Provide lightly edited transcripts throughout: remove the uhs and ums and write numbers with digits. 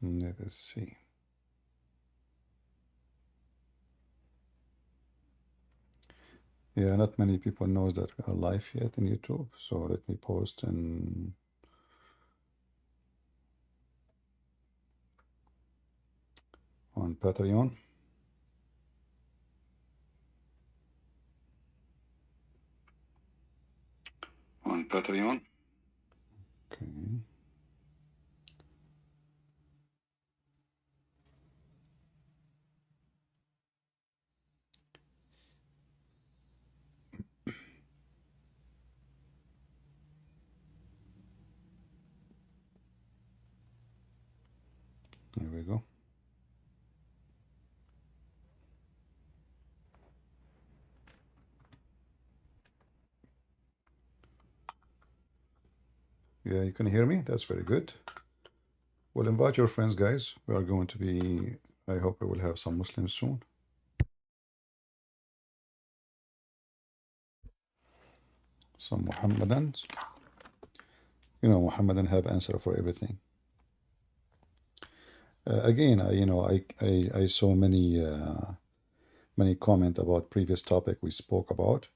Let us see. Yeah, not many people knows that we are live yet in YouTube. So let me post on Patreon. On Patreon. Okay. There we go. Yeah, you can hear me. That's very good. Well, invite your friends, guys. We are going to be, I hope we will have some Muslims soon. Some Muhammadans. You know, Muhammadan have answer for everything. Again, I saw many comment about previous topic we spoke about.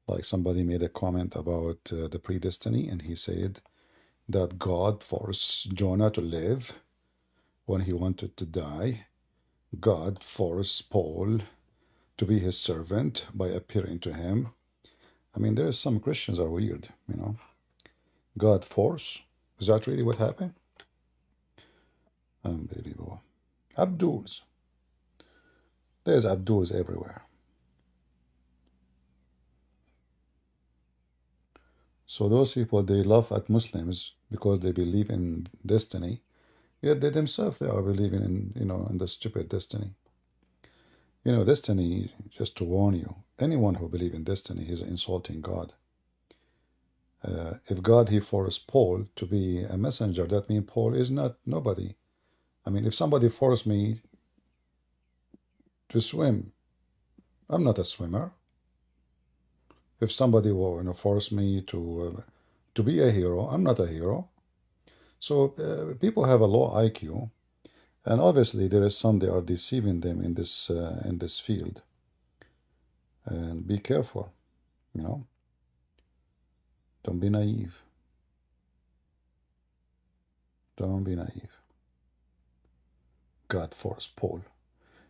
Like somebody made a comment about the predestiny, and he said that God forced Jonah to live when he wanted to die. God forced Paul to be his servant by appearing to him. I mean, there's some Christians are weird, you know. God force? Is that really what happened? Unbelievable. Abduls. There's Abduls everywhere. So those people, they laugh at Muslims because they believe in destiny, yet they themselves, they are believing in, in the stupid destiny. You know, destiny, just to warn you, anyone who believes in destiny is insulting God. If God, he forced Paul to be a messenger, that means Paul is not nobody. I mean, if somebody forced me to swim, I'm not a swimmer. If somebody will, force me to be a hero, I'm not a hero. So people have a low IQ, and obviously there is some they are deceiving them in this field. And be careful, you know. Don't be naive. Don't be naive. God forced Paul.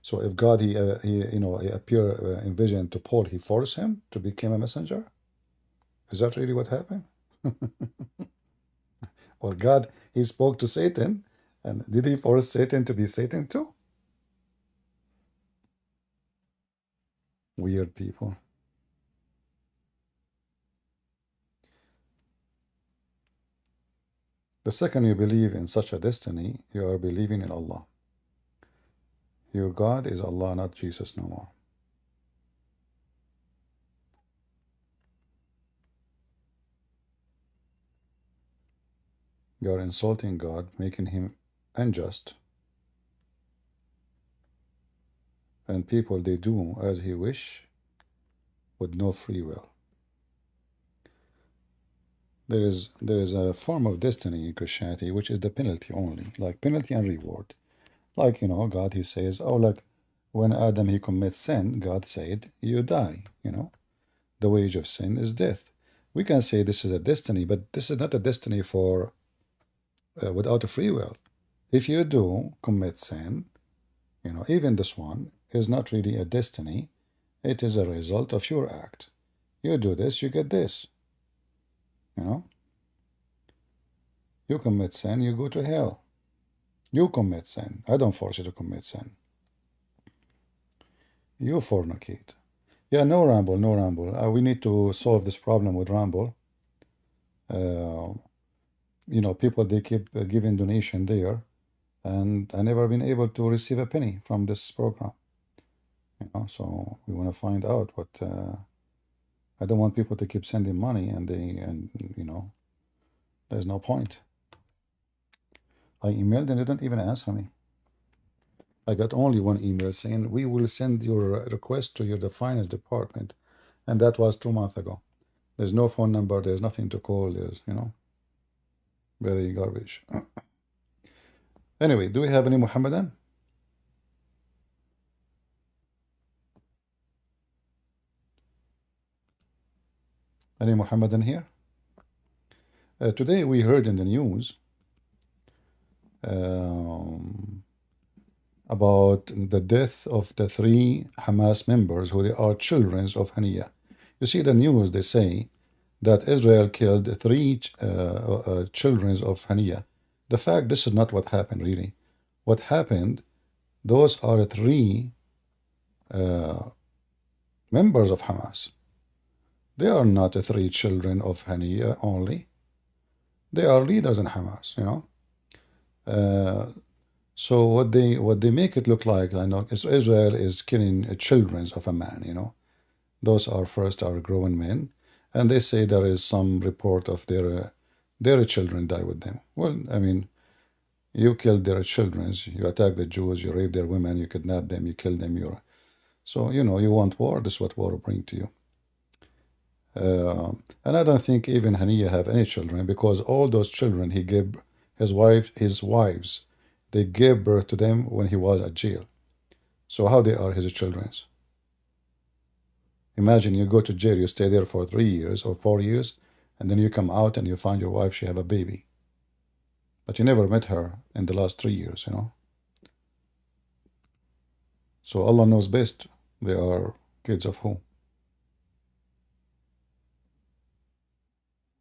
So if God he appear in vision to Paul, he forced him to become a messenger. Is that really what happened? Well, God, he spoke to Satan, and did he force Satan to be Satan too? Weird people. The second you believe in such a destiny, you are believing in Allah. Your God is Allah, not Jesus no more. You are insulting God, making him unjust. And people, they do as he wish with no free will. There is a form of destiny in Christianity which is the penalty only, like penalty and reward. Like, God, he says, oh, like when Adam, he commits sin, God said, you die, The wage of sin is death. We can say this is a destiny, but this is not a destiny for without a free will. If you do commit sin, even this one is not really a destiny. It is a result of your act. You do this, you get this. You commit sin, you go to hell. You commit sin. I don't force you to commit sin. You fornicate. Yeah, no ramble, no ramble. We need to solve this problem with ramble. People, they keep giving donation there, and I never been able to receive a penny from this program. So we want to find out what. I don't want people to keep sending money, and there's no point. I emailed and they didn't even answer me. I got only one email saying we will send your request to the finance department, and that was 2 months ago. There's no phone number. There's nothing to call. There's very garbage. Anyway, do we have any Muhammadan? Any Muhammadan here? Today we heard in the news um, about the death of the 3 Hamas members who they are children of Haniya. You see the news, they say that Israel killed 3 children of Haniya. The fact, this is not what happened really. What happened, those are 3 members of Hamas. They are not 3 children of Haniya only. They are leaders in Hamas, you know. So what they make it look like, I know, is Israel is killing children of a man, you know. Those are first are grown men, and they say there is some report of their children die with them. Well, I mean, you killed their children, you attack the Jews, you rape their women, you kidnap them, you kill them. So you know you want war. This is what war will bring to you. And I don't think even Haniya have any children, because all those children he gave his wives, they gave birth to them when he was at jail. So how they are his children? Imagine you go to jail, you stay there for 3 years or 4 years, and then you come out and you find your wife, she have a baby. But you never met her in the last 3 years, you know. So Allah knows best. They are kids of who?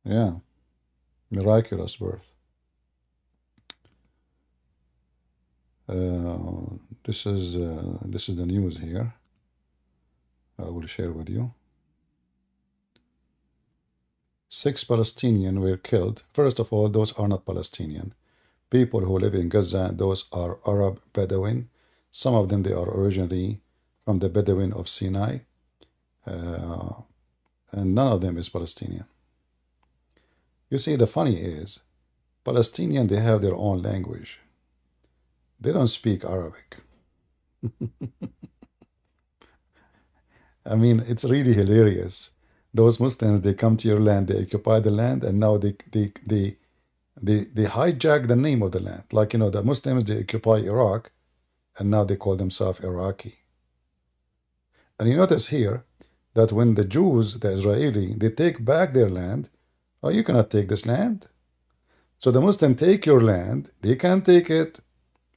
Yeah, miraculous birth. This is the news here. I will share with you. 6 Palestinians were killed. First of all, those are not Palestinian. People who live in Gaza, those are Arab Bedouin. Some of them, they are originally from the Bedouin of Sinai. And none of them is Palestinian. You see, the funny is, Palestinian, they have their own language. They don't speak Arabic. I mean, it's really hilarious. Those Muslims, they come to your land, they occupy the land, and now they hijack the name of the land. Like, you know, the Muslims, they occupy Iraq, and now they call themselves Iraqi. And you notice here that when the Jews, the Israeli, they take back their land, oh, you cannot take this land. So the Muslims take your land, they can't take it.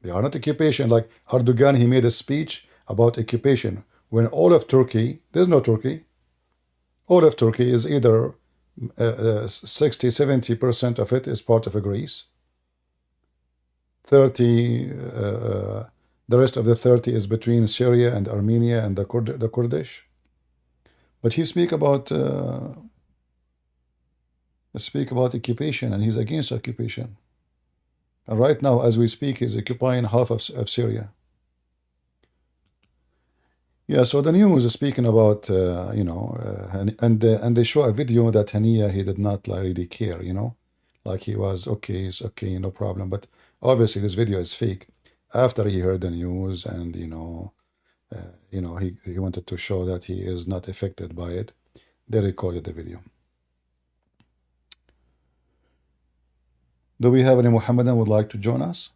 They are not occupation. Like Erdogan, he made a speech about occupation. When all of Turkey, there's no Turkey. All of Turkey is either 60, 70% of it is part of Greece. 30, the rest of the 30 is between Syria and Armenia and the Kurdish. But he speak about occupation, and he's against occupation. And right now, as we speak, he's occupying half of Syria. Yeah, so the news is speaking about, you know, and they show a video that Haniya, he did not like, really care, you know, like he was, okay, it's okay, no problem. But obviously this video is fake. After he heard the news and, you know, he wanted to show that he is not affected by it, they recorded the video. Do we have any Muhammadan would like to join us?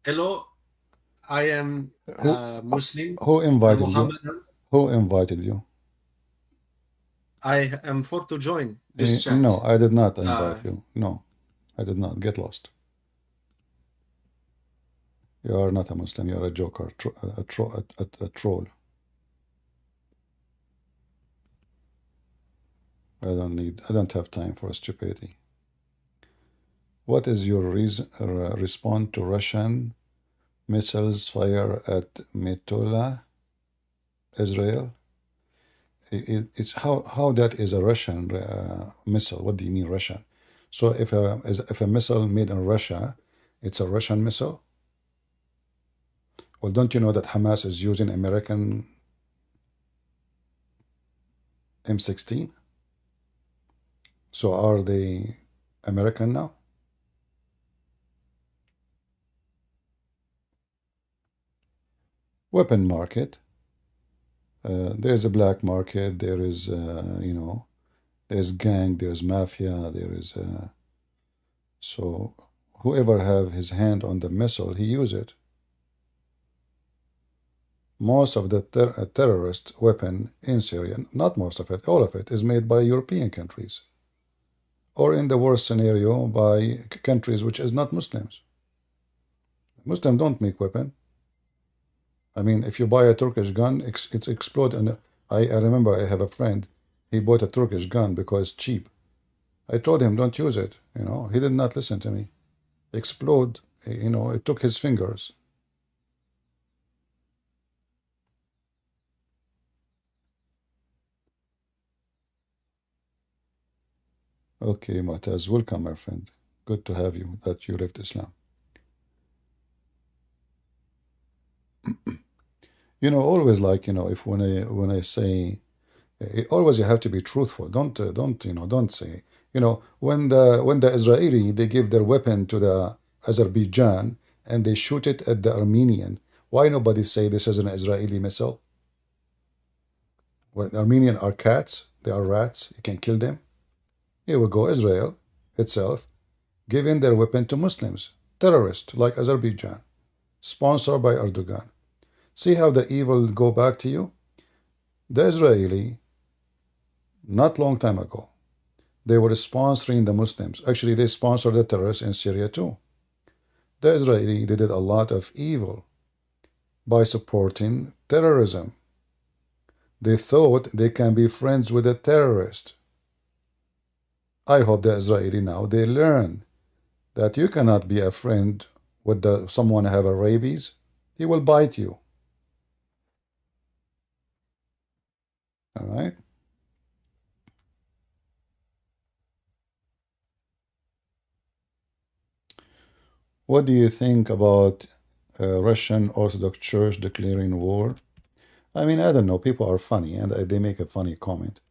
Hello, I am Muslim. Who invited you? Muhammadan. Who invited you? I am for to join this chat. No, I did not invite you. No, I did not. Get lost. You are not a Muslim. You are a joker, a troll. I don't have time for stupidity. What is your response to Russian missiles fire at Metula, Israel? It's how that is a Russian missile. What do you mean Russian? So if a missile made in Russia, it's a Russian missile? Well, don't you know that Hamas is using American M16? So are they American now? Weapon market. There's a black market. There is, there's gang. There's mafia. There is so whoever have his hand on the missile, he use it. Most of the terrorist weapon in Syria, not most of it, all of it, is made by European countries, or in the worst scenario, by countries which is not Muslims. Muslims don't make weapon. I mean, if you buy a Turkish gun, it's explode. And I remember I have a friend, he bought a Turkish gun because it's cheap. I told him, don't use it. He did not listen to me. Explode, it took his fingers. Okay, Mu'taz, welcome, my friend. Good to have you, that you left Islam. Always like, if when I say, always you have to be truthful. Don't say, when the Israeli, they give their weapon to the Azerbaijan and they shoot it at the Armenian, why nobody say this is an Israeli missile? When Armenian are cats, they are rats, you can kill them. Here we go, Israel itself giving their weapon to Muslims, terrorists like Azerbaijan, sponsored by Erdogan. See how the evil go back to you? The Israeli, not long time ago, they were sponsoring the Muslims. Actually, they sponsored the terrorists in Syria too. The Israeli, they did a lot of evil by supporting terrorism. They thought they can be friends with a terrorist. I hope the Israeli now, they learn that you cannot be a friend with someone have a rabies. He will bite you. All right? What do you think about Russian Orthodox Church declaring war? I mean, I don't know. People are funny, and they make a funny comment.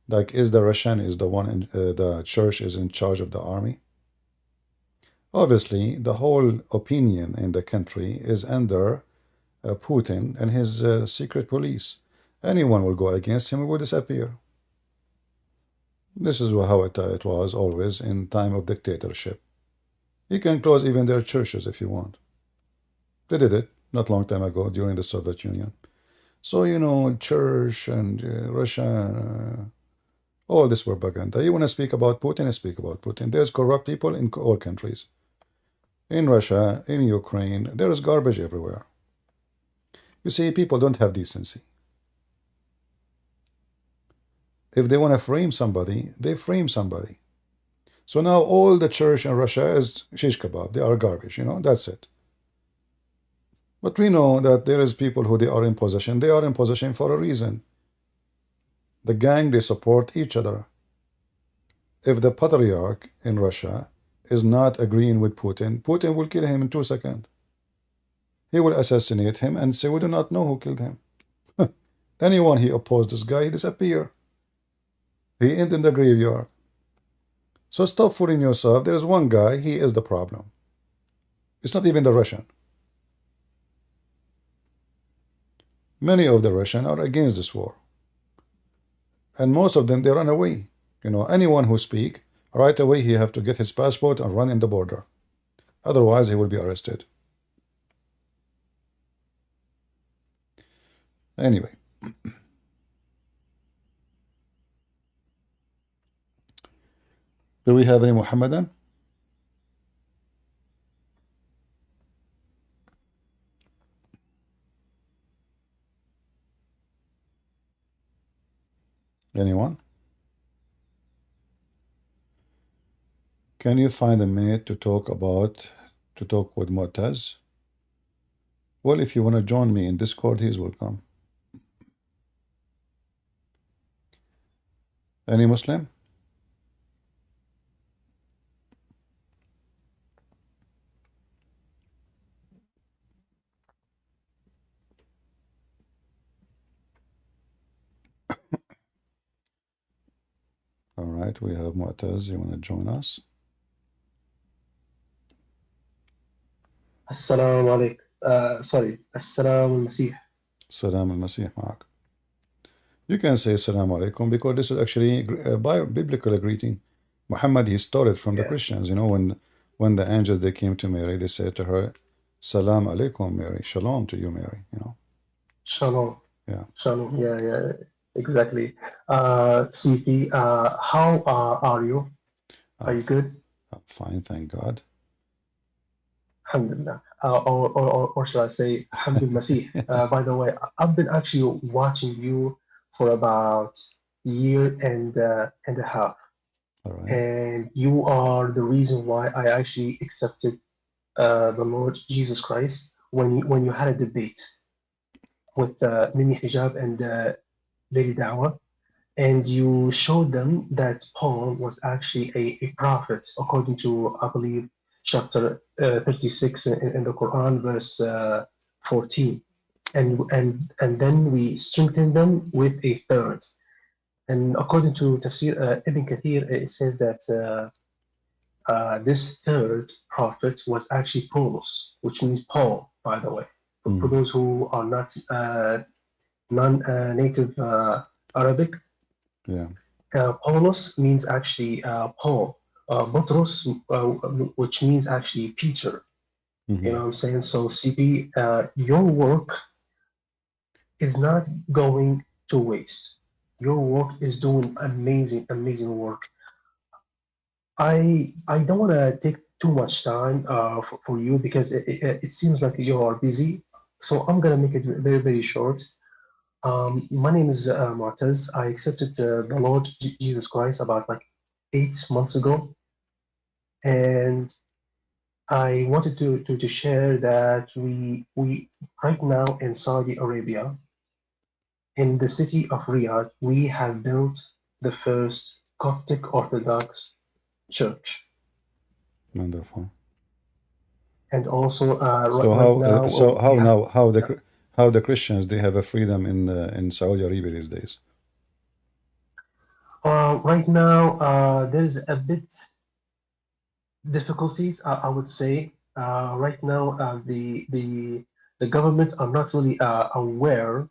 Like, is the Russian is the one in the church is in charge of the army? Obviously, the whole opinion in the country is under Putin and his secret police. Anyone will go against him, will disappear. This is how it was always in time of dictatorship. You can close even their churches if you want. They did it not long time ago during the Soviet Union. So, church and Russia, all this propaganda. You want to speak about Putin, speak about Putin. There's corrupt people in all countries. In Russia, in Ukraine, there is garbage everywhere. You see, people don't have decency. If they want to frame somebody, they frame somebody. So now all the church in Russia is shish kebab. They are garbage, that's it. But we know that there is people who they are in possession. They are in possession for a reason. The gang, they support each other. If the patriarch in Russia is not agreeing with Putin, Putin will kill him in 2 seconds. He will assassinate him and say, we do not know who killed him. Anyone he opposed this guy, he disappear. He end in the graveyard. So stop fooling yourself. There is one guy, he is the problem. It's not even the Russian. Many of the Russian are against this war. And most of them, they run away. Anyone who speak, right away he have to get his passport and run in the border. Otherwise, he will be arrested. Anyway. Do we have any Muhammadan? Anyone? Can you find a minute to talk with Mu'taz? Well, if you want to join me in Discord, he's welcome. Any Muslim? All right, we have Mu'taz. You want to join us? السلام عليكم. سوري، السلام المسيح. السلام المسيح معك. You can say Assalamu alaikum because this is actually a biblical greeting. Muhammad, he stole it from the Yeah. Christians. When the angels they came to Mary, they said to her, Salam alaikum, Mary. Shalom to you, Mary. Shalom. Yeah. Shalom. Yeah, yeah, exactly. CP, how are you? Are you good? I'm fine, thank God. Alhamdulillah. Or should I say, Alhamdulillah. By the way, I've been actually watching you for about a year and a half. All right. And you are the reason why I actually accepted the Lord Jesus Christ when you had a debate with Mimi Hijab and Lady Dawah, and you showed them that Paul was actually a prophet, according to, I believe, chapter 36 in the Quran, verse 14. And then we strengthened them with a third. And according to Tafsir Ibn Kathir, it says that this third prophet was actually Paulus, which means Paul, by the way. For those who are not non-native Arabic, Yeah. Paulus means actually Paul. Butros, which means actually Peter. You know what I'm saying? So CP, your work is not going to waste. Your work is doing amazing, amazing work. I don't want to take too much time for you because it seems like you are busy. So I'm gonna make it very, very short. My name is Mu'taz. I accepted the Lord Jesus Christ about like 8 months ago, and I wanted to share that we right now in Saudi Arabia, in the city of Riyadh, we have built the first Coptic Orthodox church, Wonderful. and also So right how now so we how have. now how the Christians they have a freedom in Saudi Arabia these days? Right now, there's a bit difficulties, I would say. Right now, the government are not really aware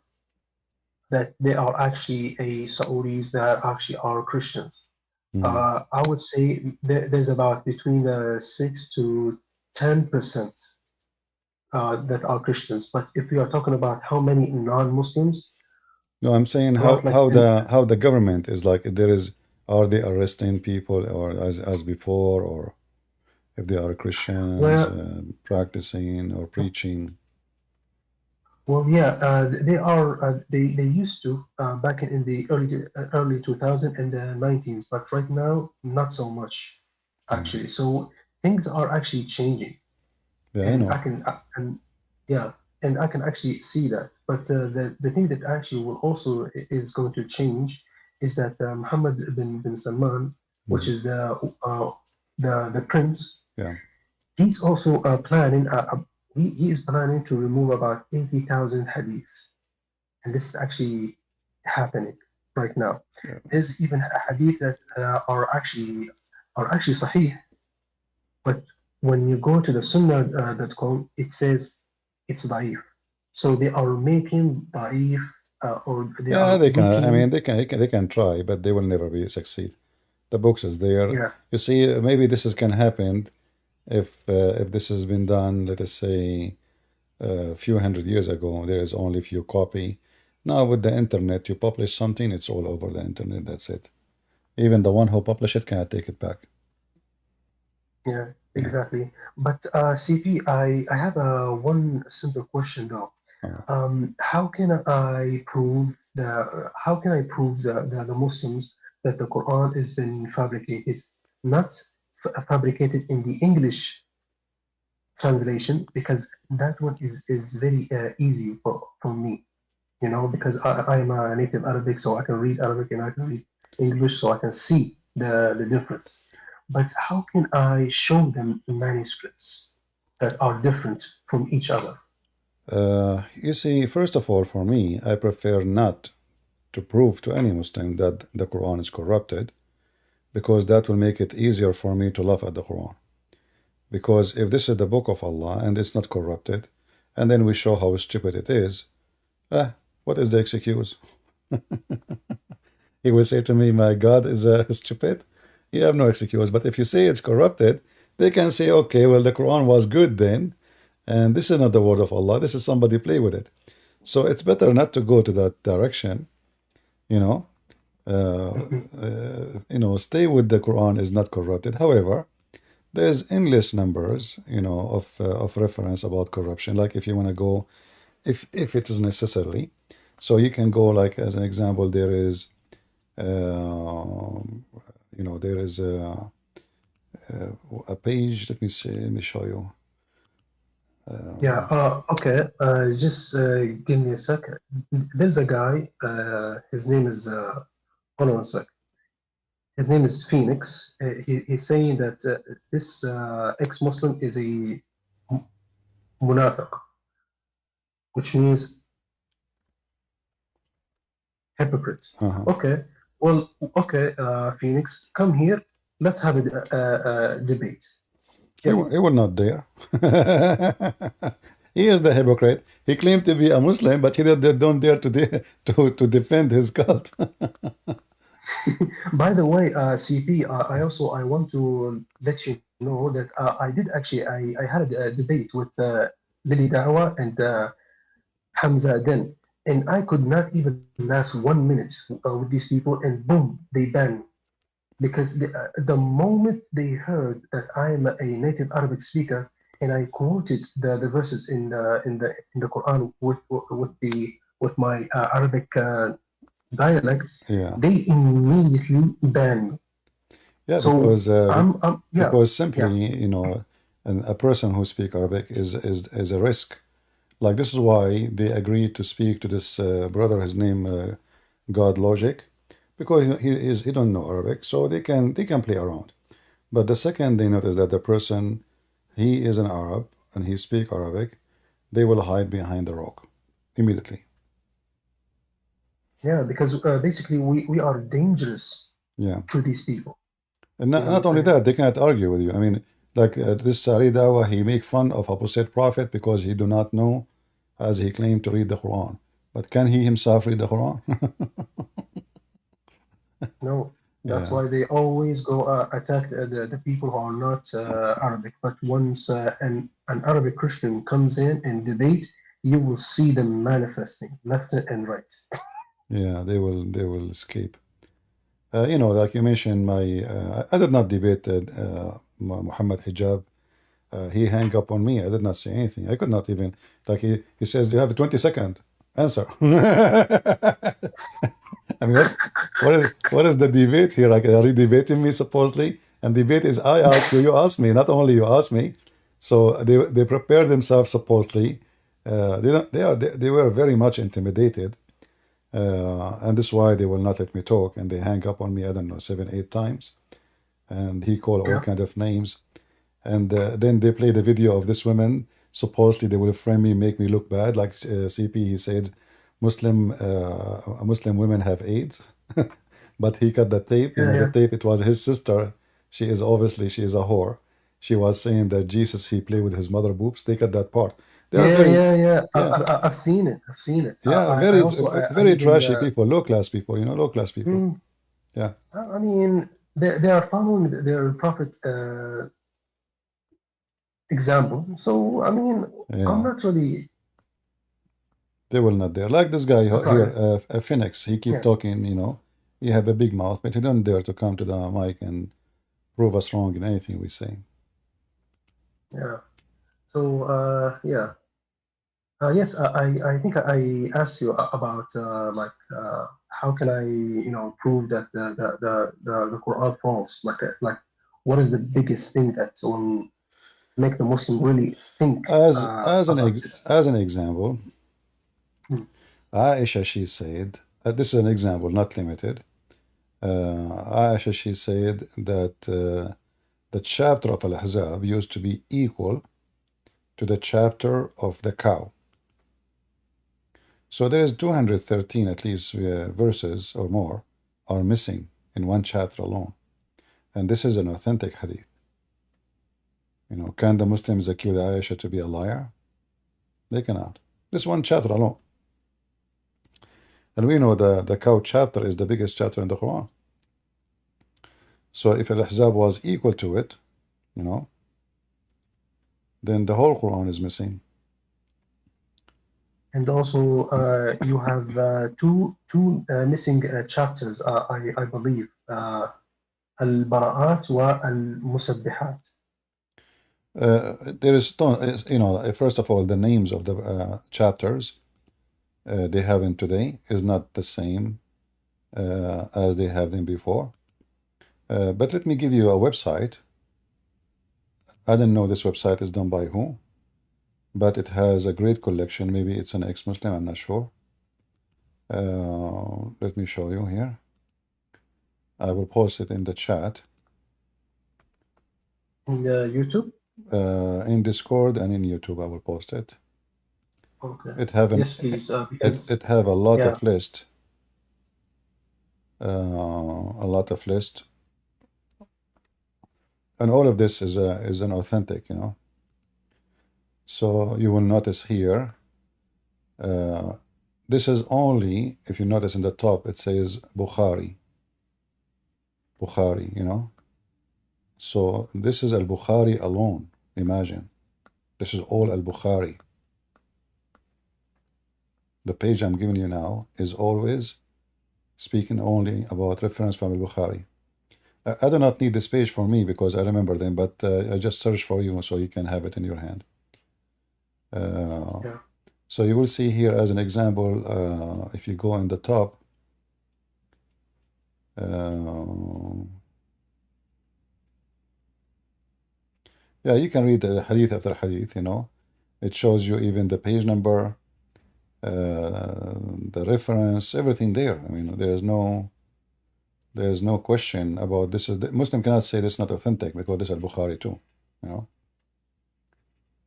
that they are actually a Saudis that actually are Christians. I would say there's about between 6 to 10% that are Christians. But if we are talking about how many non-Muslims, No, I'm saying how about like how 10. the how the government is like there is are they arresting people or as before or if they are Christians Well, practicing or preaching. yeah, they are. They used to back in the early 2000 and the 19s, but right now not so much, Yeah, actually. So things are actually changing, yeah, I and know. and yeah, and I can actually see that. But the thing that actually will also is going to change is that Muhammad bin Salman, which Mhm. is the prince, Yeah, he's also planning. He is planning to remove about 80,000 hadiths, and this is actually happening right now. yeah, There's even a hadith that are actually sahih, but when you go to the sunnah.com, it says it's da'if. So they are making da'if, or they yeah. are They can. I weakening. mean, they can try, but they will never be succeed. The books is there. Yeah, You see, maybe this is can happen if this has been done. Let us say a few hundred years ago. There is only few copy. Now with the internet, you publish something, it's all over the internet. That's it. Even the one who published it cannot take it back. yeah, Yeah. exactly. But CP, I have one simple question though. Uh, How can I prove the Muslims that the Quran has been fabricated, not fabricated in the English translation, because that one is very easy for me, because I am a native Arabic, so I can read Arabic and I can read English, so I can see the difference. But how can I show them manuscripts that are different from each other? you see, first of all, for me, I prefer not to prove to any Muslim that the Quran is corrupted because that will make it easier for me to laugh at the Quran. Because if this is the book of Allah and it's not corrupted, and then we show how stupid it is, what is the excuse? He will say to me, my God is stupid. You have no excuse. But if you say it's corrupted, they can say, okay, well, the Quran was good then, and this is not the word of Allah. This is somebody play with it. So it's better not to go to that direction, you know. Stay with the Quran is not corrupted. However, there's endless numbers, of reference about corruption. Like if you want to go, if it is necessary, so you can go like as an example. There is, there is a page. Let me see. Let me show you. Yeah, okay. Just give me a second. There's a guy, his name is, hold on a sec. His name is Phoenix. He's saying that this ex-Muslim is a munafiq, which means hypocrite. Uh-huh. Okay, well, okay, Phoenix, come here. Let's have a debate. He, Yeah. he will not dare. He is the hypocrite. He claimed to be a Muslim, but they don't dare to defend his cult. By the way, CP, I want to let you know that I did actually I had a debate with Lily Dawa and Hamza Den, and I could not even last 1 minute with these people, and boom, they banned me because the moment they heard that I am a native Arabic speaker and I quoted the verses in the Quran with my Arabic dialect, Yeah, they immediately ban me. yeah, So yeah, because yeah, simply, a person who speaks Arabic is a risk. Like this is why they agreed to speak to this brother. His name God Logic, because he don't know Arabic, so they can play around. But the second they notice that the person he is an Arab and he speak Arabic, they will hide behind the rock immediately. yeah, because basically we are dangerous Yeah, to these people. and You not, know what I'm not only saying? that, they cannot argue with you. I mean, like this Sari Dawa, he make fun of apostate prophet because he do not know, as he claimed, to read the Quran. But can he himself read the Quran? No, that's Yeah, why they always go attack the people who are not Arabic. But once an Arabic Christian comes in and debate, you will see them manifesting left and right. yeah, they will escape. Like you mentioned, I did not debate Muhammad Hijab. He hang up on me. I did not say anything. I could not even, like he says, you have a 20-second answer. I mean, what is the debate here? Like, are you debating me supposedly? And debate is I ask you, you ask me. Not only you ask me. So they prepare themselves supposedly. They were very much intimidated, and this is why they will not let me talk. And they hang up on me. I don't know 7, 8 times, and he called all Yeah, kind of names. And then they play the video of this woman. Supposedly they will frame me, make me look bad. Like CP, he said, Muslim women have AIDS, but he cut the tape. yeah, The yeah, tape. It was his sister. She is a whore. She was saying that Jesus he played with his mother boobs. They cut that part. They are yeah, very, yeah, yeah. yeah, I've seen it. I've seen it. yeah, I very also I very even trashy people, low class people. Low class people. mm, Yeah, I mean they are following their prophet example. So I mean I'm yeah. not really They will not dare. Like this guy here, surprised. Phoenix. He keep Yeah, talking. He have a big mouth, but he don't dare to come to the mic and prove us wrong in anything we say. yeah. So yeah. Yes, I think I asked you about like how can I prove that the Quran false like what is the biggest thing that will make the Muslim really think As as an about ex, this? as an example, Hmm. Aisha she said, this is an example, not limited. Aisha she said that the chapter of Al-Ahzab used to be equal to the chapter of the cow. So there is 213 at least verses or more are missing in one chapter alone, and this is an authentic hadith. Can the Muslims accuse Aisha to be a liar? They cannot. This one chapter alone. And we know the cow chapter is the biggest chapter in the Quran. So if Al-Ahzab was equal to it, you know, then the whole Quran is missing. And also, you have two missing chapters, I believe, البراءات والمسبحات. There is, you know, first of all, the names of the chapters they have in today is not the same as they have them before. But let me give you a website. I don't know this website is done by who, but it has a great collection. Maybe it's an ex-Muslim, I'm not sure. Let me show you here. I will post it in the chat. In YouTube? In Discord and in YouTube, I will post it. Okay. It have an, Yes, please. Because it have a lot yeah. of list. A lot of list. And all of this is an authentic, you know. So you will notice here, this is only, if you notice in the top, it says Bukhari. Bukhari, you know. So this is Al-Bukhari alone, imagine. This is all Al-Bukhari. The page I'm giving you now is always speaking only about reference from Al-Bukhari. I do not need this page for me because I remember them, but I just search for you so you can have it in your hand. Yeah. So you will see here as an example, if you go in the top, yeah, you can read the hadith after hadith, you know. It shows you even the page number, the reference, everything there. I mean, there's no question about this. Is the Muslim cannot say this is not authentic because this is Al-Bukhari too, you know.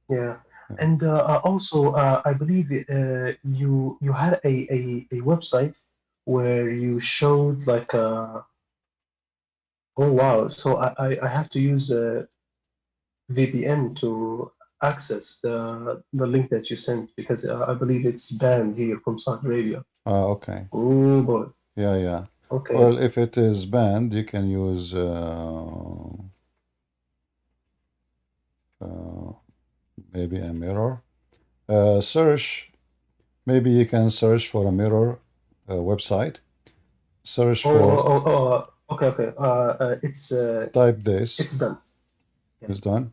Yeah. And also, I believe you had a website where you showed like oh wow, so I have to use a VPN to access the link that you sent because I believe it's banned here from Saudi Arabia. Okay. Oh boy. Yeah. Okay. Well, if it is banned, you can use maybe a mirror. Search. Maybe you can search for a mirror website. Search for. Okay. It's Type this. it's done. It's done.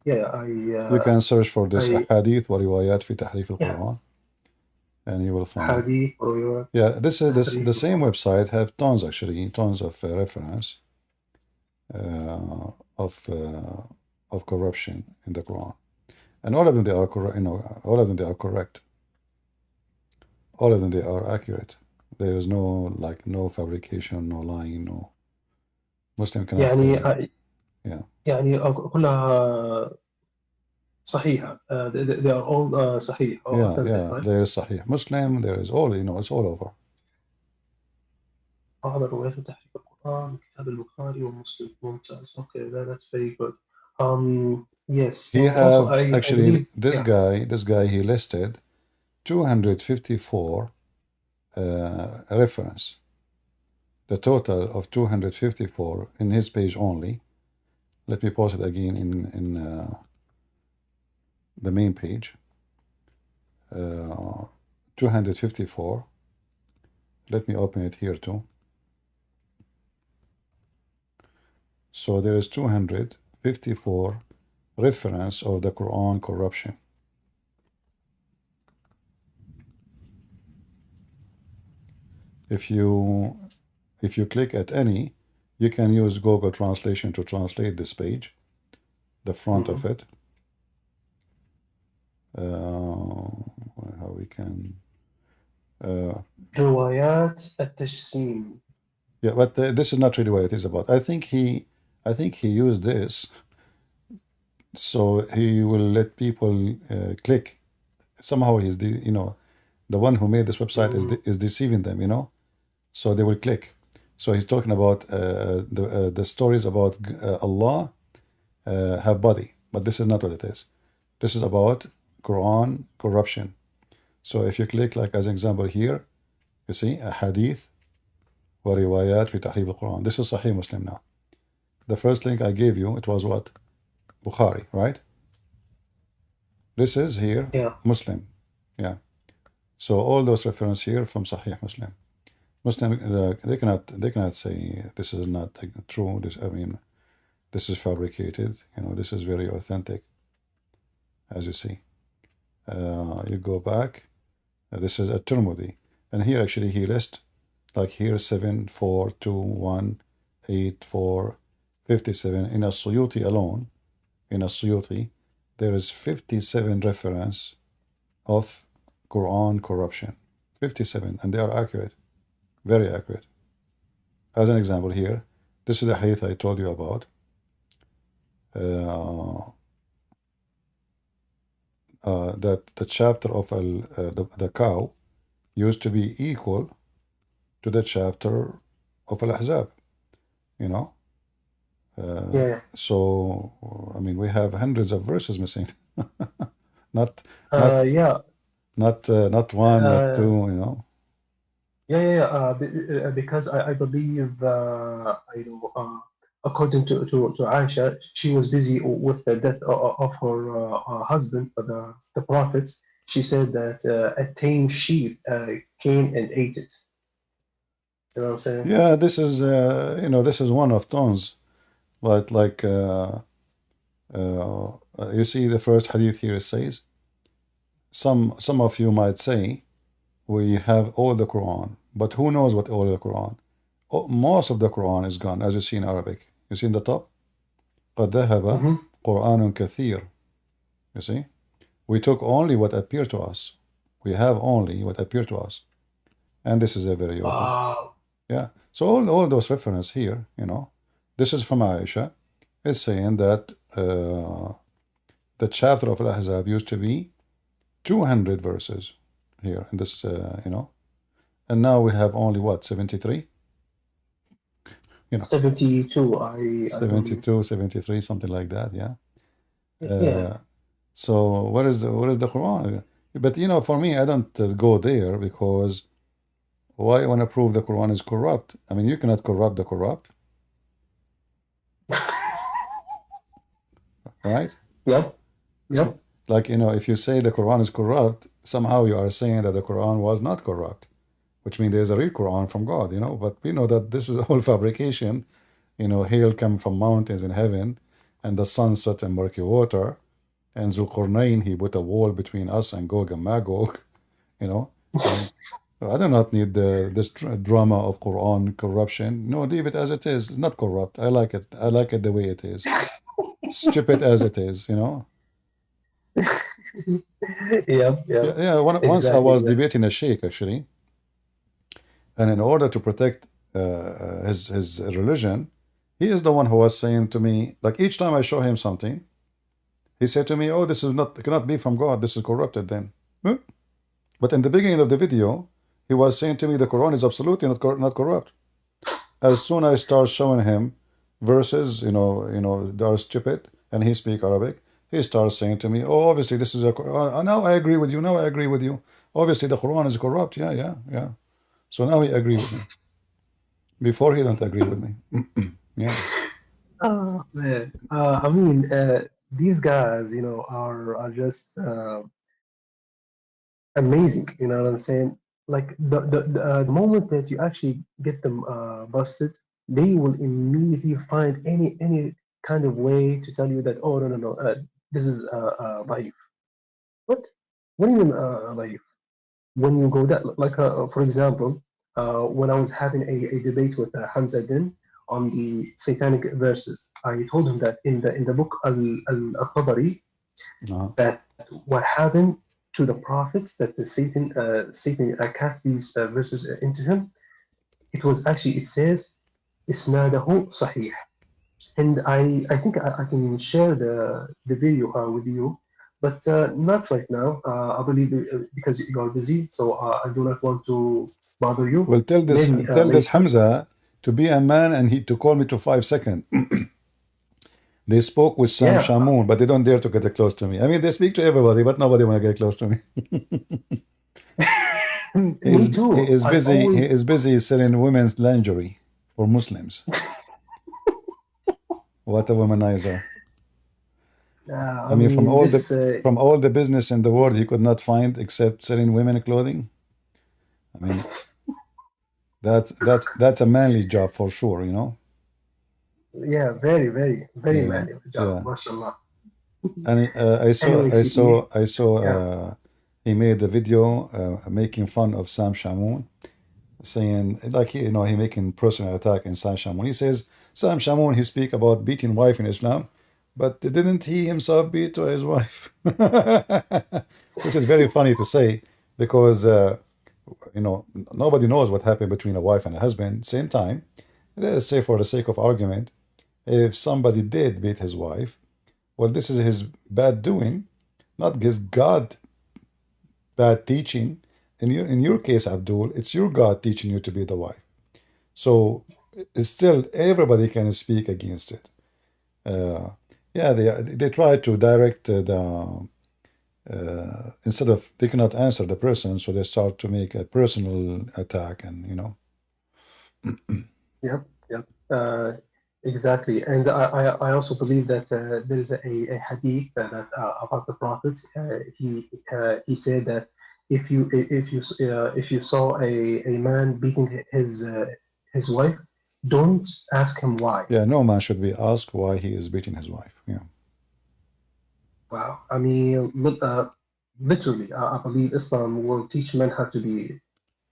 You can search for this I أحاديث وروايات في تحريف yeah القرآن, and you will find. hadith or Yeah, this is the same website have tons actually, tons of reference of corruption in the Quran, and all of them they are correct. You know, all of them they are correct. All of them they are accurate. There is no no fabrication, no lying, no. Muslim cannot say يعني that. Yeah. يعني كلها صحيحة. They are all صحيح or authentic, right? There is Sahih Muslim. There is all, you know, it's all over. بعض الروايات تحريف القرآن كتاب البخاري ومسلم. ممتاز. Okay, that's very good. Yes. He And also, have I actually believe this guy he listed 254 reference. The total of 254 in his page only. Let me post it again in the main page. 254. Let me open it here too. So there is 254 reference of the Quran corruption. If you click at any, you can use Google Translation to translate this page, the front of it. How we can روايات التجسيم. Yeah, but this is not really what it is about. I think he used this so he will let people click. Somehow he's the one who made this website is deceiving them, you know, so they will click. So he's talking about the stories about Allah have body, but this is not what it is. This is about Quran corruption. So if you click, like as an example here, You see, hadith وروايات في تحريف القرآن. This is Sahih Muslim now. The first link I gave you, it was what? Bukhari, right? This is here Yeah. Muslim. Yeah. So all those references here from Sahih Muslim. Muslim, they cannot say this is not true. This, I mean, this is fabricated. You know, this is very authentic, as you see. You go back. This is at Tirmidhi, and here actually he lists like here 7, 4, 2, 1, 8, 4, 57. In a Suyuti alone, in a Suyuti, there is 57 reference of Quran corruption. 57, and they are accurate, very accurate. As an example here, this is the hadith I told you about. That the chapter of the cow used to be equal to the chapter of Al-Ahzab, you know. Yeah. So, I mean, we have hundreds of verses missing. not Yeah. not one, not two, you know. Yeah. Because I believe, according to Aisha, she was busy with the death of her husband, the Prophet. She said that a tame sheep came and ate it. You know what I'm saying? Yeah, this is you know, this is one of tons, but like you see the first hadith here, it says, some of you might say we have all the Quran, but who knows what all the Quran? Most of the Quran is gone, as you see in Arabic. You see in the top, قد ذهب قرآن كثير. You see, we took only what appeared to us. We have only what appeared to us, and this is a very authentic. Yeah. So all those references here, you know, this is from Aisha. It's saying that the chapter of Al-Ahzab used to be 200 verses here in this, you know, and now we have only what, 73? You know, 72. 72, 73, something like that. Yeah. Yeah. So what is the Quran? But you know, for me, I don't go there because why I want to prove the Quran is corrupt? I mean, you cannot corrupt the corrupt, right? Yep. So, like, you know, if you say the Quran is corrupt, somehow you are saying that the Quran was not corrupt, which means there's a real Quran from God, you know. But we know that this is all fabrication. You know, hail come from mountains in heaven, and the sun set in murky water, and Zulqarnain, he put a wall between us and Gog and Magog, you know. I do not need this drama of Quran corruption. No, leave it as it is. It's not corrupt. I like it. I like it the way it is. Stupid as it is, you know. Yeah. Once I was debating a sheikh actually, and in order to protect his religion, he is the one who was saying to me, like each time I show him something, he said to me, "Oh, this is not cannot be from God. This is corrupted." Then, but in the beginning of the video, he was saying to me the Quran is absolutely not corrupt. As soon as I start showing him verses, you know, they are stupid, and he speak Arabic, he starts saying to me, "Oh, obviously this is a now I agree with you. Now I agree with you. Obviously the Quran is corrupt. Yeah. So now he agree with me. Before he don't agree with me. Yeah. Oh man. I mean, these guys, you know, are just amazing. You know what I'm saying? Like the moment that you actually get them busted, they will immediately find any kind of way to tell you that, oh no, this is life. What? What do you mean life? When you go that, like for example, when I was having a debate with Hamza Din on the satanic verses, I told him that in the book Al-Tabari, that what happened to the prophet, that the Satan cast these verses into him, it was actually, it says isnadahu sahih, and I think I can share the video with you, but not right now. I believe because you are busy, so I do not want to bother you. Well, tell this Maybe this later. Hamza to be a man and he to call me to 5 seconds. They spoke with Sam Yeah. Shamoun, but they don't dare to get close to me. I mean, they speak to everybody, but nobody want to get close to me. Me He too. is I busy. He always, is busy selling women's lingerie for Muslims. What a womanizer! I I mean, mean, this, from all the business in the world, he could not find except selling women clothing. I mean, that's a manly job for sure. You know. yeah, very, very, very Yeah, manual job, yeah. mashallah. And Anyway, CP, I saw yeah, he made a video making fun of Sam Shamoun, saying like he making personal attack in Sam Shamoun. He says Sam Shamoun he speak about beating wife in Islam, but didn't he himself beat his wife? Which is very funny to say because nobody knows what happened between a wife and a husband. Same time, let's say for the sake of argument, if somebody did beat his wife, well, this is his bad doing, not his God bad teaching. In your case, Abdul, it's your God teaching you to be the wife. So it's still everybody can speak against it. Uh, yeah, they try to direct the instead of they cannot answer the person, so they start to make a personal attack, and yep, yep, exactly. And I also believe that there is a hadith about the Prophet. He said that if you saw a man beating his wife, don't ask him why. yeah, no man should be asked why he is beating his wife. Yeah, Wow. I mean, literally, I believe Islam will teach men how to be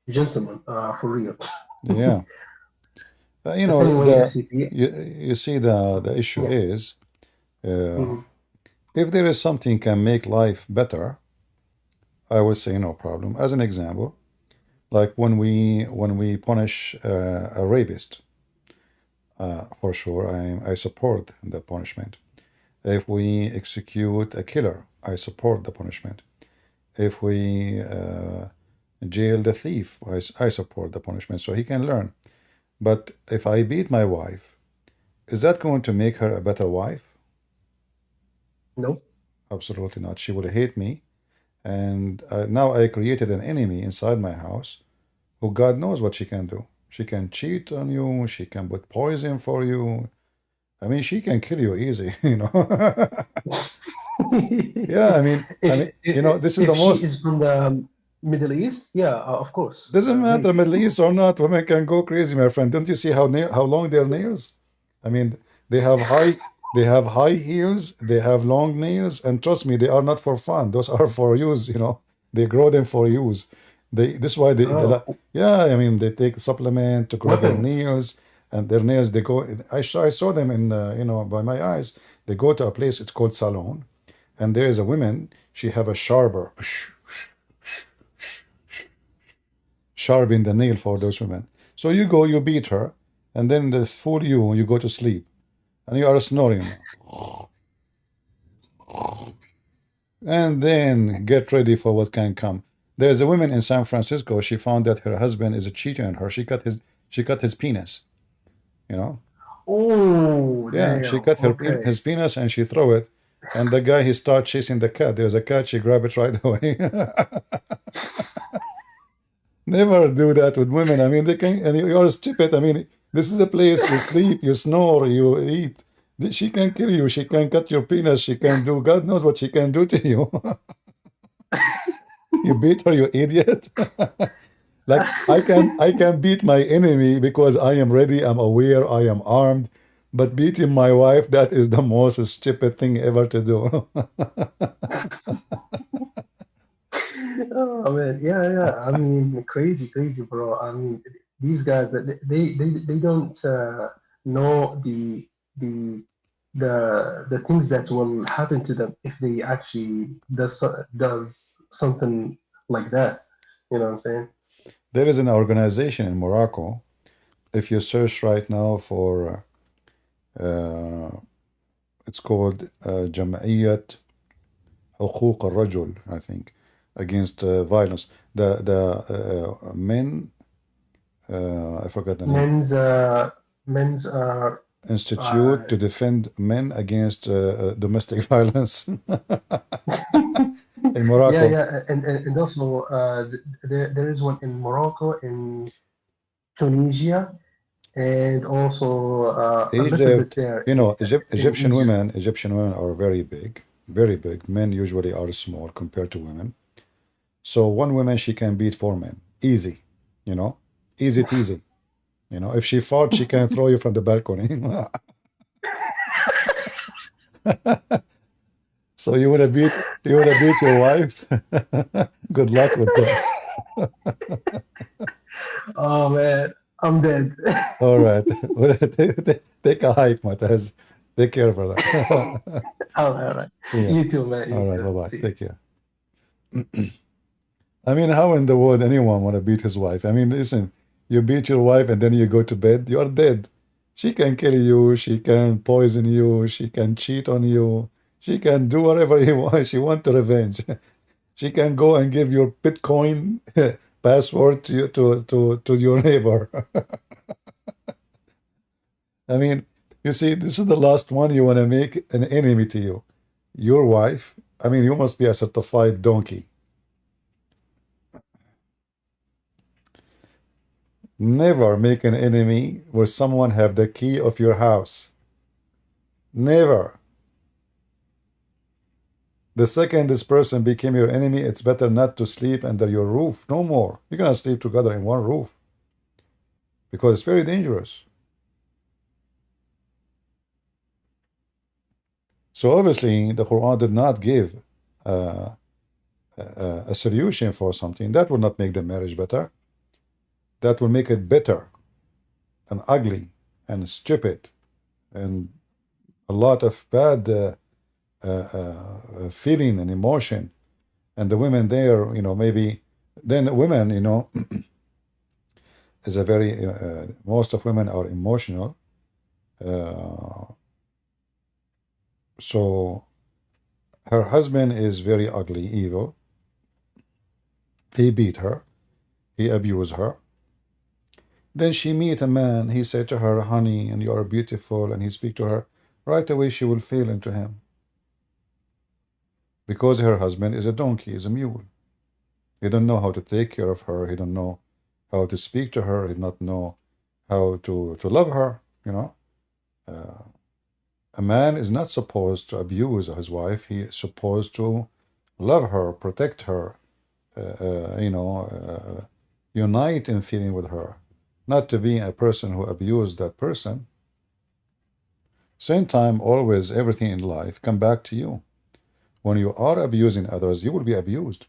gentlemen, for real. yeah. But anyway, SCP, You see the issue yeah. is uh, Mhm. if there is something can make life better, I would say no problem. As an example, like when we punish a rapist, for sure I support the punishment. If we execute a killer, I support the punishment. If we jail the thief, I support the punishment so he can learn. But if I beat my wife, is that going to make her a better wife? Nope. Absolutely not. She will hate me. And now I created an enemy inside my house who God knows what she can do. She can cheat on you. She can put poison for you. I mean, she can kill you easy, Yeah, this is If the she most. is from the Middle East, yeah, of course, Doesn't matter maybe. Middle East or not. Women can go crazy, my friend. Don't you see how long their nails? I mean, they have high they have high heels. They have long nails, and trust me, they are not for fun. Those are for use. They grow them for use. This is why Oh, yeah. I mean, they take supplement to grow their weapons. nails, and their nails they go. I saw them in by my eyes. They go to a place. It's called salon, and there is a woman. She have a sharper. Sharpen the nail for those women. So you go, you beat her, and then they fool you, you go to sleep, and you are snoring. And then get ready for what can come. There's a woman in San Francisco, she found that her husband is a cheater on her. She cut his penis, you know? Oh, Yeah, she damn. cut Okay. his penis and she throw it. And the guy he start chasing the cat. There's a cat, she grab it right away. Never do that with women. I mean, they can, and you're stupid. I mean, this is a place you sleep, you snore, you eat. She can kill you. She can cut your penis. She can do, God knows what she can do to you. You beat her, you idiot. Like I can beat my enemy because I am ready, I'm aware, I am armed. But beating my wife, that is the most stupid thing ever to do. Oh man, yeah, yeah. I mean, crazy, crazy, bro. I mean, these guys, they don't know the the things that will happen to them if they actually does something like that. You know what I'm saying? There is an organization in Morocco. If you search right now for it's called جمعية حقوق الرجل, I think, against violence. The men, I forgot the name. Men's men's institute Uh, to defend men against domestic violence in yeah, Morocco. yeah, and also there is one in Morocco, in Tunisia, and also a little bit Egypt, there you know, in Egypt. Egyptian women are very big, very big. Men usually are small compared to women. So one woman she can beat four men, easy, you know, easy teasy. You know, if she fought, she can throw you from the balcony. So you wanna beat your wife? Good luck with that. Oh man, I'm dead. All right. Take a hike, Mataz. Take care, brother. All right. Yeah. You too, man. All You right. too. Bye-bye. See you. Take care. I mean, how in the world anyone want to beat his wife? I mean, listen, you beat your wife and then you go to bed, you're dead. She can kill you, she can poison you, she can cheat on you, she can do whatever you want. She want to revenge. She can go and give your Bitcoin password to to your neighbor. I mean, you see, this is the last one you want to make an enemy to you. Your wife. I mean, you must be a certified donkey. Never make an enemy where someone have the key of your house. Never. The second this person became your enemy, it's better not to sleep under your roof. No more. You're gonna sleep together in one roof because it's very dangerous. So obviously, the Quran did not give uh, a solution for something that will not make the marriage better. That will make it bitter and ugly and stupid and a lot of bad feeling and emotion. And the women there, you know, maybe then women, you know, is a very most of women are emotional. Uh, so her husband is very ugly, evil. He beat her. He abused her. Then she meet a man. He said to her, "Honey, and you are beautiful." And he speak to her. Right away, she will fall into him because her husband is a donkey, is a mule. He don't know how to take care of her. He don't know how to speak to her. He not know how to love her. You know, a man is not supposed to abuse his wife. He is supposed to love her, protect her, unite in feeling with her, not to be a person who abused that person. Same time, always everything in life come back to you. When you are abusing others, you will be abused.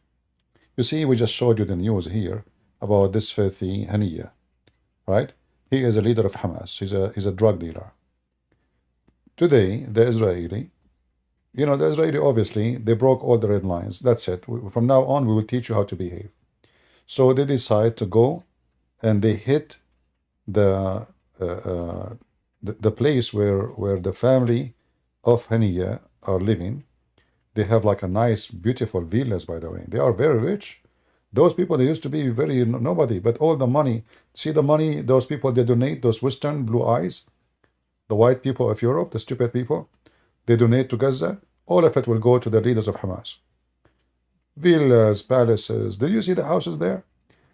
You see, we just showed you the news here about this filthy Haniya, right? He is a leader of Hamas. He's a drug dealer. Today, the Israeli, the Israeli obviously they broke all the red lines. That's it. From now on, we will teach you how to behave. So they decide to go and they hit the the place where the family of Haniya are living. They have like a nice, beautiful villas, by the way. They are very rich. Those people, they used to be very nobody, but all the money, see the money, those people, they donate, those Western blue eyes, the white people of Europe, the stupid people, they donate to Gaza. All of it will go to the leaders of Hamas. Villas, palaces. Did you see the houses there?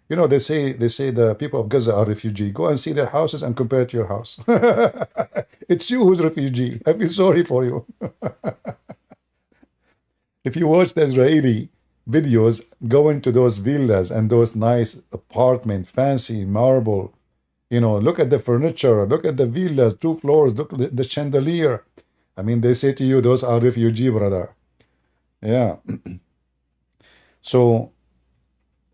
You know, they say the people of Gaza are refugee. Go and see their houses and compare it to your house. It's you who's refugee. I feel sorry for you. If you watch the Israeli videos going to those villas and those nice apartment, fancy marble, look at the furniture, look at the villas, 2 floors, look at the chandelier. I mean, they say to you, those are refugee, brother. Yeah. So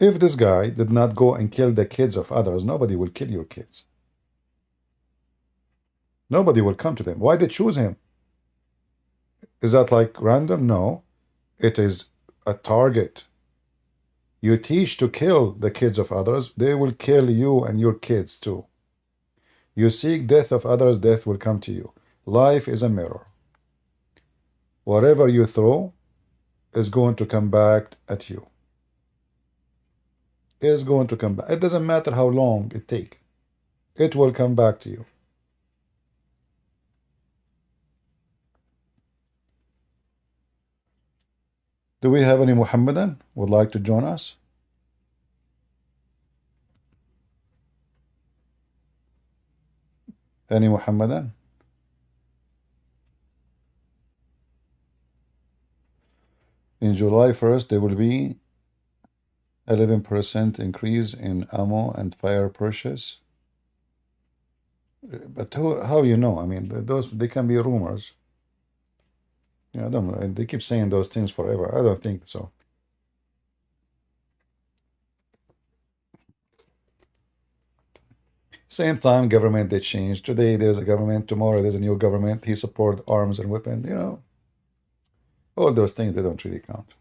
if this guy did not go and kill the kids of others, nobody will kill your kids. Nobody will come to them. Why they choose him? Is that like random? No. It is a target. You teach to kill the kids of others, they will kill you and your kids too. You seek death of others, death will come to you. Life is a mirror. Whatever you throw is going to come back at you. It is going to come back. It doesn't matter how long it takes. It will come back to you. Do we have any Muhammadan would like to join us? Any Muhammadan? In July 1st, there will be 11% increase in ammo and fire purchase. But how you know? I mean, those they can be rumors. I don't know. They keep saying those things forever. I don't think so. Same time, government they change. Today there's a government. Tomorrow there's a new government. He support arms and weapon. All those things they don't really count.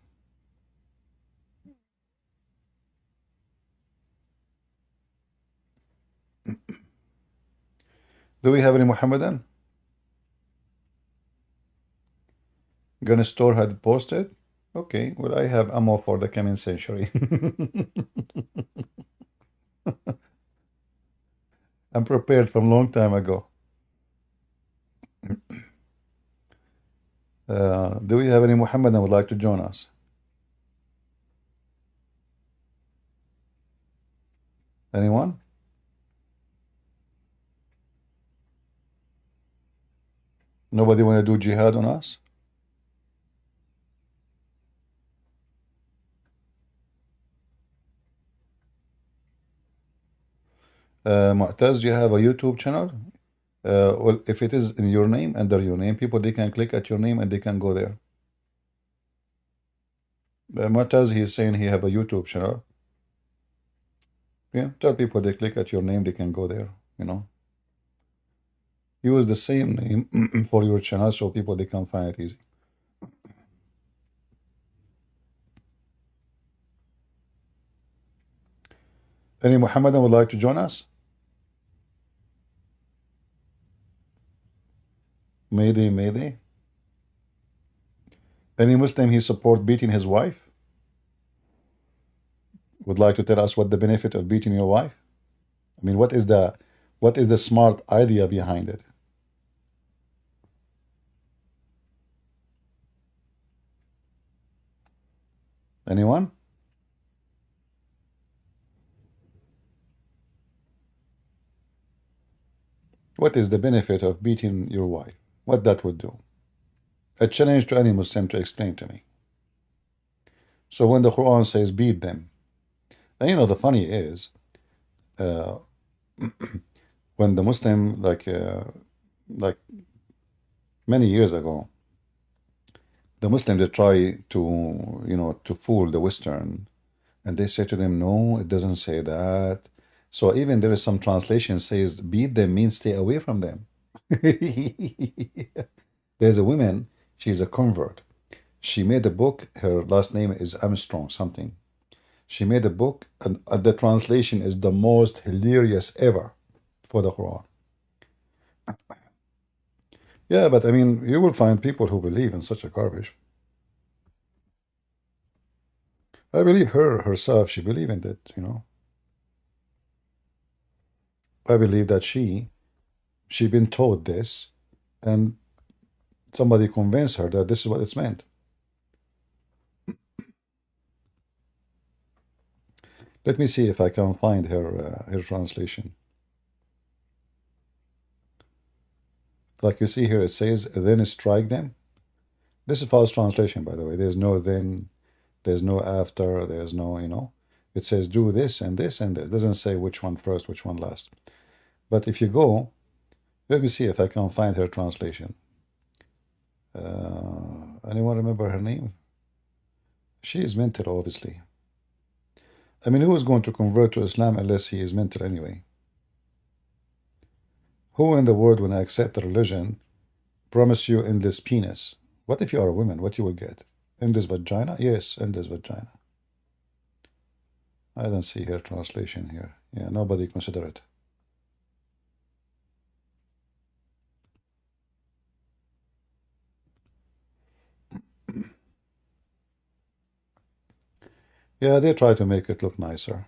Do we have any Muhammadan? Gun store had posted. Okay, well I have ammo for the coming century. I'm prepared from long time ago. Do we have any Muhammadan would like to join us? Anyone? Nobody want to do jihad on us? Mu'taz, you have a YouTube channel? Well, if it is in your name, under your name, people they can click at your name and they can go there. Mu'taz, he's saying he have a YouTube channel. Yeah, tell people they click at your name, they can go there. Use the same name for your channel so people they can find it easy. Any Muhammadan would like to join us? Mayday, mayday. Any Muslim he support beating his wife? Would like to tell us what the benefit of beating your wife? I mean, what is the smart idea behind it? Anyone? What is the benefit of beating your wife? What that would do? A challenge to any Muslim to explain to me. So when the Quran says beat them, and the funny is, when the Muslim like many years ago, the Muslims they try to fool the Western, and they say to them, no, it doesn't say that. So even there is some translation says beat them means stay away from them. There's a woman, she's a convert. She made a book, her last name is Armstrong something. She made a book, and the translation is the most hilarious ever for the Quran. Yeah, but I mean, you will find people who believe in such a garbage. I believe her herself, she believed in it. I believe that she been taught this, and somebody convinced her that this is what it's meant. Let me see if I can find her translation. Like you see here, it says, then strike them. This is false translation, by the way. There's no then, there's no after, there's no. It says do this and this and this. It doesn't say which one first, which one last. But if you go, let me see if I can find her translation. Anyone remember her name? She is mental, obviously. I mean, who is going to convert to Islam unless he is mental anyway? Who in the world, when I accept the religion, promise you in this penis? What if you are a woman? What you will get? In this vagina? Yes, in this vagina. I don't see her translation here. Yeah, nobody consider it. Yeah, they try to make it look nicer.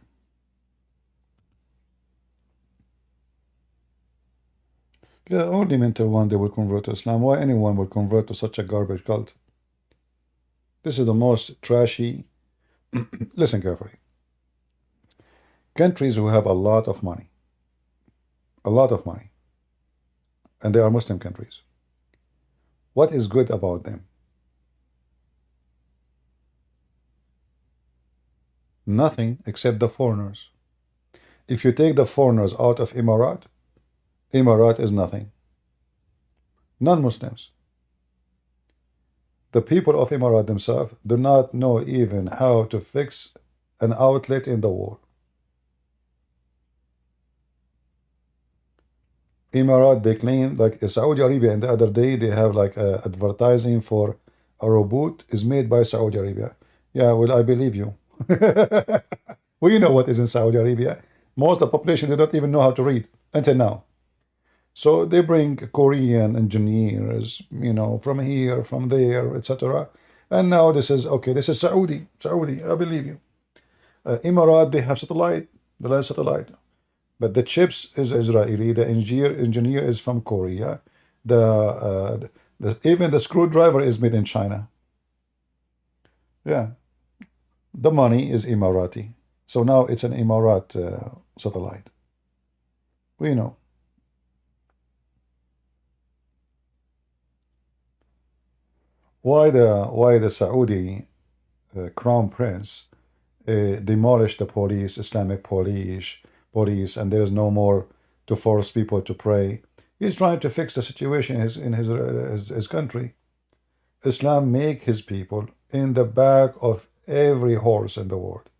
Yeah, only mental one they will convert to Islam. Why anyone will convert to such a garbage cult? This is the most trashy. Listen carefully. Countries who have a lot of money, and they are Muslim countries. What is good about them? Nothing except the foreigners. If you take the foreigners out of Emirat is nothing. Non-Muslims. The people of Emirat themselves do not know even how to fix an outlet in the wall. Emirat, they claim, like Saudi Arabia, and the other day they have like advertising for a robot is made by Saudi Arabia. Yeah, well, I believe you. We know what is in Saudi Arabia. Most of the population, they don't even know how to read until now. So they bring Korean engineers, from here, from there, etc. And now this is, okay, this is Saudi, I believe you. Emirat, they have satellite, the last satellite. But the chips is Israeli, the engineer is from Korea, even the screwdriver is made in China. Yeah, the money is Emirati. So now it's an Emirat satellite. We know. Why the Saudi crown prince demolished the police, Islamic police, and there is no more to force people to pray. He's trying to fix the situation in his country. Islam make his people in the back of every horse in the world.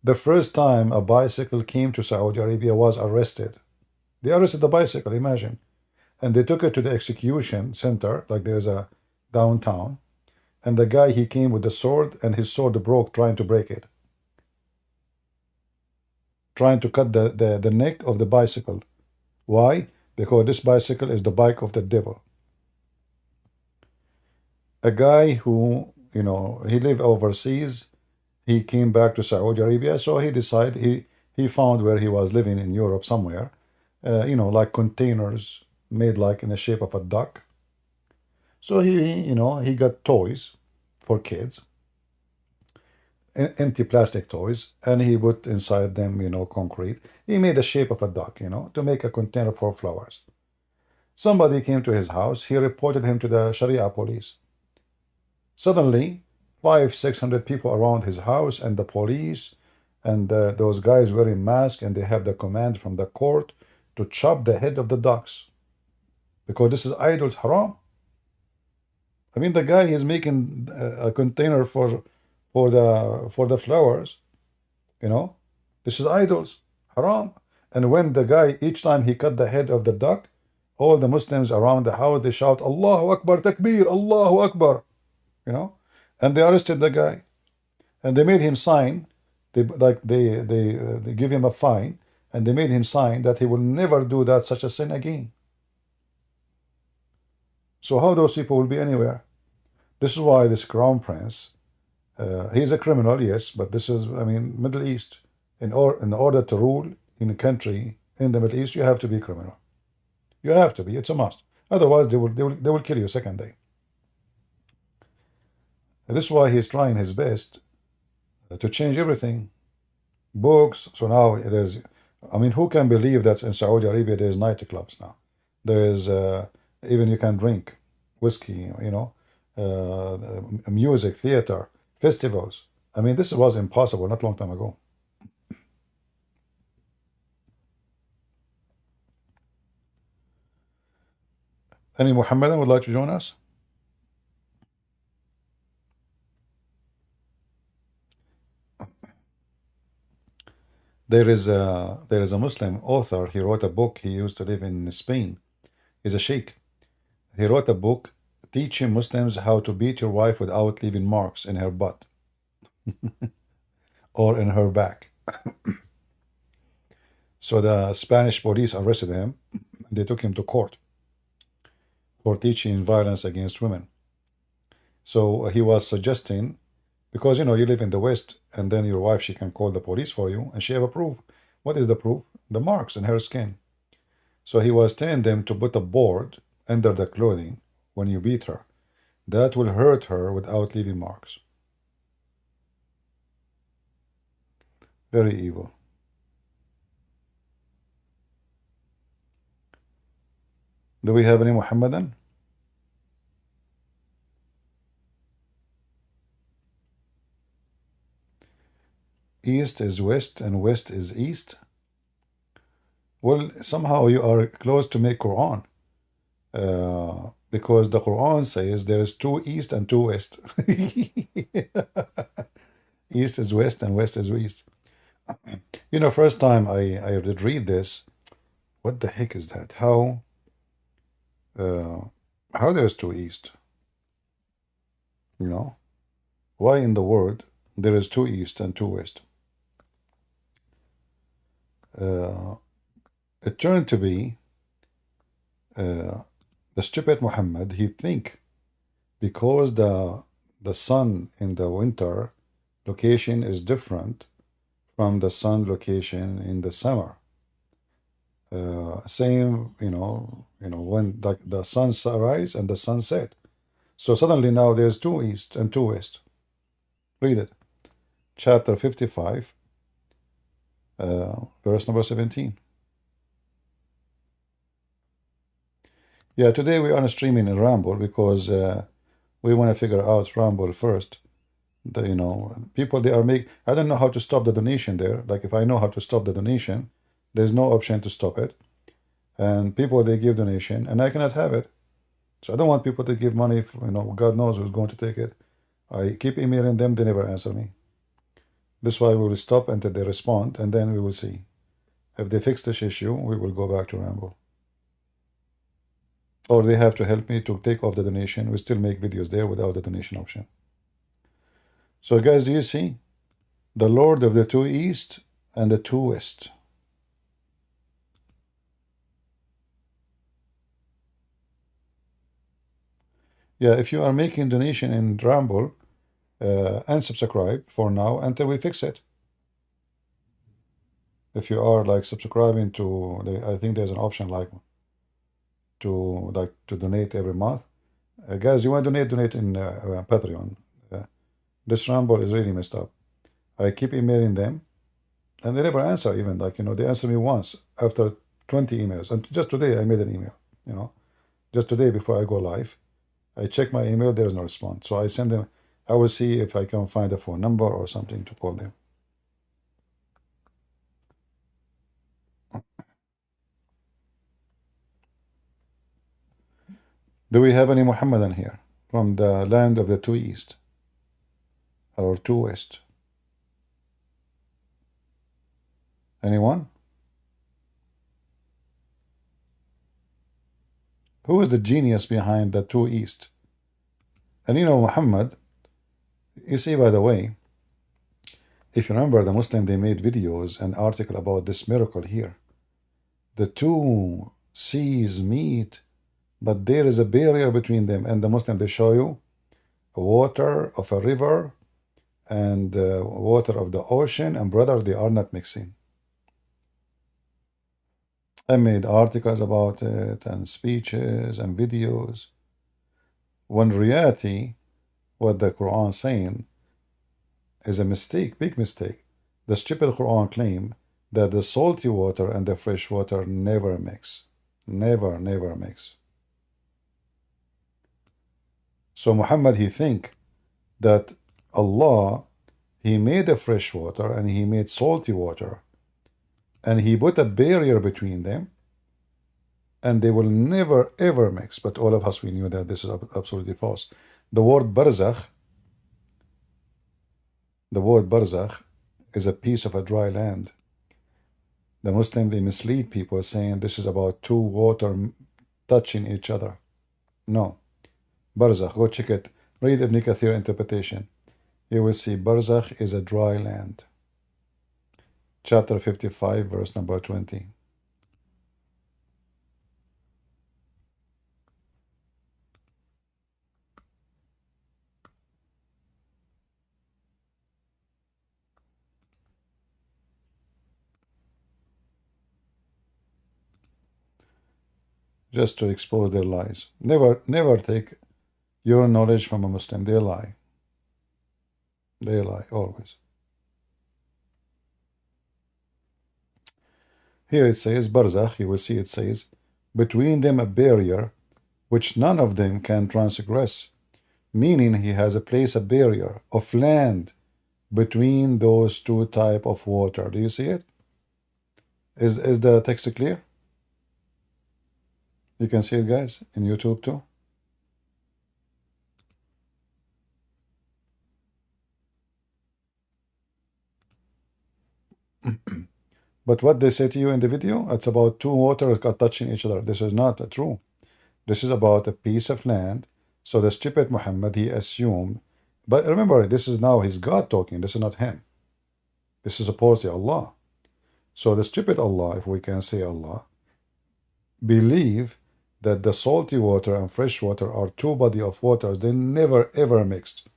The first time a bicycle came to Saudi Arabia was arrested. They arrested the bicycle, imagine. And they took it to the execution center, like there's a downtown. And the guy, he came with the sword, and his sword broke trying to break it. Trying to cut the neck of the bicycle. Why? Because this bicycle is the bike of the devil. A guy who, he lived overseas, he came back to Saudi Arabia, so he decided, he found where he was living in Europe somewhere, like containers made like in the shape of a duck. So he got toys for kids, empty plastic toys, and he put inside them, concrete. He made the shape of a duck, to make a container for flowers. Somebody came to his house. He reported him to the Sharia police. Suddenly, 500-600 people around his house, and the police, and those guys wearing masks, and they have the command from the court to chop the head of the ducks. Because this is idols, haram. I mean, the guy is making a container for the flowers, This is idols, haram. And when the guy, each time he cut the head of the duck, all the Muslims around the house, they shout, Allahu Akbar, Takbir, Allahu Akbar, And they arrested the guy, and they made him sign. They give him a fine, and they made him sign that he will never do such a sin again. So how those people will be anywhere? This is why this crown prince, he's a criminal, yes, but this is, Middle East. In order to rule in a country in the Middle East, you have to be a criminal. You have to be. It's a must. Otherwise, they will kill you second day. And this is why he's trying his best to change everything. Books. So now there's, who can believe that in Saudi Arabia there's nightclubs now? There's even you can drink whiskey, music, theater, festivals. This was impossible not long time ago. Any Muhammadan would like to join us? There is a Muslim author. He wrote a book. He used to live in Spain. He's a sheikh. He wrote a book teaching Muslims how to beat your wife without leaving marks in her butt or in her back. So the Spanish police arrested him. They took him to court for teaching violence against women. So he was suggesting, because you live in the West, and then your wife, she can call the police for you, and she have a proof. What is the proof? The marks in her skin. So he was telling them to put a board under the clothing when you beat her, that will hurt her without leaving marks. Very evil. Do we have any Muhammadan? East is west and west is east. Well, somehow you are close to make Quran, because the Quran says there is two east and two west. East is west and west is east. You know, first time I did read this, what the heck is that? Uh, how there's two east? You know, why in the world there is two east and two west? It turned to be the stupid Muhammad. He think because the sun in the winter location is different from the sun location in the summer. Same, when the sun rise and the sun set. So suddenly now there's two east and two west. Read it. Chapter 55, verse number 17. Yeah, today we are streaming in Rumble because we want to figure out Rumble first. People they are I don't know how to stop the donation there. Like if I know how to stop the donation, there's no option to stop it. And people they give donation and I cannot have it. So I don't want people to give money, God knows who's going to take it. I keep emailing them, they never answer me. This is why we will stop until they respond, and then we will see. If they fix this issue, we will go back to Rambo. Or they have to help me to take off the donation. We still make videos there without the donation option. So guys, do you see? The Lord of the two east and the two west. Yeah, if you are making donation in Rumble, unsubscribe for now until we fix it. If you are like subscribing to, I think there's an option like to donate every month. Guys, you want to donate in Patreon. This Rumble is really messed up. I keep emailing them, and they never answer. Even they answer me once after 20 emails. And just today I made an email. Just today before I go live, I check my email. There is no response. So I send them. I will see if I can find a phone number or something to call them. Do we have any Muhammadan here from the land of the two east or two west? Anyone? Who is the genius behind the two east? And Muhammad, you see, by the way, if you remember the Muslim, they made videos and article about this miracle here. The two seas meet, but there is a barrier between them. And the Muslim, they show you water of a river and water of the ocean, and brother, they are not mixing. I made articles about it and speeches and videos. When reality, what the Quran is saying is a mistake, big mistake. The stupid Quran claim that the salty water and the fresh water never mix. Never, never mix. So Muhammad, he think that Allah, he made a fresh water and he made salty water, and he put a barrier between them, and they will never ever mix. But all of us, we knew that this is absolutely false. The word barzakh is a piece of a dry land. The Muslim, they mislead people saying this is about two water touching each other. No. Barzakh, go check it. Read Ibn Kathir interpretation. You will see barzakh is a dry land. Chapter 55, verse number 20. Just to expose their lies. Never take Your knowledge from a Muslim, they lie. They lie, always. Here it says, Barzakh, you will see it says, between them a barrier which none of them can transgress, meaning he has placed a barrier of land between those two type of water. Do you see it? Is the text clear? You can see it, guys, in YouTube too. But what they say to you in the video, it's about two waters touching each other. This is not true. This is about a piece of land. So the stupid Muhammad, he assumed, but remember, this is now his God talking. This is not him. This is supposedly Allah. So the stupid Allah, if we can say Allah, believe that the salty water and fresh water are two body of waters. They never ever mixed.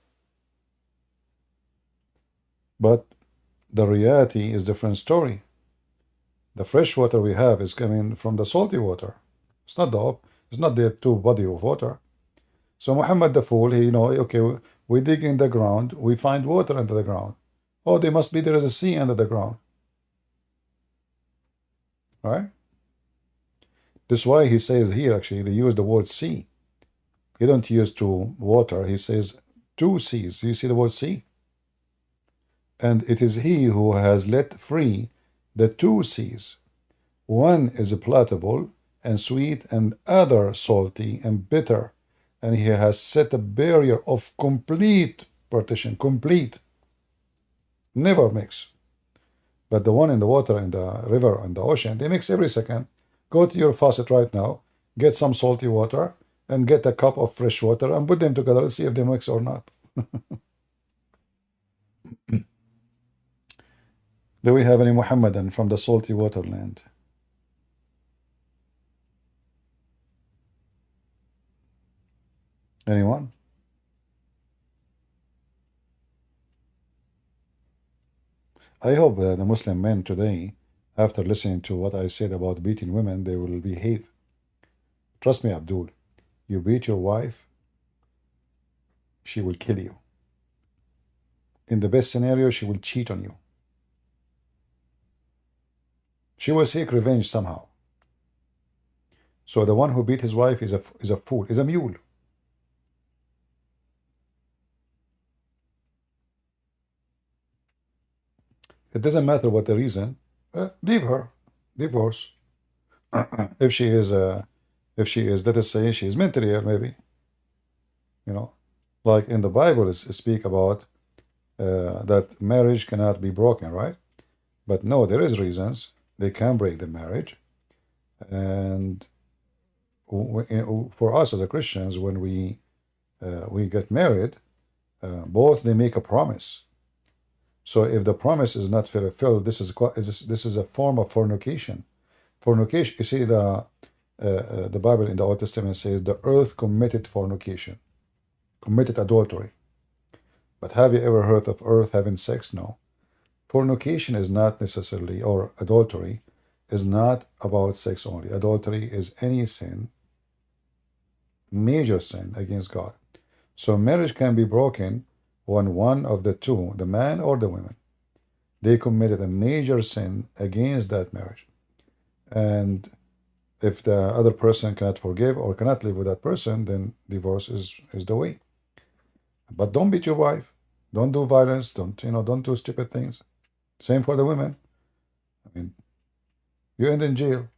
But the reality is a different story. The fresh water we have is coming from the salty water. It's not the two body of water. So Muhammad the fool, he okay, we dig in the ground, we find water under the ground. Oh, there is a sea under the ground. Right? That's why he says here, actually, they use the word sea. He don't use two water, he says two seas. You see the word sea? And it is he who has let free the two seas. One is palatable and sweet, and other salty and bitter. And he has set a barrier of complete partition, complete. Never mix. But the one in the water, in the river, and the ocean, they mix every second. Go to your faucet right now, get some salty water, and get a cup of fresh water, and put them together and see if they mix or not. Do we have any Muhammadan from the salty water land? Anyone? I hope that the Muslim men today, after listening to what I said about beating women, they will behave. Trust me, Abdul, you beat your wife, she will kill you. In the best scenario, she will cheat on you. She will seek revenge somehow. So the one who beat his wife is a fool, is a mule. It doesn't matter what the reason. Leave her, divorce. If she is, let us say, she is mentally ill, maybe. Like in the Bible, it speak about that marriage cannot be broken, right? But no, there is reasons they can break the marriage. And for us as a Christians, when we get married, both they make a promise. So if the promise is not fulfilled, this is a form of fornication. Fornication. You see, the Bible in the Old Testament says the earth committed fornication, committed adultery. But have you ever heard of earth having sex? No. Fornication is not necessarily, or adultery is not about sex only. Adultery is any sin, major sin against God. So marriage can be broken when one of the two, the man or the woman, they committed a major sin against that marriage. And if the other person cannot forgive or cannot live with that person, then divorce is the way. But don't beat your wife. Don't do violence. Don't do stupid things. Same for the women. I mean, you end in jail.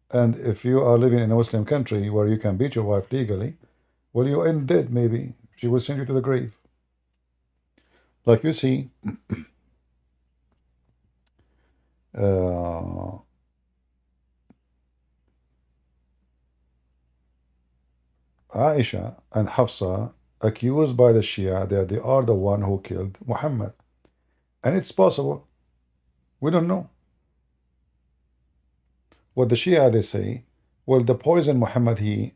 And if you are living in a Muslim country where you can beat your wife legally, well, you end dead maybe. She will send you to the grave. Like you see, Aisha and Hafsa accused by the Shia that they are the one who killed Muhammad. And it's possible. We don't know. What the Shia, they say, well, the poison Muhammad he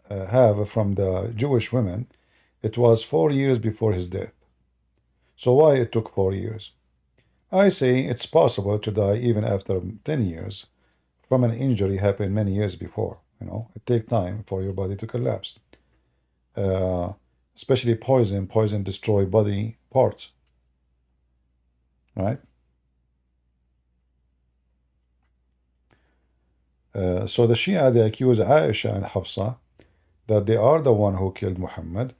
have from the Jewish women, it was 4 years before his death. So why it took 4 years? I say it's possible to die even after 10 years from an injury happened many years before. It takes time for your body to collapse. uh, especially poison. Poison destroy body parts, right? So the Shia, they accuse Aisha and Hafsa that they are the one who killed Muhammad,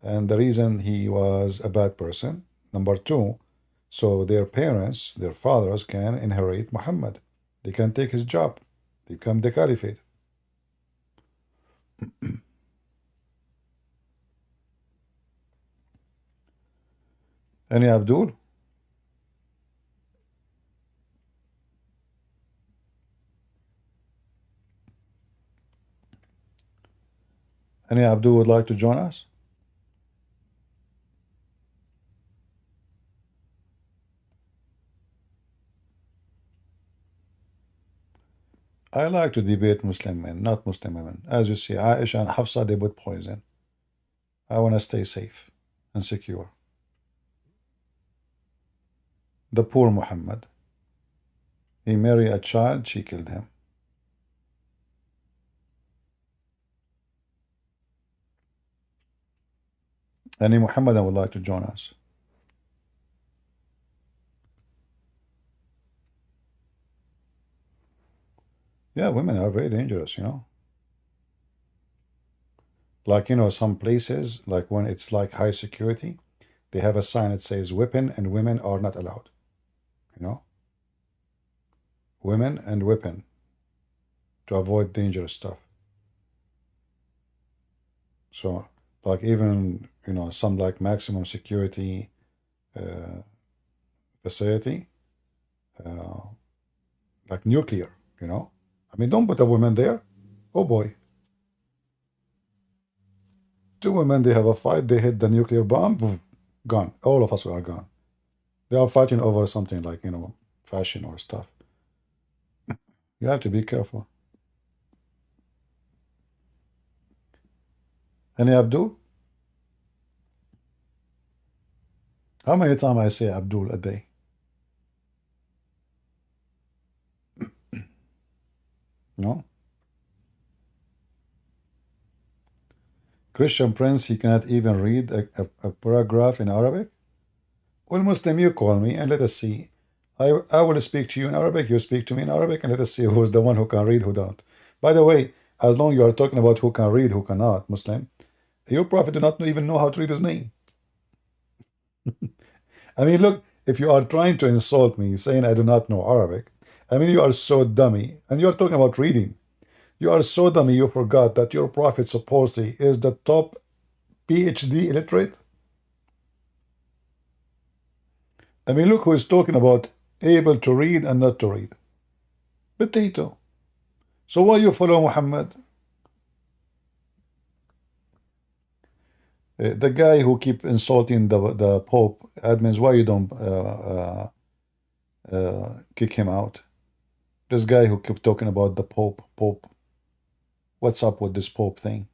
and the reason he was a bad person. Number two, so their parents, their fathers, can inherit Muhammad. They can take his job. They become the caliphate. Any Abdul? Any Abdul would like to join us? I like to debate Muslim men, not Muslim women. As you see, Aisha and Hafsa, they put poison. I want to stay safe and secure. The poor Muhammad. He married a child, she killed him. Any Muhammadan would like to join us? Yeah, women are very dangerous, you know. Like, you know, some places, like when it's like high security, they have a sign that says weapon and women are not allowed, you know. Women and weapon to avoid dangerous stuff. So, like even, you know, some like maximum security uh, facility, uh, like nuclear, you know. I mean, don't put a woman there. Oh boy. Two women, they have a fight, they hit the nuclear bomb, boom, gone. All of us are gone. They are fighting over something like, you know, fashion or stuff. You have to be careful. Any Abdul? How many times I say Abdul a day? No? Christian Prince, he cannot even read a paragraph in Arabic? Well, Muslim, you call me and let us see. I will speak to you in Arabic, you speak to me in Arabic, and let us see who's the one who can read, who don't. By the way, as long you are talking about who can read, who cannot, Muslim, your prophet did not even know how to read his name. I mean, look, if you are trying to insult me, saying I do not know Arabic, I mean, you are so dummy, and you are talking about reading. You are so dummy, you forgot that your prophet supposedly is the top PhD illiterate. I mean, look who is talking about able to read and not to read. Potato. So why you follow Muhammad? The guy who keep insulting the Pope, admins, why you don't kick him out? This guy who kept talking about the Pope. What's up with this Pope thing?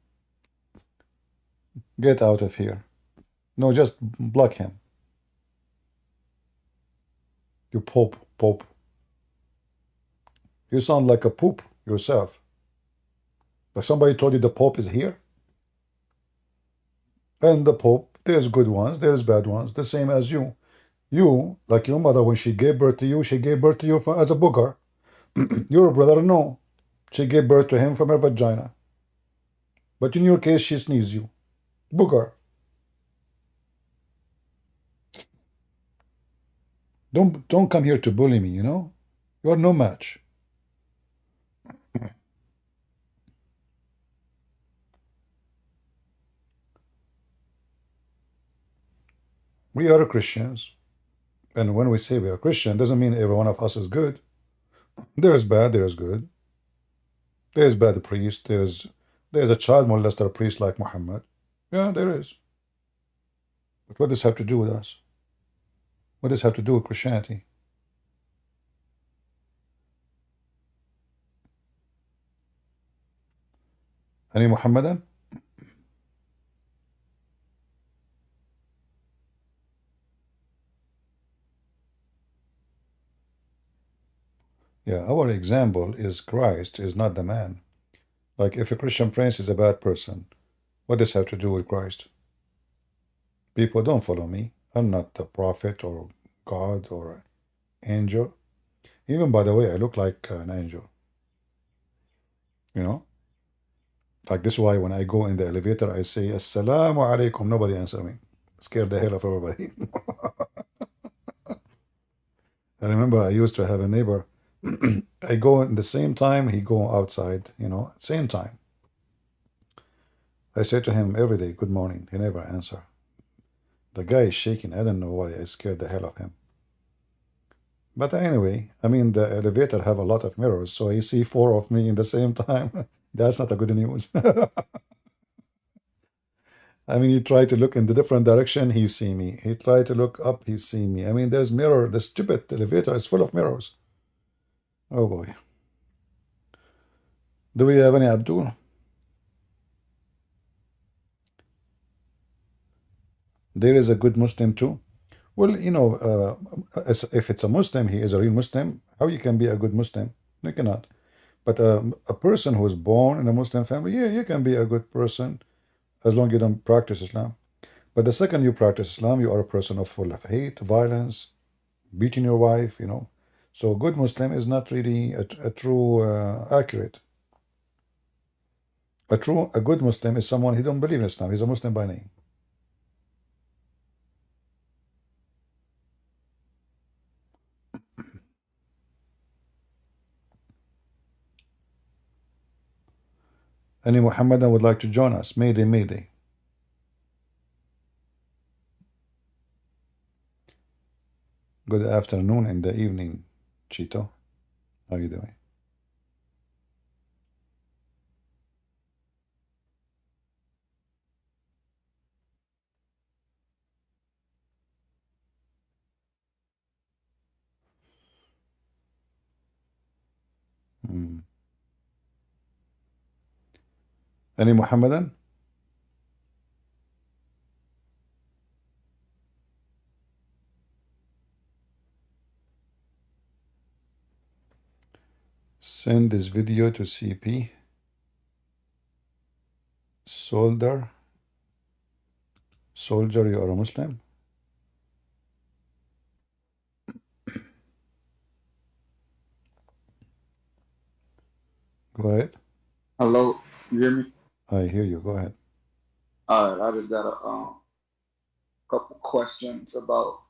Get out of here. No, just block him. You Pope. You sound like a poop yourself. Like somebody told you the Pope is here. And the Pope, there's good ones, there's bad ones, the same as you. You, like your mother, when she gave birth to you, she gave birth to you as a booger. Your brother, no. She gave birth to him from her vagina. But in your case, she sneezed you. Booger. Don't come here to bully me, you know? You are no match. We are Christians. And when we say we are Christian, doesn't mean every one of us is good. There is bad, there is good. There is bad priest, there's a child molester priest like Muhammad. Yeah, there is. But what does this have to do with us? What does this have to do with Christianity? Any Muhammadan? Yeah, our example is Christ, is not the man. Like if a Christian prince is a bad person, What does have to do with Christ? People don't follow me. I'm not a prophet or God or angel. Even by the way, I look like an angel. You know, like this is why when I go in the elevator, I say Assalamu alaikum. Nobody answer me. Scared the hell of everybody. I remember I used to have a neighbor. I go in the same time he go outside. Same time. I say to him every day, "Good morning." He never answer. The guy is shaking. I don't know why. I scared the hell of him. But anyway, I mean, the elevator have a lot of mirrors, so he see four of me in the same time. That's not a good news. I mean, he tried to look in the different direction, he see me. He tried to look up, he see me. I mean, there's mirror. The stupid elevator is full of mirrors. Oh boy. Do we have any Abdul? There is a good Muslim too. Well, if it's a Muslim, he is a real Muslim. How you can be a good Muslim? You cannot. But a person who is born in a Muslim family, yeah, you can be a good person as long as you don't practice Islam. But the second you practice Islam, you are a person full of hate, violence, beating your wife. So a good Muslim is not really a true accurate. A good Muslim is someone who don't believe in Islam. He's a Muslim by name. Any Muhammadan would like to join us? Mayday, mayday. Good afternoon in the evening, Chito. How you doing? Hmm. Any Muhammadan? Send this video to CP. Soldier, you are a Muslim? Go ahead. Hello, you hear me? I hear you. Go ahead. All right, I just got a couple questions about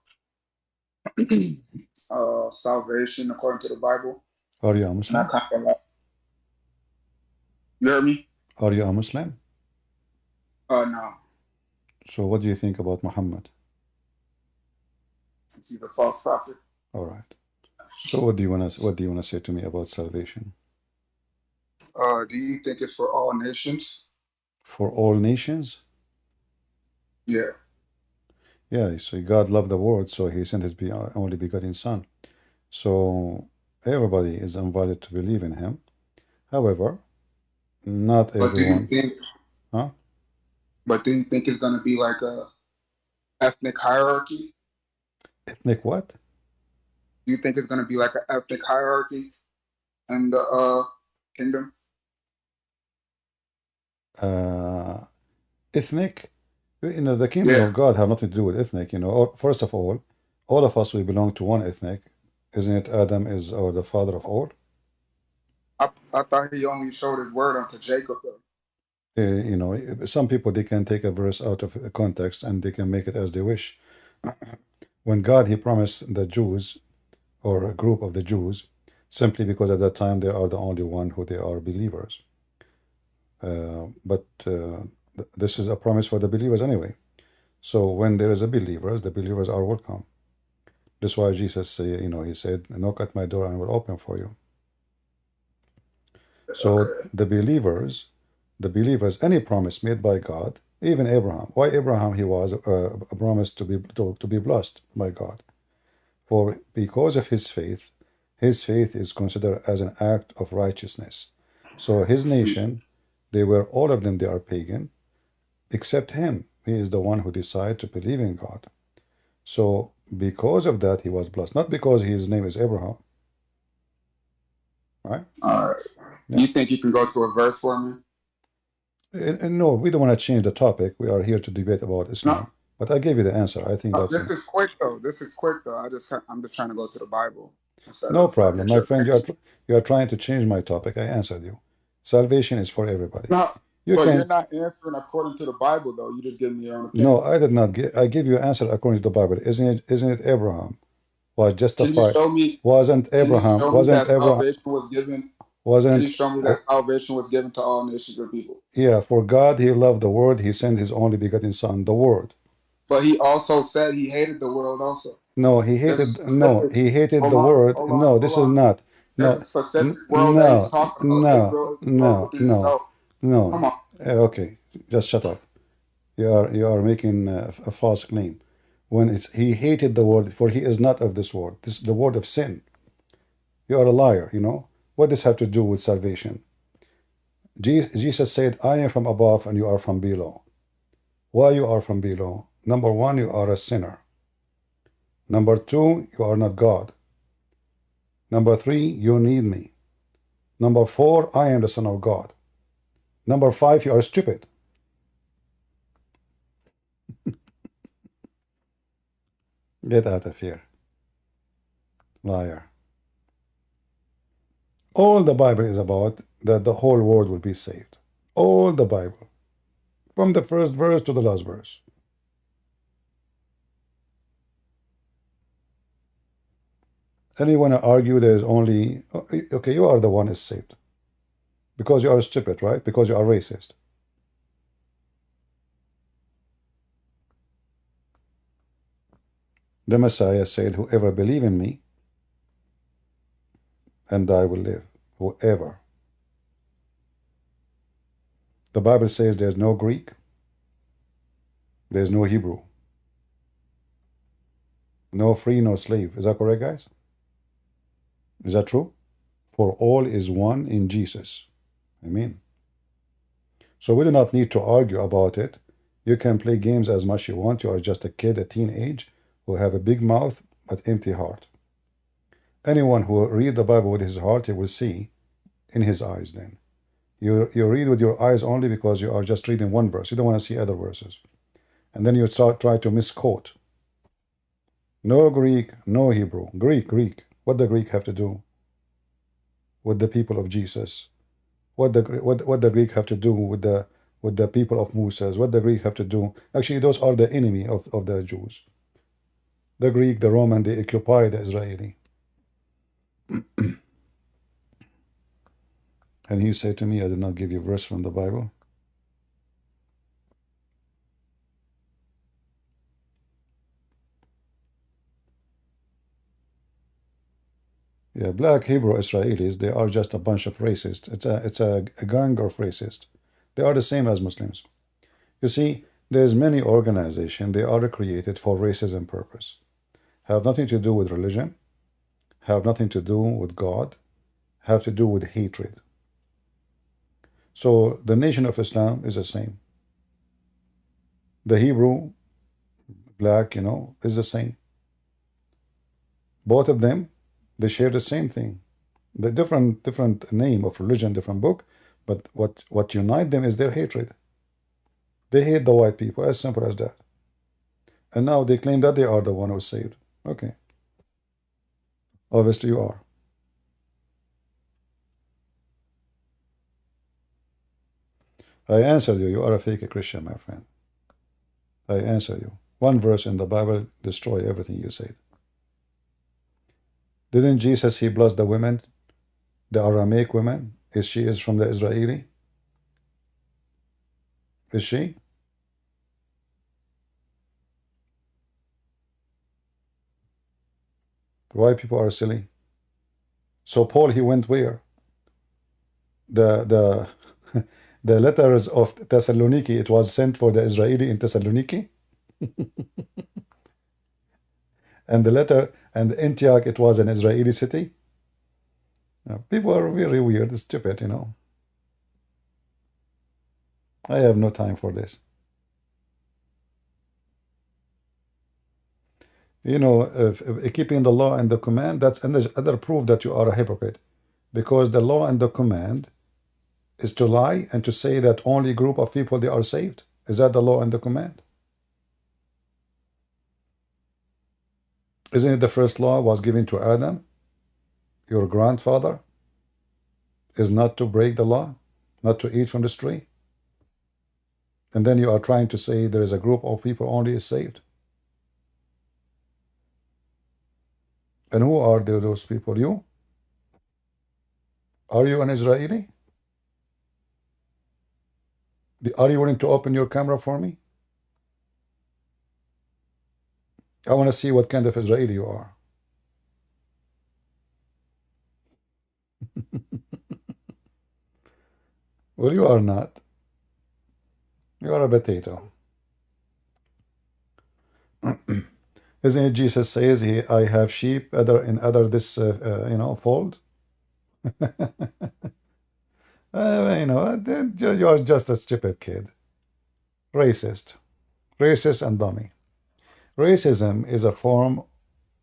salvation according to the Bible. Are you a And I Muslim? kind of like, you heard me? Are you a Muslim? No, So what do you think about Muhammad? he's a false prophet. All right. So what do you wanna say to me about salvation? Do you think it's for all nations? For all nations? Yeah. Yeah, so God loved the world, so he sent his only begotten son. So everybody is invited to believe in him. However, not But do you everyone. think? Huh? But do you think it's gonna be like a ethnic hierarchy? Ethnic what? Do you think it's gonna be like an ethnic hierarchy in the kingdom? Ethnic? The kingdom Yeah. of God have nothing to do with ethnic. First of all of us, we belong to one ethnic. Isn't it Adam is the father of all? I thought he only showed his word unto Jacob though. Some people, they can take a verse out of context and they can make it as they wish. When God, he promised the Jews or a group of the Jews, simply because at that time they are the only one who they are believers. But this is a promise for the believers anyway. So when there is a believers, the believers are welcome. That's why Jesus, he said, "Knock at my door and I will open for you." So Okay. the believers, any promise made by God, even Abraham. Why Abraham? He was promised to be blessed by God, for because of his faith is considered as an act of righteousness. So his nation, all of them, they are pagan, except him. He is the one who decided to believe in God. So because of that, he was blessed, not because his name is Abraham, right? All right. Yeah. You think you can go to a verse for me? No, we don't want to change the topic. We are here to debate about Islam. No, But I gave you the answer. I think that's this is quick though. This is quick though. I'm just trying to go to the Bible instead no of problem, my your friend. opinion. You are trying to change my topic. I answered you. Salvation is for everybody. No, You but you're can. not answering according to the Bible though. You just give me your own No, opinion. I did not give. I give you an answer according to the Bible. Isn't it Abraham was Can you justified? show me? Wasn't Can you Abraham? show me Wasn't that Abraham? salvation was given? Can you Wasn't show me that salvation was given to all nations of people? Yeah, for God he loved the world, he sent his only begotten son, the word. But he also said he hated the world also. No, he There's a hated specific, the word. No, this hold is on. not. There's No, a specific world that he's no, talking about. no, Israel is the world no, within no, itself. no. Come on. Okay, just shut up. You are making a false claim. When it's he hated the world, for he is not of this world. This is the word of sin. You are a liar, you know. What does have to do with salvation? Jesus said, I am from above and you are from below. Why you are from below? Number one, you are a sinner. Number two, you are not God. Number three, you need me. Number four, I am the Son of God. Number five, you are stupid. Get out of here, liar. All the Bible is about that the whole world will be saved. All the Bible, from the first verse to the last verse. And you want to argue there is only, okay, you are the one is saved. Because you are stupid, right? Because you are racist. The Messiah said, whoever believe in me, and I will live. Whoever. The Bible says there's no Greek, there's no Hebrew, no free, no slave. Is that correct, guys? Is that true? For all is one in Jesus. Amen. So we do not need to argue about it. You can play games as much you want. You are just a kid, a teenage, who have a big mouth but empty heart. Anyone who read the Bible with his heart, he will see in his eyes then. You read with your eyes only because you are just reading one verse. You don't want to see other verses. And then you try to misquote. No Greek, no Hebrew. Greek. What the Greek have to do with the people of Jesus? What the Greek have to do with the people of Moses? What the Greek have to do? Actually, those are the enemy of the Jews. The Greek, the Roman, they occupy the Israeli. And he said to me, I did not give you a verse from the Bible. Yeah, black Hebrew Israelis, they are just a bunch of racists. It's a gang of racists. They are the same as Muslims. You see, there's many organizations, they are created for racism purpose. Have nothing to do with religion, have nothing to do with God, have to do with hatred. So the nation of Islam is the same. The Hebrew, black, is the same. Both of them, they share the same thing. The different name of religion, different book, but what unite them is their hatred. They hate the white people, as simple as that. And now they claim that they are the one who's saved. Okay. Obviously you are. I answered you. You are a fake Christian, my friend. I answer you. One verse in the Bible destroy everything you said. Didn't Jesus, he blessed the women, the Aramaic women? She is from the Israeli? Is she? Why people are silly? So Paul, he went where? The the letters of Thessaloniki, it was sent for the Israeli in Thessaloniki? And the letter and Antioch, it was an Israeli city? People are really weird, stupid, I have no time for this. If keeping the law and the command, that's another proof that you are a hypocrite. Because the law and the command, is to lie and to say that only group of people they are saved? Is that the law and the command? Isn't it the first law was given to Adam, your grandfather, is not to break the law, not to eat from this tree? And then you are trying to say there is a group of people only is saved. And who are those people? You? Are you an Israeli? Are you willing to open your camera for me? I want to see what kind of Israeli you are. Well, you are not. You are a potato. Isn't it Jesus says, I have sheep in other this, fold? You are just a stupid kid. Racist. Racist and dummy. Racism is a form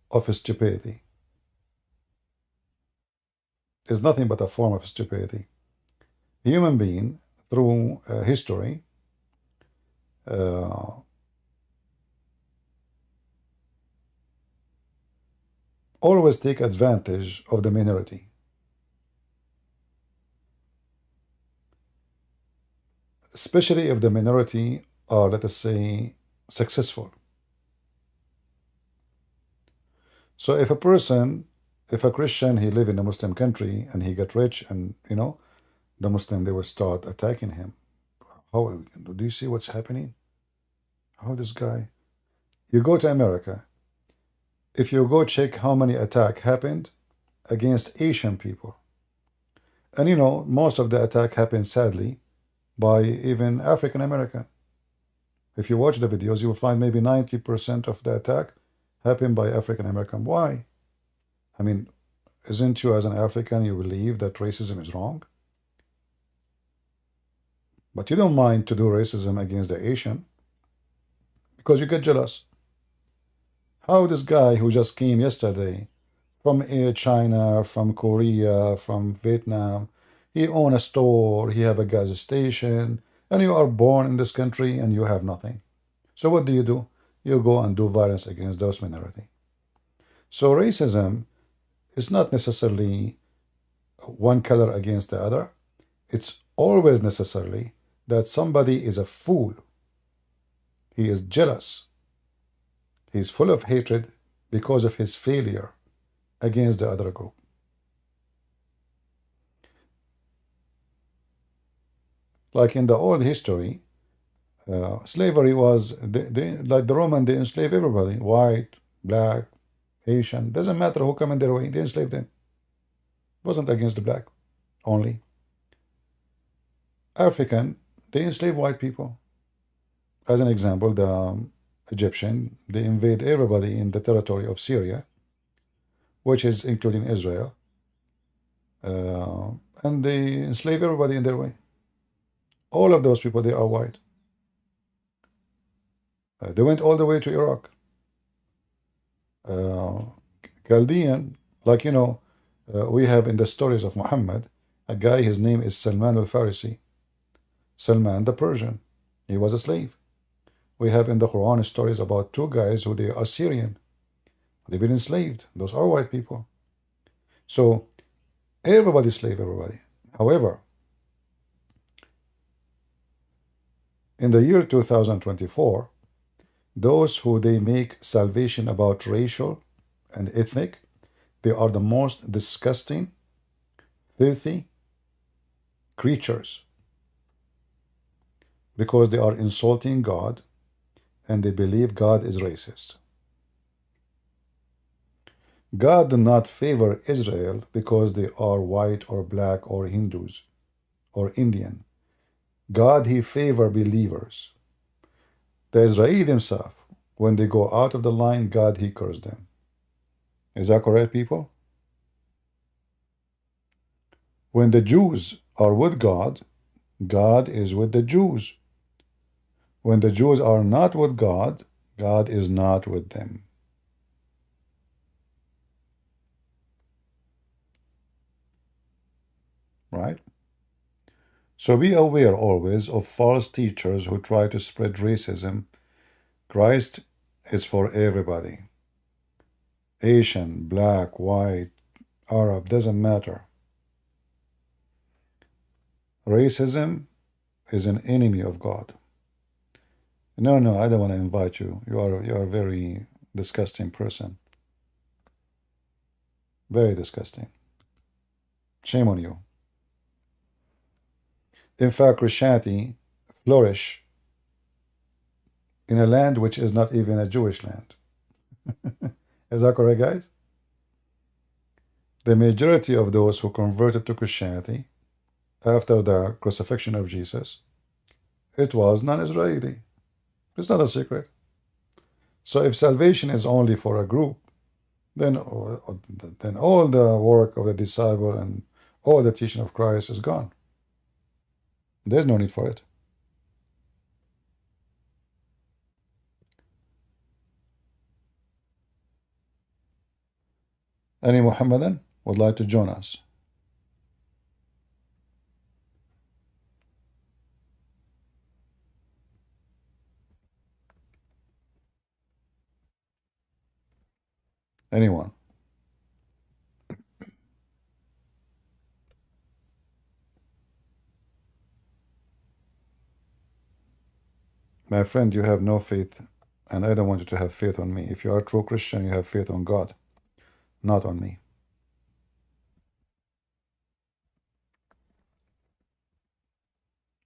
of stupidity. It's nothing but a form of stupidity. Human being, through history, always take advantage of the minority. Especially if the minority are, let us say, successful. So if a Christian, he live in a Muslim country and he get rich and, the Muslim, they will start attacking him. How do you see what's happening? How this guy? You go to America. If you go check how many attack happened against Asian people. And most of the attack happened sadly by even African American. If you watch the videos, you will find maybe 90% of the attack happened by African American. Why? I mean, isn't you as an African, you believe that racism is wrong? But you don't mind to do racism against the Asian because you get jealous. How this guy who just came yesterday from China, from Korea, from Vietnam, he own a store, he have a gas station, and you are born in this country and you have nothing. So what do? You go and do violence against those minority. So racism is not necessarily one color against the other. It's always necessarily that somebody is a fool. He is jealous. He is full of hatred because of his failure against the other group. Like in the old history, slavery was, like the Roman, they enslaved everybody, white, black, Asian, doesn't matter who come in their way, they enslaved them. It wasn't against the black only. African, they enslaved white people. As an example, the Egyptian, they invade everybody in the territory of Syria, which is including Israel, and they enslave everybody in their way. All of those people, they are white. They went all the way to Iraq. Chaldean, like we have in the stories of Muhammad, a guy, his name is Salman al-Farisi. Salman the Persian, he was a slave. We have in the Quran stories about two guys who they are Syrian. They've been enslaved. Those are white people. So everybody slave everybody. However, in the year 2024, those who they make salvation about racial and ethnic, they are the most disgusting, filthy creatures because they are insulting God and they believe God is racist. God did not favor Israel because they are white or black or Hindus or Indian. God, he favor believers. The Israeli themselves, when they go out of the line, God, he cursed them. Is that correct, people? When the Jews are with God, God is with the Jews. When the Jews are not with God, God is not with them. Right? So be aware always of false teachers who try to spread racism. Christ is for everybody. Asian, black, white, Arab, doesn't matter. Racism is an enemy of God. No, no, I don't want to invite you. You are a very disgusting person. Very disgusting. Shame on you. In fact, Christianity flourished in a land which is not even a Jewish land. Is that correct, guys? The majority of those who converted to Christianity after the crucifixion of Jesus, it was non-Israeli. It's not a secret. So if salvation is only for a group, then all the work of the disciple and all the teaching of Christ is gone. There's no need for it. Any Muhammadan would like to join us? Anyone? My friend, you have no faith, and I don't want you to have faith on me. If you are a true Christian, you have faith on God, not on me.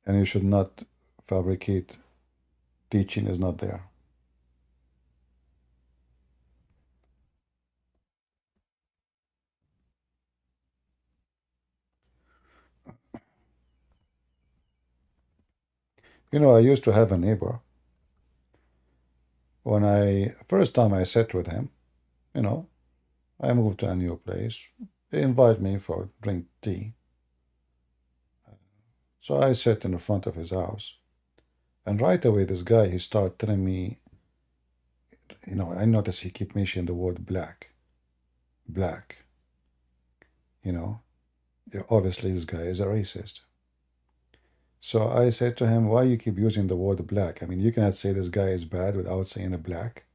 And you should not fabricate teaching is not there. You know, I used to have a neighbor. When first time I sat with him, you know, I moved to a new place. He invited me for drink tea. So I sat in the front of his house. And right away, this guy, he started telling me, you know, I noticed he kept mentioning the word black. Black. You know, obviously this guy is a racist. So I said to him, why you keep using the word black? I mean, you cannot say this guy is bad without saying a black.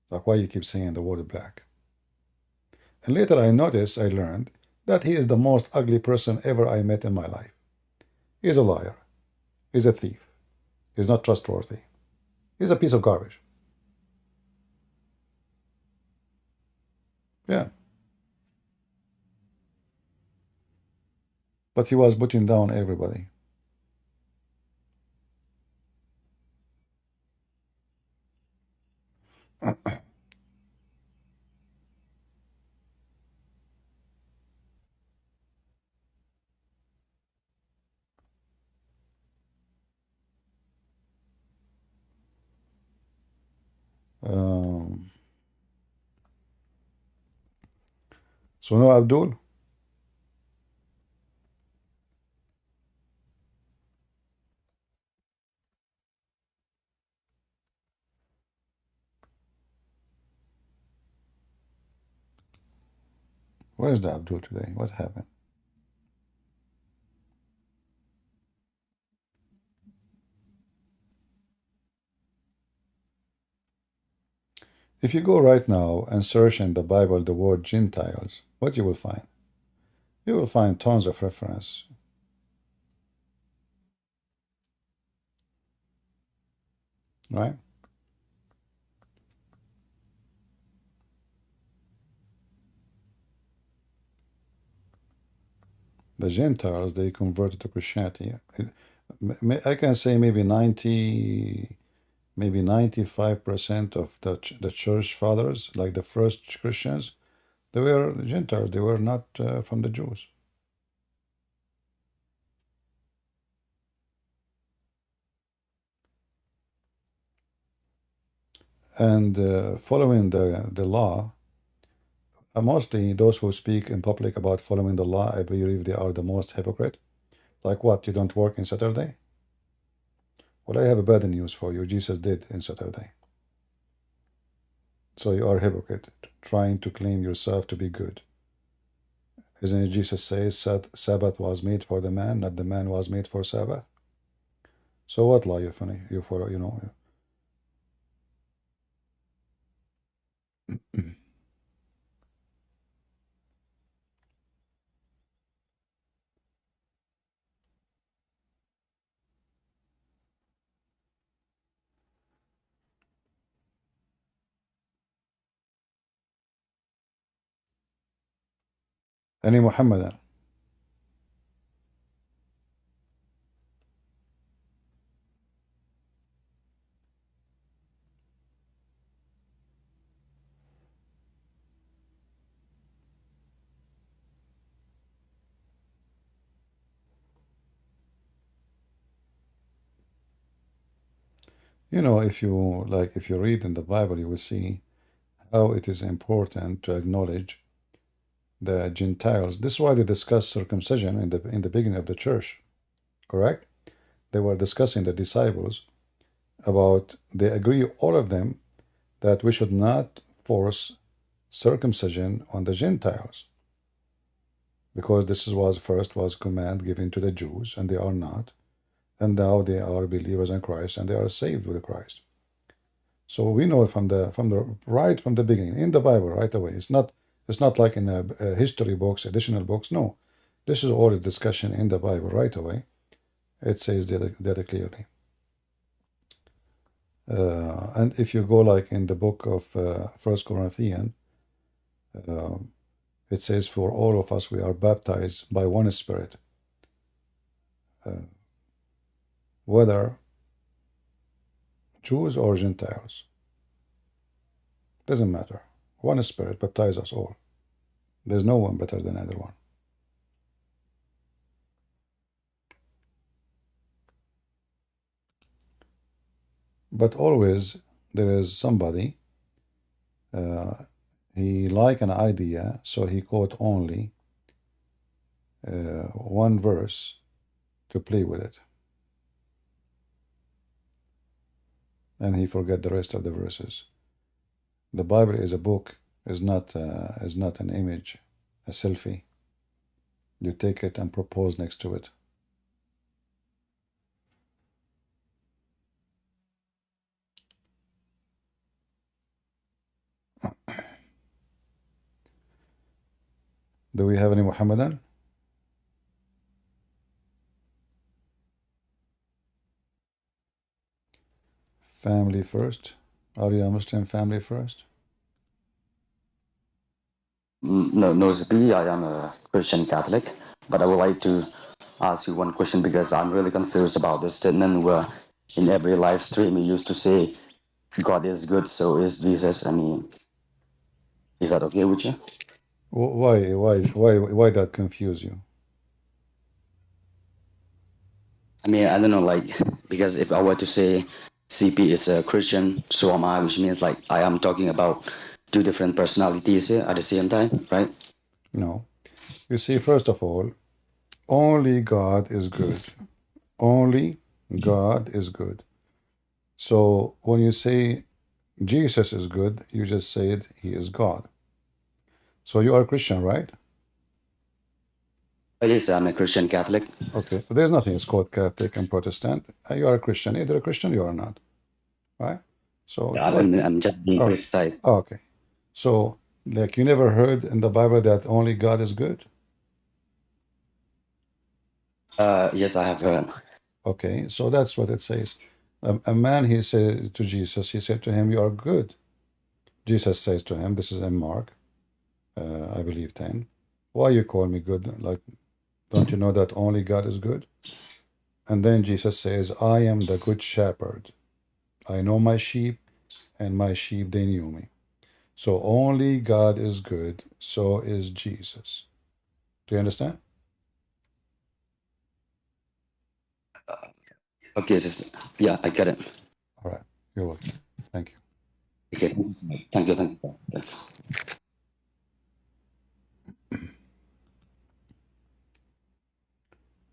Like, why you keep saying the word black? And later I learned that he is the most ugly person ever I met in my life. He's a liar. He's a thief. He's not trustworthy. He's a piece of garbage. Yeah. But he was putting down everybody. Um, so no, Abdul, where's the Abdul today? What happened? If you go right now and search in the Bible the word Gentiles, what you will find? You will find tons of reference, right? The Gentiles, they converted to Christianity. I can say maybe 95% of the church fathers, like the first Christians, they were Gentiles. They were not from the Jews. And following the law, mostly those who speak in public about following the law, I believe they are the most hypocrite. Like what? You don't work in Saturday? Well, I have a bad news for you. Jesus did in Saturday. So you are a hypocrite, trying to claim yourself to be good. Isn't it Jesus says Sabbath was made for the man, not the man was made for Sabbath? So what law you follow, you know? Any Muhammadan. You know, if you read in the Bible, you will see how it is important to acknowledge the Gentiles. This is why they discuss circumcision in the beginning of the church, correct? They were discussing the disciples about, they agree, all of them, that we should not force circumcision on the Gentiles, because this was command given to the Jews, and they are not, and now they are believers in Christ, and they are saved with Christ. So we know from the beginning in the Bible right away. It's not like in a history books, additional books. No, this is all a discussion in the Bible right away. It says that clearly. And if you go like in the book of First Corinthians, it says, "For all of us we are baptized by one Spirit, whether Jews or Gentiles. Doesn't matter. One Spirit baptizes us all. There's no one better than either one." But always there is somebody, he like an idea, so he quote only one verse to play with it, and he forget the rest of the verses. The Bible is a book, is not an image, a selfie. You take it and propose next to it. Do we have any Muhammadan? Family first. Are you a Muslim? Family first? No, Zabi, I am a Christian Catholic, but I would like to ask you one question because I'm really confused about this statement where in every live stream you used to say God is good, so is Jesus. I mean, is that okay with you? Why that confuse you? I mean, I don't know, like, because if I were to say CP is a Christian, so am I, which means like I am talking about two different personalities here at the same time, right? No. You see, first of all, only God is good. Only God is good. So when you say Jesus is good, you just said he is God. So you are a Christian, right? Yes, I'm a Christian Catholic. Okay. So there's nothing. It's called Catholic and Protestant. You are a Christian. Either a Christian you are not. Right? So Yeah, I'm just being all right. precise. Okay. So like you never heard in the Bible that only God is good? Yes, I have heard. Okay. So that's what it says. A man, he said to Jesus, he said to him, "You are good." Jesus says to him, this is in Mark, I believe 10, "Why you call me good? Like, don't you know that only God is good?" And then Jesus says, "I am the good shepherd. I know my sheep, and my sheep, they knew me." So only God is good, so is Jesus. Do you understand? Okay, yeah, I get it. All right. You're welcome. Thank you. Okay, thank you, thank you.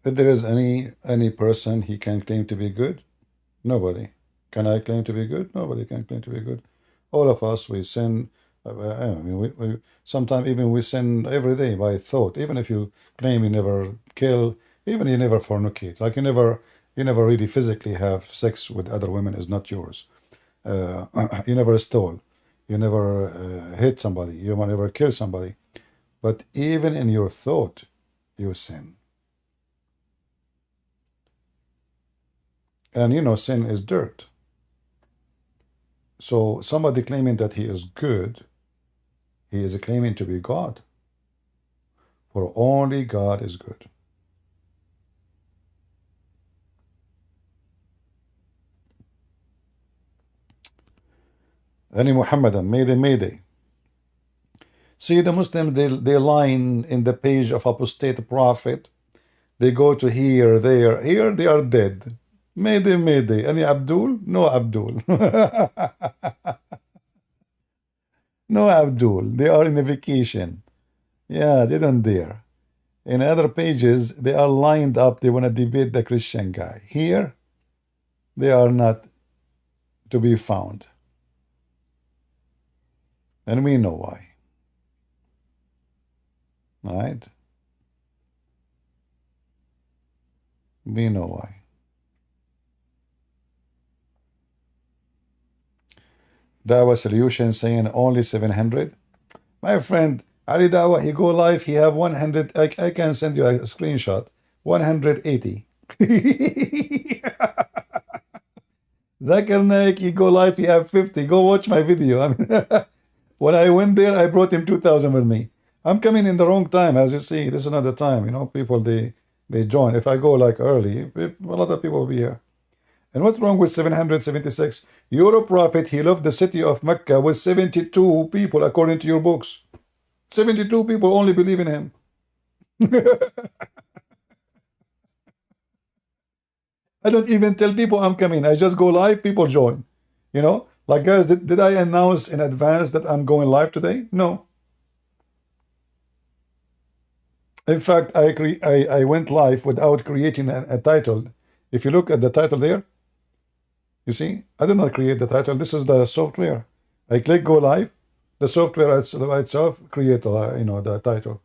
If there is any person he can claim to be good, nobody. Can I claim to be good? Nobody can claim to be good. All of us, we sin. I mean, sometimes even we sin every day by thought. Even if you claim you never kill, even you never fornicate, like you never really physically have sex with other women is not yours. You never stole, you never hit somebody, you never kill somebody. But even in your thought, you sin. And you know, sin is dirt. So somebody claiming that he is good, he is claiming to be God. For only God is good. Any Muhammadan, Mayday, Mayday. See, the Muslims, they line in the page of apostate prophet. They go to here, there. Here they are dead. Mayday, Mayday. Any Abdul? No Abdul. No Abdul. They are in a vacation. Yeah, they don't dare. In other pages, they are lined up. They want to debate the Christian guy. Here, they are not to be found. And we know why. All right? We know why. Dawa solution saying only 700. My friend, Ali Dawa, he go live, he have 100. I can send you a screenshot. 180. Zakir Naik, he go live, he have 50. Go watch my video. I mean, when I went there, I brought him 2,000 with me. I'm coming in the wrong time, as you see. This is another time. You know, people, they join. If I go like early, a lot of people will be here. And what's wrong with 776? Your prophet, he left the city of Mecca with 72 people, according to your books. 72 people only believe in him. I don't even tell people I'm coming. I just go live, people join. You know, like guys, did I announce in advance that I'm going live today? No. In fact, I went live without creating a title. If you look at the title there, you see, I did not create the title. This is the software. I click go live. The software itself create the title.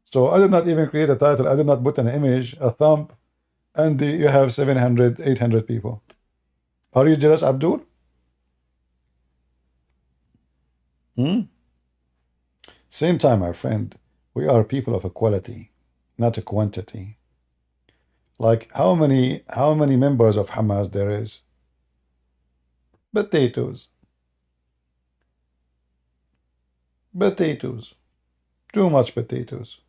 So I did not even create a title. I did not put an image, a thumb, and you have 700, 800 people. Are you jealous, Abdul? Same time, my friend. We are people of equality, not a quantity. Like how many members of Hamas there is? Potatoes. Potatoes. Too much potatoes.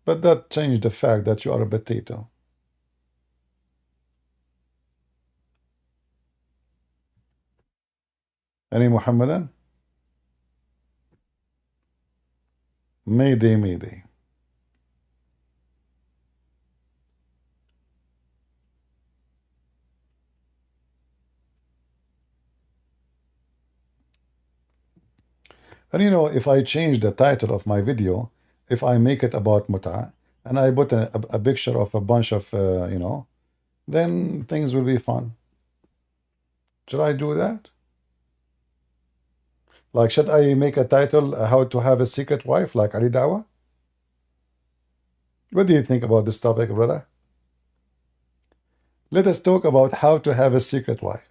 But that changed the fact that you are a potato. Any Muhammadan? Mayday, Mayday. And you know, if I change the title of my video, if I make it about muta, and I put a picture of a bunch of, then things will be fun. Should I do that? Like, should I make a title, how to have a secret wife, like Ali Dawa? What do you think about this topic, brother? Let us talk about how to have a secret wife.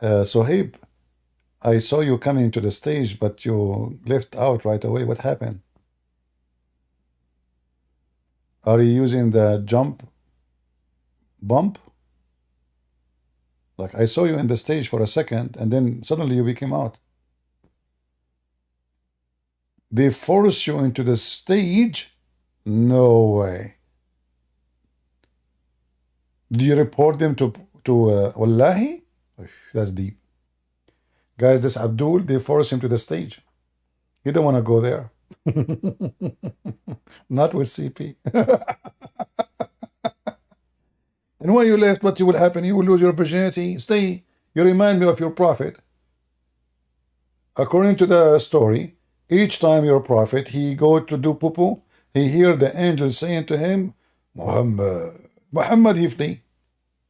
Sohaib, I saw you coming to the stage, but you left out right away. What happened? Are you using the jump bump? Like I saw you in the stage for a second, and then suddenly you became out. They force you into the stage? No way. Do you report them to Wallahi? That's deep. Guys, this Abdul, they force him to the stage. You don't want to go there. Not with CP. And when you left, what will happen? You will lose your virginity. Stay. You remind me of your prophet. According to the story, each time your prophet, he go to do poo-poo, he hear the angel saying to him, Muhammad, he flee.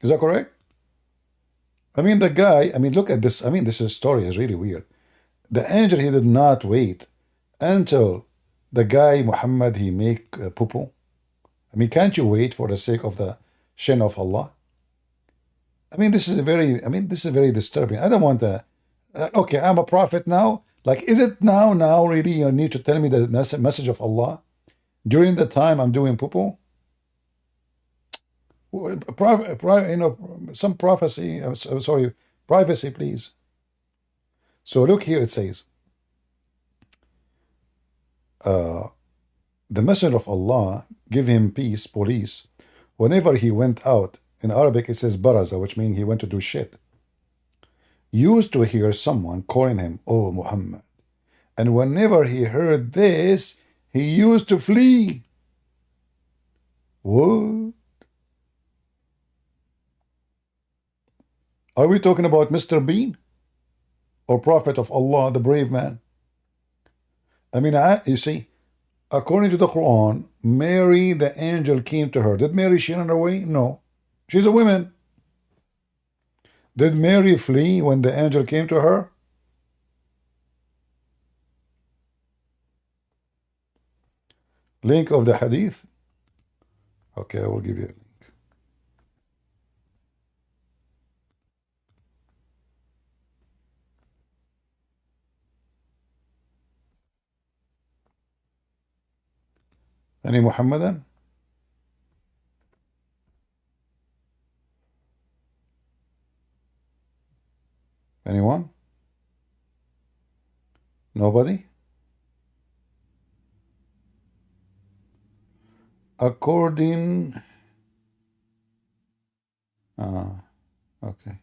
Is that correct? I mean, the guy, I mean, look at this. I mean, this story is really weird. The angel, he did not wait until the guy, Muhammad, he make poo-poo. I mean, can't you wait for the sake of the shin of Allah? I mean, this is very disturbing. I don't want to, okay, I'm a prophet now. Like, is it now really you need to tell me the message of Allah during the time I'm doing poo-poo? You know, some prophecy, sorry, privacy, please. So look here, it says, the messenger of Allah, give him peace, police, whenever he went out, in Arabic it says baraza, which means he went to do shit, used to hear someone calling him, oh Muhammad. And whenever he heard this, he used to flee. What? Are we talking about Mr. Bean? Or Prophet of Allah, the brave man? I mean, you see, according to the Quran, Mary, the angel, came to her. Did Mary she run away? No. She's a woman. Did Mary flee when the angel came to her? Link of the hadith? Okay, I will give you a link. Any Muhammadan? Anyone? Nobody? According... okay.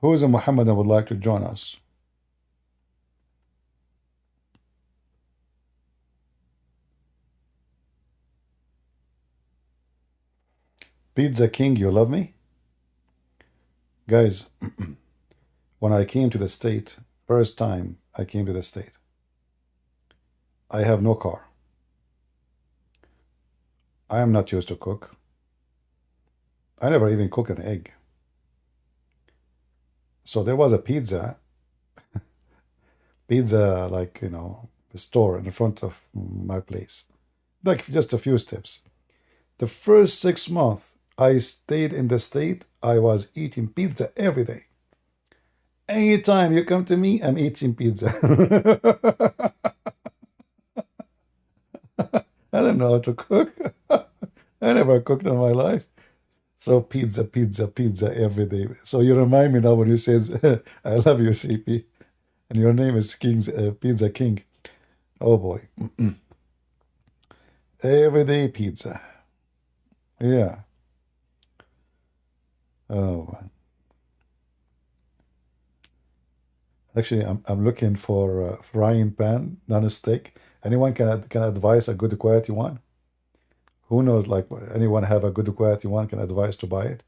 Who is a Muhammadan would like to join us? Pizza King, you love me? Guys, when I came to the state, first time I came to the state, I have no car. I am not used to cook. I never even cook an egg. So there was a pizza, like, you know, a store in the front of my place. Like just a few steps. The first 6 months I stayed in the state, I was eating pizza every day. Anytime you come to me, I'm eating pizza. I don't know how to cook. I never cooked in my life. So pizza every day. So you remind me now when you says, I love you, CP. And your name is Pizza King. Oh boy. Everyday pizza. Yeah. Oh. Actually, I'm looking for a frying pan, non-stick. Anyone can advise a good quality one? Who knows, like anyone have a good quality one can advise to buy it?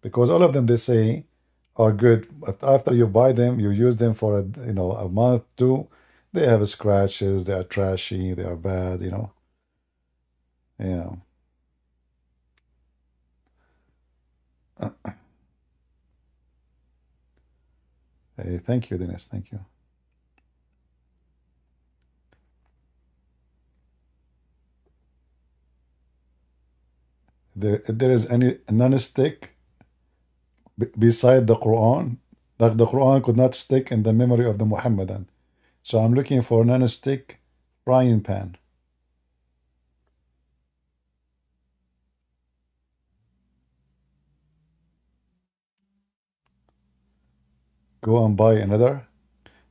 Because all of them, they say, are good, but after you buy them, you use them for a month, two, they have scratches, they are trashy, they are bad, Yeah. Hey, thank you, Dennis. Thank you. If there is any non-stick beside the Quran, like the Quran could not stick in the memory of the Muhammadan. So I'm looking for a non-stick frying pan. Go and buy another.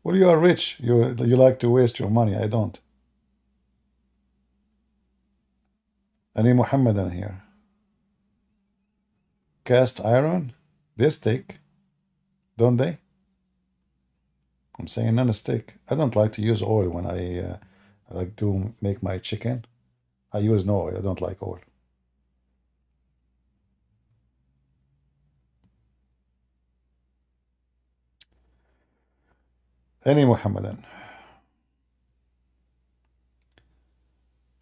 Well, you are rich. You like to waste your money. I don't. Any Muhammadan here? Cast iron? They stick, don't they? I'm saying non-stick. I don't like to use oil when I like to make my chicken. I use no oil. I don't like oil. Any Muhammadan?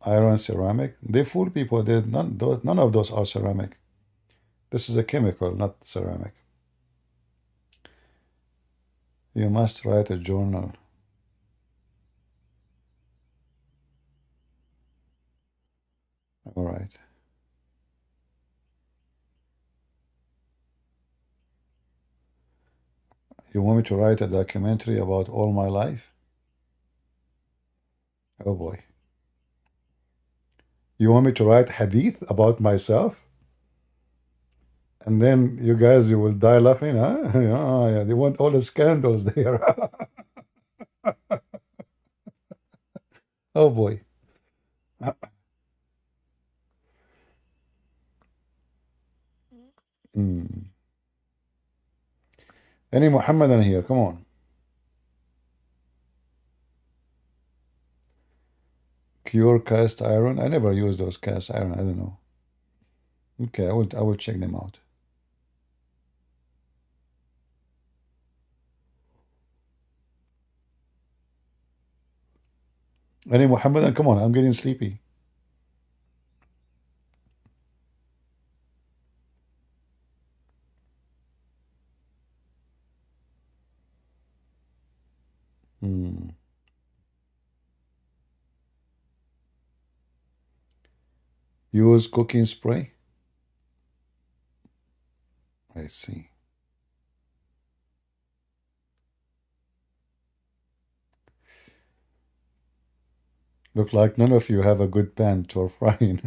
Iron, ceramic. They fool people. None of those are ceramic. This is a chemical, not ceramic. You must write a journal. All right. You want me to write a documentary about all my life? Oh boy. You want me to write hadith about myself? And then you guys, you will die laughing, huh? Yeah, they want all the scandals there. Oh boy. Hmm. Any Muhammadan here? Come on. Cure cast iron. I never use those cast iron. I don't know. Okay, I will check them out. Any Muhammadan? Come on, I'm getting sleepy. Hmm. Use cooking spray. I see. Look like none of you have a good pan for frying.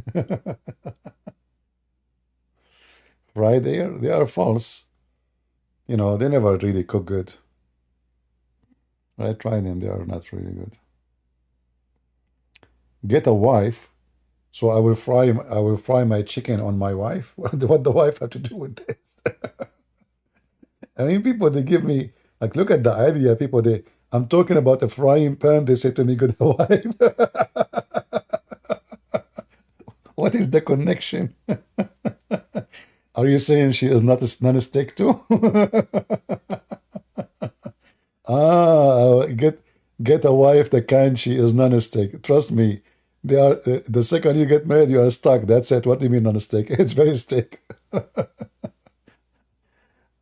Fry they are false. You know, they never really cook good. I tried them, they are not really good. Get a wife, so I will fry my chicken on my wife. What the wife have to do with this? I mean, people they give me like look at the idea. People I'm talking about a frying pan. They say to me, "Good wife." What is the connection? Are you saying she is not a stick too? Get a wife the kind she is non-stick. Trust me, they are the second you get married, you are stuck. That's it. What do you mean non-stick? It's very stick.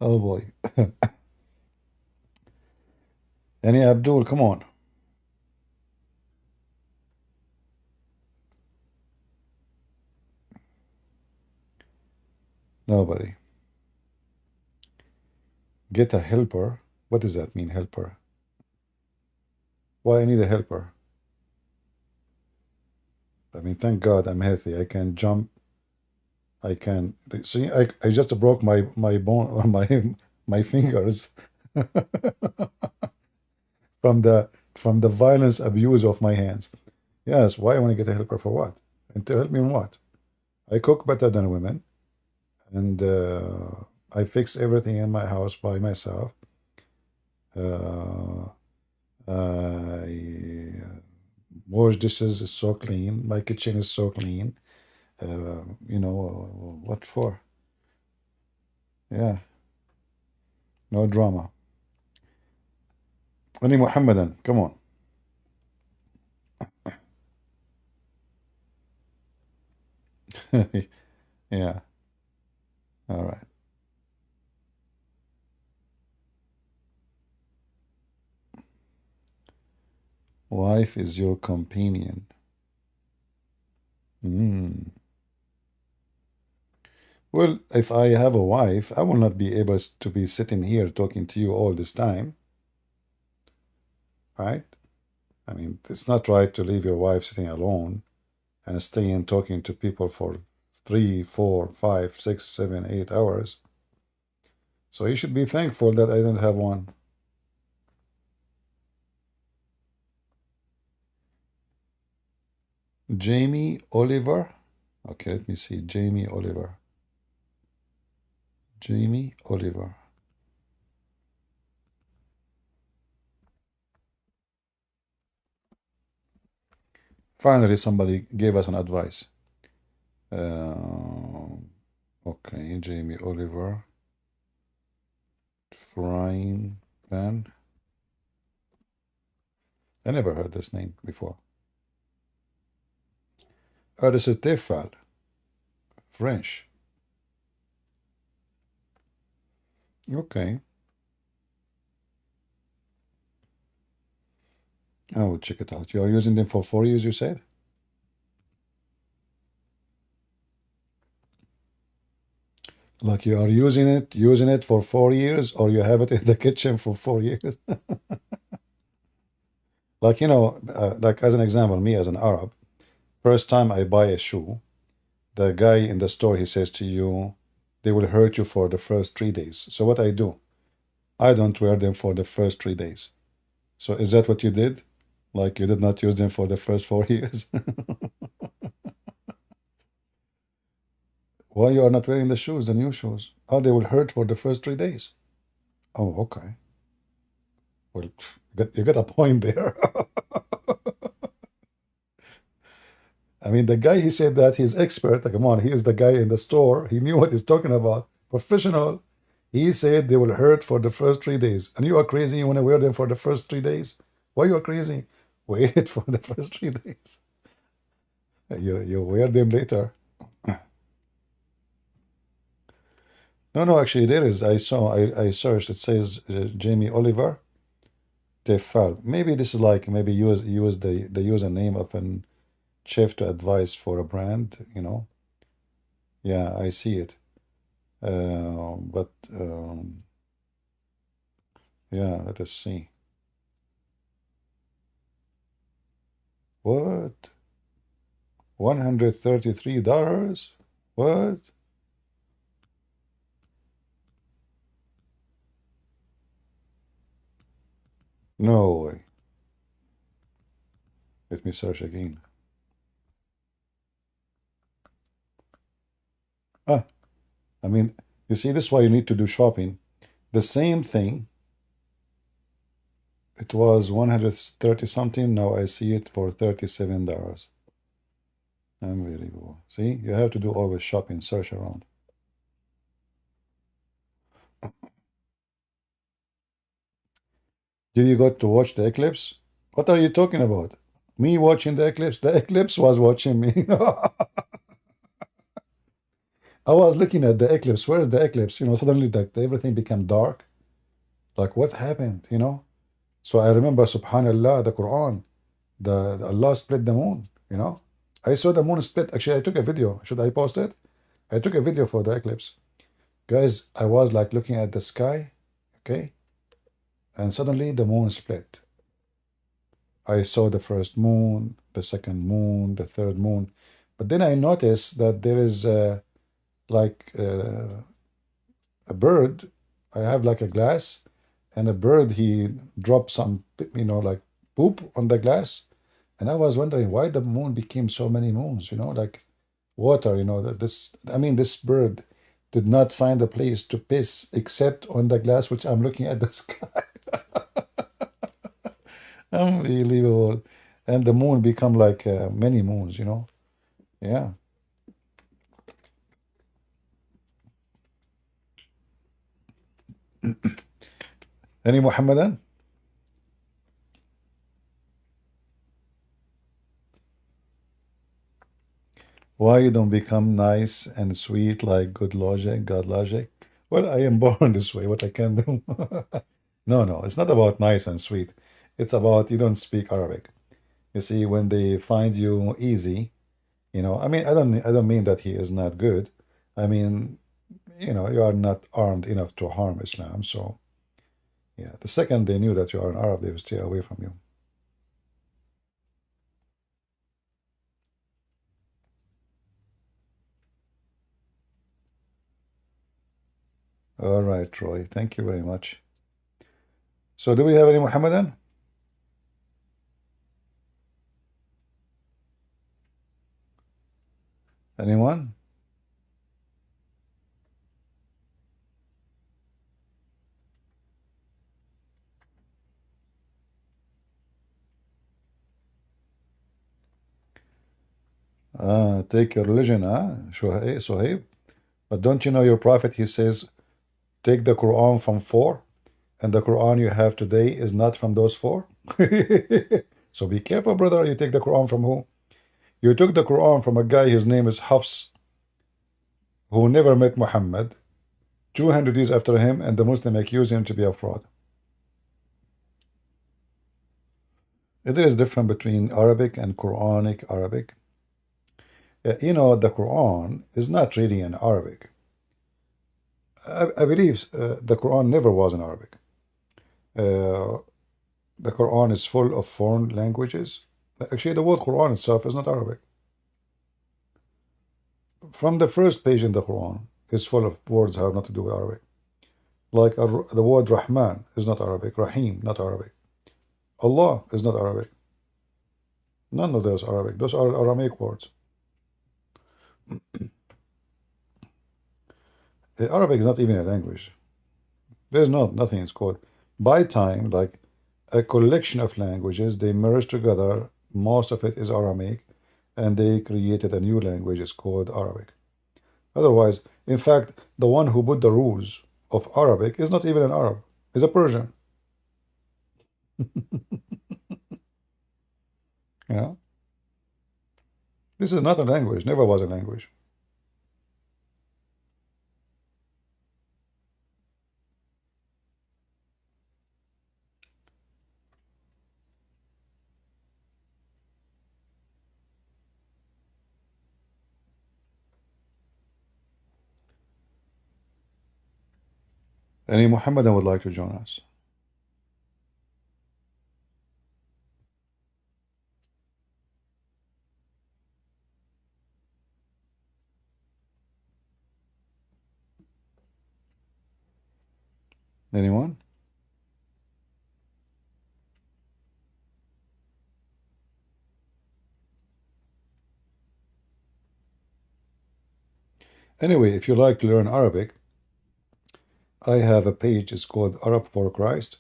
Oh boy. Any Abdul, come on. Nobody. Get a helper. What does that mean, helper? Why I need a helper? I mean, thank God I'm healthy. I can jump. I can see. I just broke my bone, my fingers from the violence abuse of my hands. Yes. Why I want to get a helper for what? And to help me in what? I cook better than women, and I fix everything in my house by myself. Uh, I wash dishes is so clean. My kitchen is so clean. You know what for? Yeah, no drama. Any Muhammadan, come on. Yeah, all right. Wife is your companion. Mm. Well, if I have a wife, I will not be able to be sitting here talking to you all this time, right? I mean, it's not right to leave your wife sitting alone and staying talking to people for 3, 4, 5, 6, 7, 8 hours. So you should be thankful that I don't have one. Jamie Oliver. Okay, let me see. Jamie Oliver. Jamie Oliver. Finally, somebody gave us an advice. Okay, Jamie Oliver. Frying pan. I never heard this name before. Oh, this is Tefal, French. Okay. I will check it out. You are using them for 4 years, you said? Like you are using it for 4 years, or you have it in the kitchen for 4 years? Like, like as an example, me as an Arab, first time I buy a shoe, the guy in the store, he says to you, they will hurt you for the first 3 days. So what I do, I don't wear them for the first 3 days. So is that what you did? Like you did not use them for the first 4 years? Why you are not wearing the shoes, the new shoes? Oh, they will hurt for the first 3 days. Oh, okay. Well, you got a point there. I mean, the guy, he said that he's expert. Like, come on, he is the guy in the store. He knew what he's talking about. Professional. He said they will hurt for the first 3 days. And you are crazy. You want to wear them for the first 3 days? Why you are crazy? Wait for the first 3 days. You wear them later. No, actually, there is. I searched. It says Jamie Oliver Tefal. Maybe this is like maybe use the username of an chef to advise for a brand. Yeah, I see it. But yeah, let us see. What? $133? What? No way. Let me search again. I mean, you see, this is why you need to do shopping. The same thing. It was 130 something. Now I see it for $37. Unbelievable. See, you have to do always shopping, search around. Did you go to watch the eclipse? What are you talking about? Me watching the eclipse? The eclipse was watching me. I was looking at the eclipse. Where is the eclipse? Suddenly everything became dark. Like what happened? So I remember, subhanallah, the Quran, the Allah split the moon. I saw the moon split. Actually, I took a video. Should I post it? I took a video for the eclipse. Guys, I was like looking at the sky, okay? And suddenly the moon split. I saw the first moon, the second moon, the third moon. But then I noticed that there is like a bird. I have like a glass, and a bird, he dropped some, like poop on the glass. And I was wondering why the moon became so many moons, like water, this bird did not find a place to piss except on the glass, which I'm looking at the sky. Unbelievable. And the moon become like many moons, Yeah. Any Muhammadan? Why you don't become nice and sweet like good logic, God logic? Well, I am born this way. What I can do? No, it's not about nice and sweet. It's about you don't speak Arabic. You see, when they find you easy, I mean, I don't mean that he is not good. I mean, you are not armed enough to harm Islam. So, yeah, the second they knew that you are an Arab, they will stay away from you. All right, Troy. Thank you very much. So, do we have any Muhammadan? Anyone? Take your religion, Suhaib. But don't you know your prophet, he says, take the Quran from 4, and the Quran you have today is not from those 4. So be careful, brother. You take the Quran from who? You took the Quran from a guy, his name is Hafs, who never met Muhammad, 200 years after him, and the Muslim accused him to be a fraud. There is a difference between Arabic and Quranic Arabic. You know, the Quran is not really in Arabic. I believe the Quran never was in Arabic. The Quran is full of foreign languages. Actually, the word Quran itself is not Arabic. From the first page in the Quran is full of words that have nothing to do with Arabic. Like the word Rahman is not Arabic. Rahim, not Arabic. Allah is not Arabic. None of those are Arabic. Those are Aramaic words. Arabic is not even a language. There's nothing it's called. By time, like a collection of languages, they merged together. Most of it is Aramaic, and they created a new language. It's called Arabic. Otherwise, in fact, the one who put the rules of Arabic is not even an Arab. He's a Persian. Yeah. This is not a language. Never was a language. Any Muhammadan would like to join us? Anyone? Anyway, if you like to learn Arabic, I have a page. It's called Arab for Christ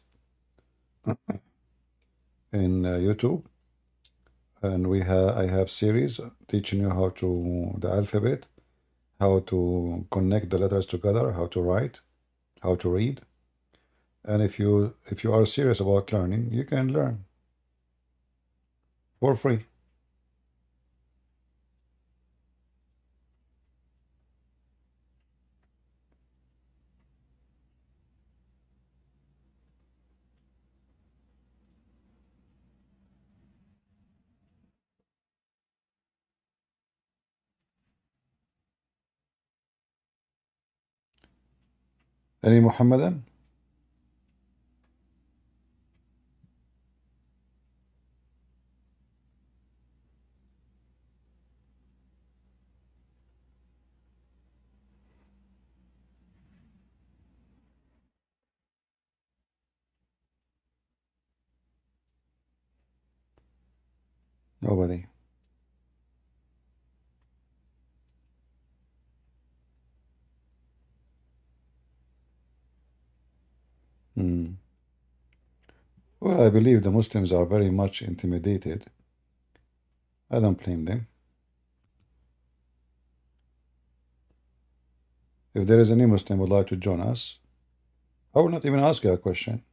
in YouTube, and I have series teaching you how to the alphabet, how to connect the letters together, how to write, how to read. And if you are serious about learning, you can learn for free. Any Muhammadan? Nobody. Hmm. Well, I believe the Muslims are very much intimidated. I don't blame them. If there is any Muslim who would like to join us, I will not even ask you a question.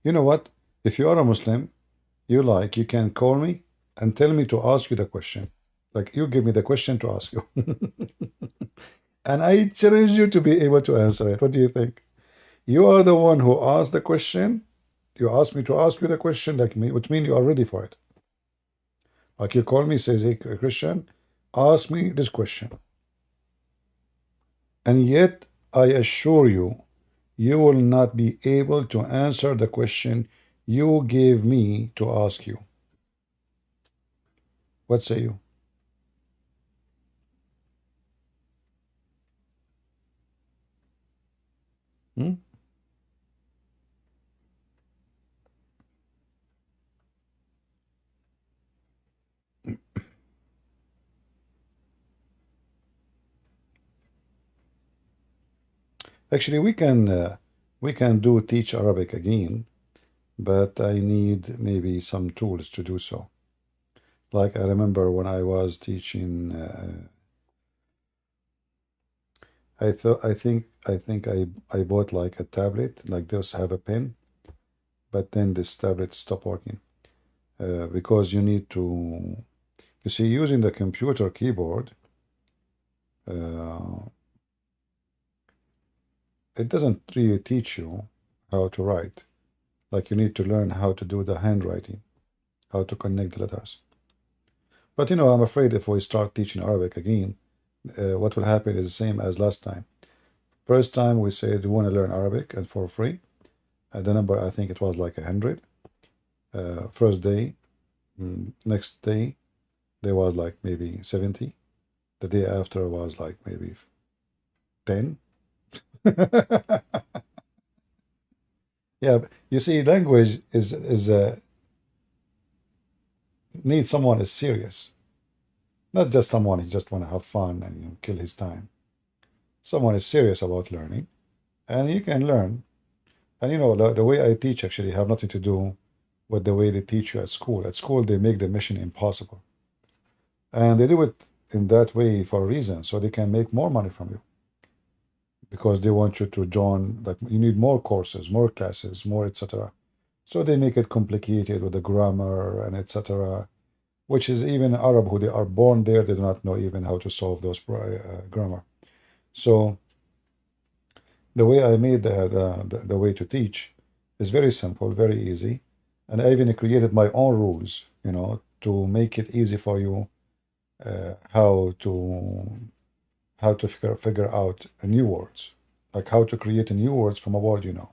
You know what? If you are a Muslim, you can call me and tell me to ask you the question. Like, you give me the question to ask you. And I challenge you to be able to answer it. What do you think? You are the one who asked the question. You asked me to ask you the question, like me, which means you are ready for it. Like, you call me, says, hey, Christian, ask me this question. And yet, I assure you, you will not be able to answer the question you gave me to ask you. What say you? Hmm? Actually, we can do teach Arabic again, but I need maybe some tools to do so. Like, I remember when I was teaching, I think I bought like a tablet, like those have a pen, but then this tablet stopped working because you You see, using the computer keyboard, it doesn't really teach you how to write. Like you need to learn how to do the handwriting, how to connect the letters. But you know, I'm afraid if we start teaching Arabic again, what will happen is the same as last time. First time we said we want to learn Arabic and for free. The number, I think it was like 100. First day, next day, there was like maybe 70. The day after was like maybe 10. Yeah, you see, language is needs someone is serious, not just someone who just want to have fun and kill his time. Someone is serious about learning, and you can learn. And you know, the way I teach actually have nothing to do with the way they teach you at school. At school, they make the mission impossible, and they do it in that way for a reason, so they can make more money from you. Because they want you to join, like you need more courses, more classes, more etc. So they make it complicated with the grammar and etc. Which is even Arab who they are born there, they do not know even how to solve those grammar. So the way I made the way to teach is very simple, very easy, and I even created my own rules, you know, to make it easy for you how to figure out new words, like how to create new words from a word you know.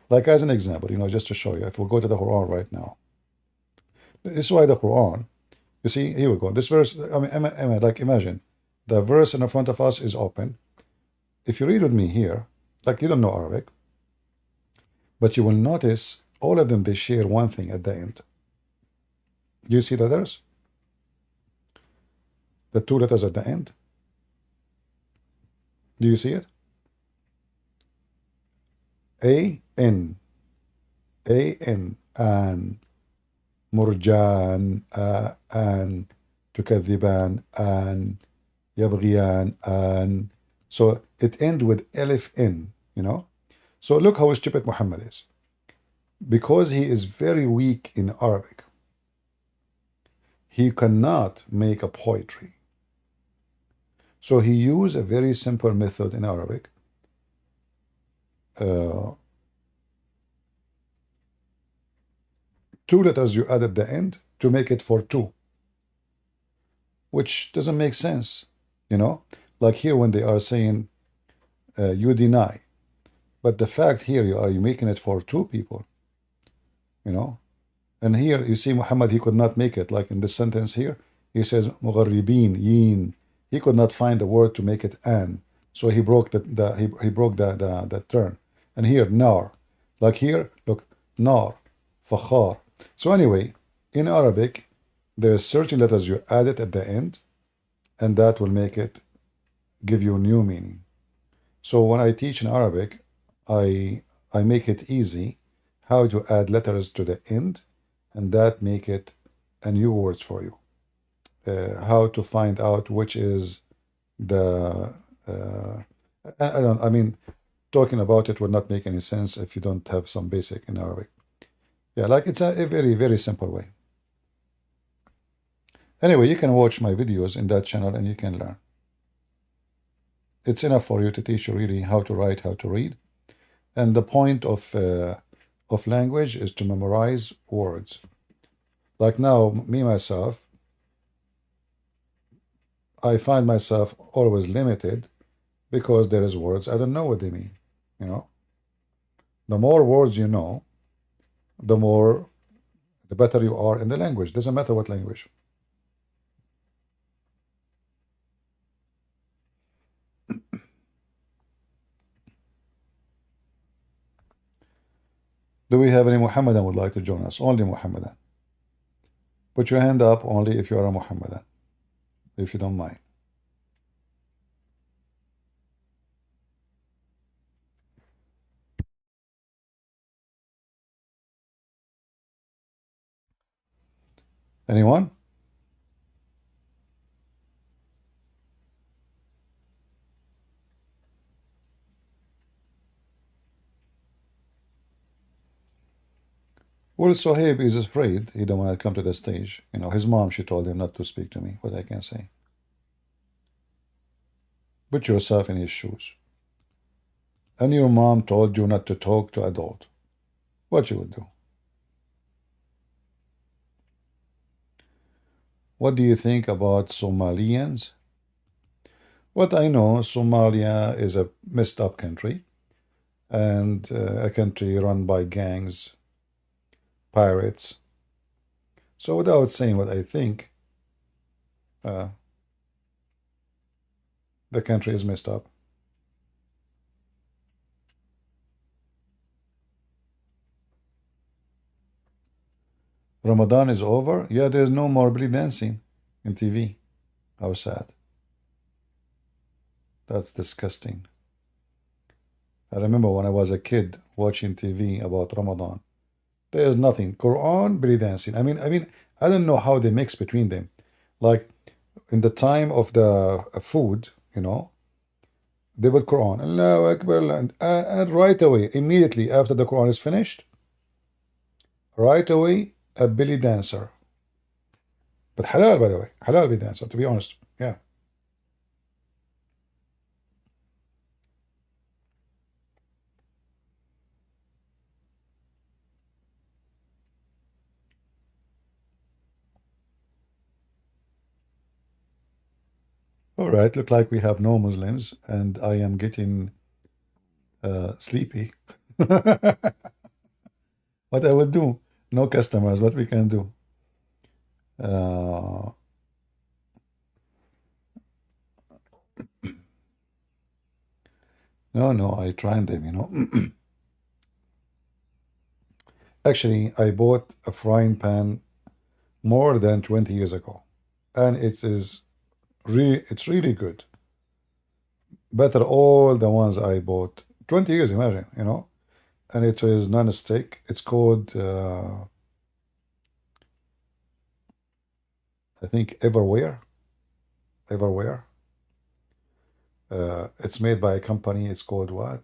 Like as an example, you know, just to show you, if we go to the Quran right now, this is why the Quran, you see, here we go. This verse, I mean, like imagine the verse in front of us is open. If you read with me here, like you don't know Arabic, but you will notice all of them, they share one thing at the end. Do you see the letters? The two letters at the end? Do you see it? A-N. A-N. An. مرجان an تكذبان an يبغيان an. So it ends with Alif N, you know. So look how stupid Muhammad is. Because he is very weak in Arabic, he cannot make a poetry. So he used a very simple method in Arabic. Two letters you add at the end to make it for two, which doesn't make sense, you know. Like here when they are saying you deny, but the fact here you making it for two people, you know. And here you see Muhammad, he could not make it. Like in this sentence here, he says مغربين yin. He could not find the word to make it an, so he broke he broke the turn. And here nar, like here, look, nar, fakhar. So anyway, in Arabic, there are certain letters you add it at the end, and that will make it give you new meaning. So when I teach in Arabic, I make it easy how to add letters to the end, and that make it a new words for you. How to find out which is the I mean, talking about it will not make any sense if you don't have some basic in Arabic. Yeah, like it's a very, very simple way. Anyway, you can watch my videos in that channel and you can learn. It's enough for you to teach you really how to write, how to read. And the point of language is to memorize words. Like now, me, myself, I find myself always limited because there is words I don't know what they mean, you know. The more words you know, the better you are in the language. Doesn't matter what language. Do we have any Muhammadan would like to join us? Only Muhammadan. Put your hand up only if you are a Muhammadan, if you don't mind. Anyone? Well, Sohaib is afraid. He don't want to come to the stage. You know, his mom, she told him not to speak to me. What I can say. Put yourself in his shoes. And your mom told you not to talk to adult. What you would do? What do you think about Somalians? What I know, Somalia is a messed up country and a country run by gangs, pirates. So without saying what I think, uh, the country is messed up. Ramadan is over. Yeah, there's no more belly dancing in TV. How sad. That's disgusting. I remember when I was a kid watching TV about Ramadan. There's nothing. Quran, belly dancing. I don't know how they mix between them. Like in the time of the food, you know, they would Quran, Allahu Akbar, and right away, immediately after the Quran is finished, right away, a belly dancer. But halal, by the way, halal belly dancer, to be honest. Yeah. All right, look like we have no Muslims, and I am getting sleepy. What I will do? No customers. What we can do? Uh, no, I tried them. You know. Actually, I bought a frying pan more than 20 years ago, and it's really good. Better all the ones I bought 20 years. Imagine, you know. And it is non-stick. It's called I think Everware. It's made by a company. It's called what?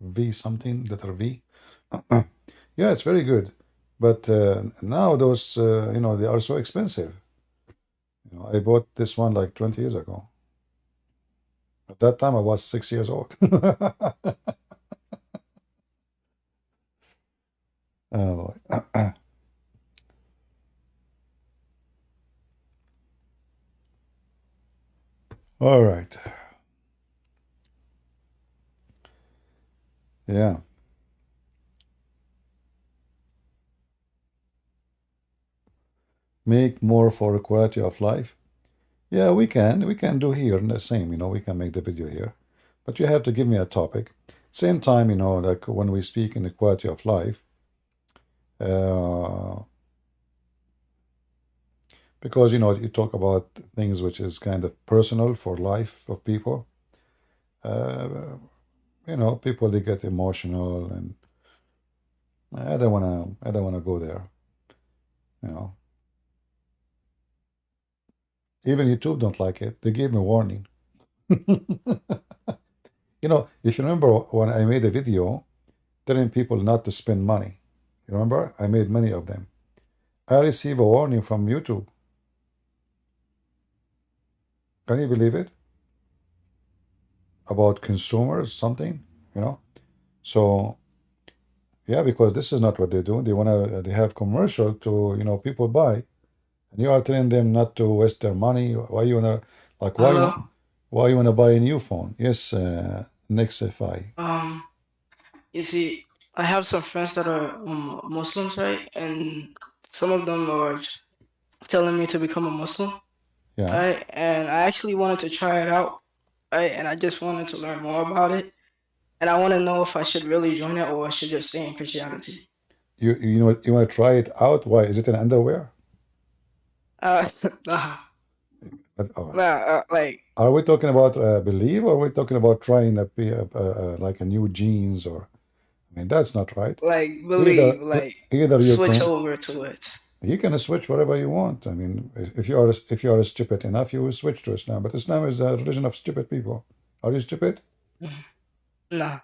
V something, letter V. Yeah, it's very good. But now those, they are so expensive. You know, I bought this one like 20 years ago. At that time, I was 6 years old. Oh, boy. All right. Yeah. Make more for quality of life. Yeah, we can. We can do here the same, you know, we can make the video here. But you have to give me a topic. Same time, you know, like when we speak in the quality of life, uh, because, you know, you talk about things which is kind of personal for life of people. Uh, you know, people they get emotional, and I don't wanna go there. You know, even YouTube don't like it. They gave me warning. You know, if you remember when I made a video telling people not to spend money, you remember? I made many of them. I received a warning from YouTube. Can you believe it? About consumers, something, you know? So yeah, because this is not what they do. They have commercial to, you know, people buy, and you are telling them not to waste their money. Why you wanna like Hello. why you wanna buy a new phone? Yes, next FI. You see, I have some friends that are Muslims, right? And some of them are telling me to become a Muslim, Yeah. right? And I actually wanted to try it out, right? And I just wanted to learn more about it. And I want to know if I should really join it or I should just stay in Christianity. You know you wanna try it out? Why? Is it an underwear? Uh, nah, Oh. like Are we talking about belief, or are we talking about trying like a new jeans? Or I mean, that's not right. believe, like Either switch over to it. you can switch wherever you want. I mean, if you are stupid enough, you will switch to Islam. But Islam is a religion of stupid people. Are you stupid? Nah.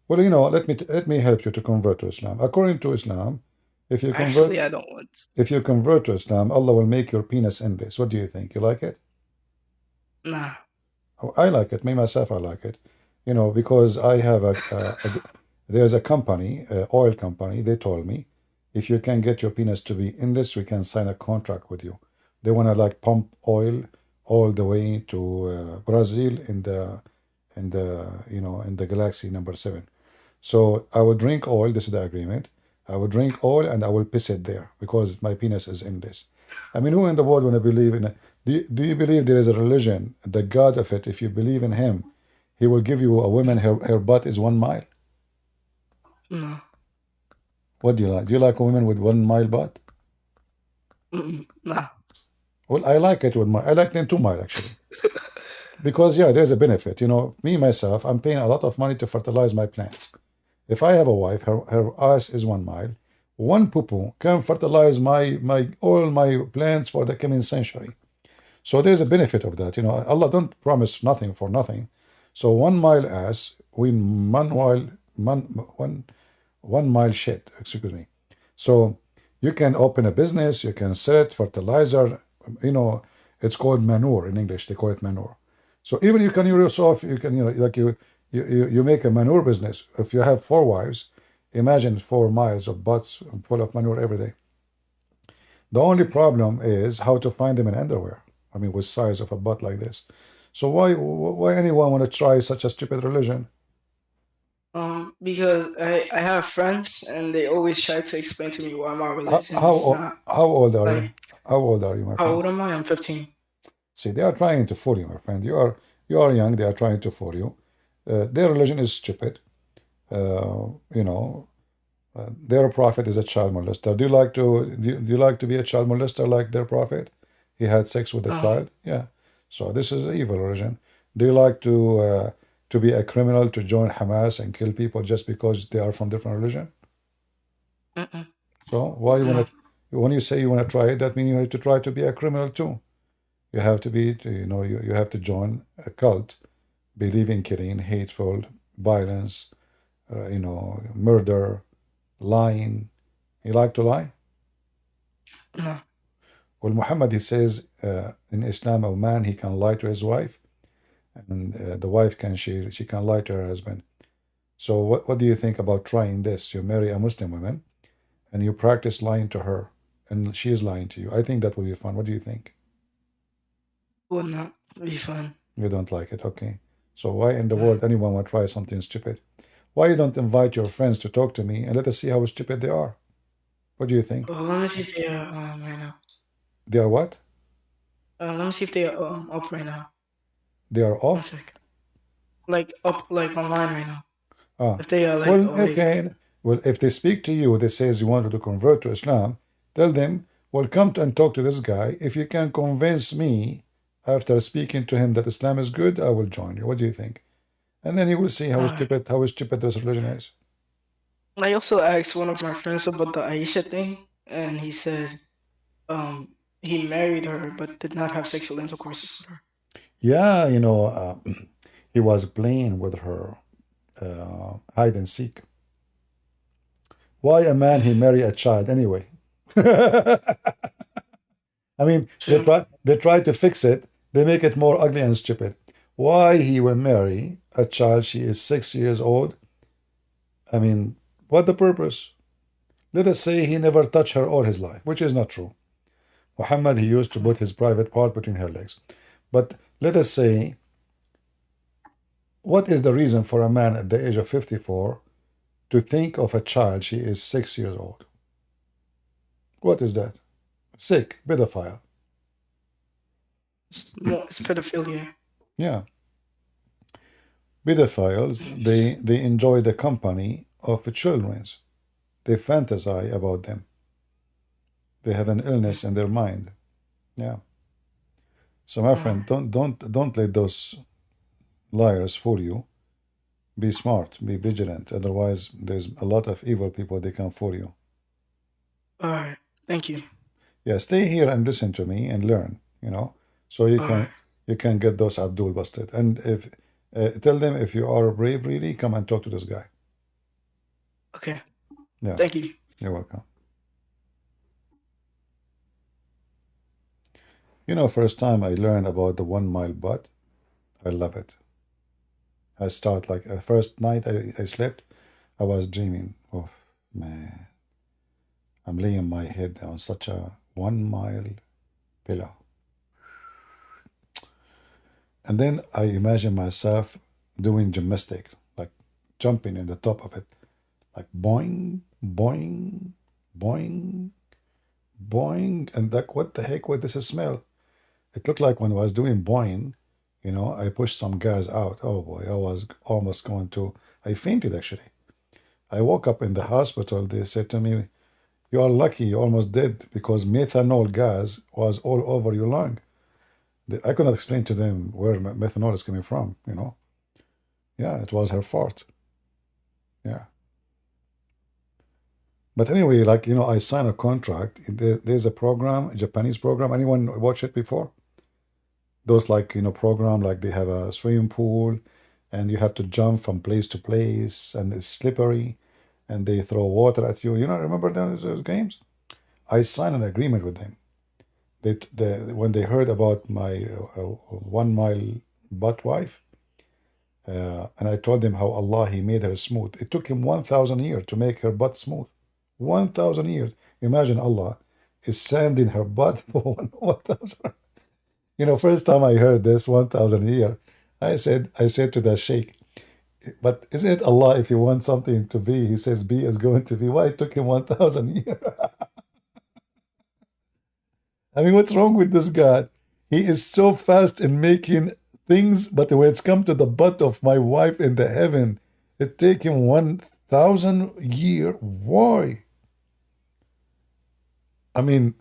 Well, you know, let me help you to convert to Islam. According to Islam, If you convert, Actually, I don't want. if you convert to Islam, Allah will make your penis endless. What do you think? You like it? Nah. Oh, I like it. Me myself, I like it. Because I have there's a company, oil company. They told me, if you can get your penis to be endless, we can sign a contract with you. They want to like pump oil all the way to Brazil in the galaxy number 7. So I will drink oil. This is the agreement. I will drink oil and I will piss it there because my penis is endless. I mean, who in the world want to believe in? Do you believe there is a religion, the God of it? If you believe in Him, He will give you a woman. Her butt is 1 mile. No. What do you like? Do you like a woman with 1 mile butt? Nah. Well, I like it with my. I like them 2 mile actually. Because yeah, there's a benefit. Me myself, I'm paying a lot of money to fertilize my plants. If I have a wife, her ass is 1 mile. One poo-poo can fertilize all my plants for the coming century. So there's a benefit of that. Allah don't promise nothing for nothing. So 1 mile ass win 1 mile shit. Excuse me. So you can open a business. You can sell it fertilizer. It's called manure in English. They call it manure. So even you can yourself, you can like you make a manure business. If you have 4 wives, imagine 4 miles of butts full of manure every day. The only problem is how to find them in underwear. I mean, with size of a butt like this. So why anyone want to try such a stupid religion? Because I have friends and they always try to explain to me why my How, religion how, is o- not how old are you? like. How old are you, my How friend? old am I? I'm 15. See, they are trying to fool you, my friend. You are young. They are trying to fool you. Their religion is stupid. Uh, you know, their prophet is a child molester. Do you like to be a child molester like their prophet? He had sex with a No. child. Yeah. So this is an evil religion. Do you like to be a criminal to join Hamas and kill people just because they are from different religion? Mm-mm. So why you No. want to? When you say you want to try it, that means you have to try to be a criminal too. You have to be, you have to join a cult, believe in killing, hateful, violence, murder, lying. You like to lie? No. Well, Muhammad, he says in Islam, a man, he can lie to his wife, and the wife she can lie to her husband. So what do you think about trying this? You marry a Muslim woman, and you practice lying to her, and she is lying to you. I think that will be fun. What do you think? Would not be fun. You don't like it, okay? So why in the No. world anyone would try something stupid? Why you don't invite your friends to talk to me and let us see how stupid they are? What do you think? Well, let me see if they are right now. They are what? Let me see if they are up right now. They are 1 off? sec. Like up, like online right now. Ah, If they are like well, awake. okay. Well, if they speak to you, they says you wanted to convert to Islam, tell them, well, come and talk to this guy. If you can convince me after speaking to him that Islam is good, I will join you. What do you think? And then you will see how Alright. stupid this religion is. I also asked one of my friends about the Aisha thing, and he said he married her but did not have sexual intercourses with her. Yeah, he was playing with her hide and seek. Why a man he marry a child anyway? I mean, they True. try they try to fix it. They make it more ugly and stupid. Why he will marry a child? She is 6 years old. I mean, what the purpose? Let us say he never touched her all his life, which is not true. Muhammad, he used to put his private part between her legs. But let us say, what is the reason for a man at the age of 54 to think of a child she is 6 years old? What is that? Sick, pedophile. It's pedophilia. Yeah. Pedophiles, they enjoy the company of children. They fantasize about them. They have an illness in their mind. Yeah. So my friend, don't let those liars fool you. Be smart, be vigilant. Otherwise, there's a lot of evil people they can fool you. Alright. Thank you. Yeah, stay here and listen to me and learn. So you Alright. can get those Abdul busted. And if tell them if you are brave, really, come and talk to this guy. Okay. Yeah, Thank you. you're welcome. You know, first time I learned about the 1 mile butt, I love it. I start like first night I slept, I was dreaming. Oh man, I'm laying my head on such a 1 mile pillow. And then I imagine myself doing gymnastic, like jumping in the top of it, like boing, boing, boing, boing. And like, what the heck was this smell? It looked like when I was doing boing, you know, I pushed some gas out. Oh boy, I was almost going to, I fainted actually. I woke up in the hospital. They said to me, "You are lucky, you almost dead because methanol gas was all over your lung." I could not explain to them where methanol is coming from, you know. Yeah, it was her fault. Yeah. But anyway, like, you know, I signed a contract. There's a program, a Japanese program. Anyone watch it before? Those like, you know, program, like they have a swimming pool and you have to jump from place to place and it's slippery and they throw water at you. You know, remember those games? I signed an agreement with them. When they heard about my 1 mile butt wife, and I told them how Allah, He made her smooth. It took Him 1,000 years to make her butt smooth. 1,000 years. Imagine Allah is sanding her butt for 1,000. You know, first time I heard this 1,000 year, I said to the sheikh, but isn't it Allah, if you want something to be, He says be is going to be. Why it took Him 1,000 years? I mean, what's wrong with this God? He is so fast in making things, but when it's come to the butt of my wife in the heaven, it take him 1,000 year. Why? I mean,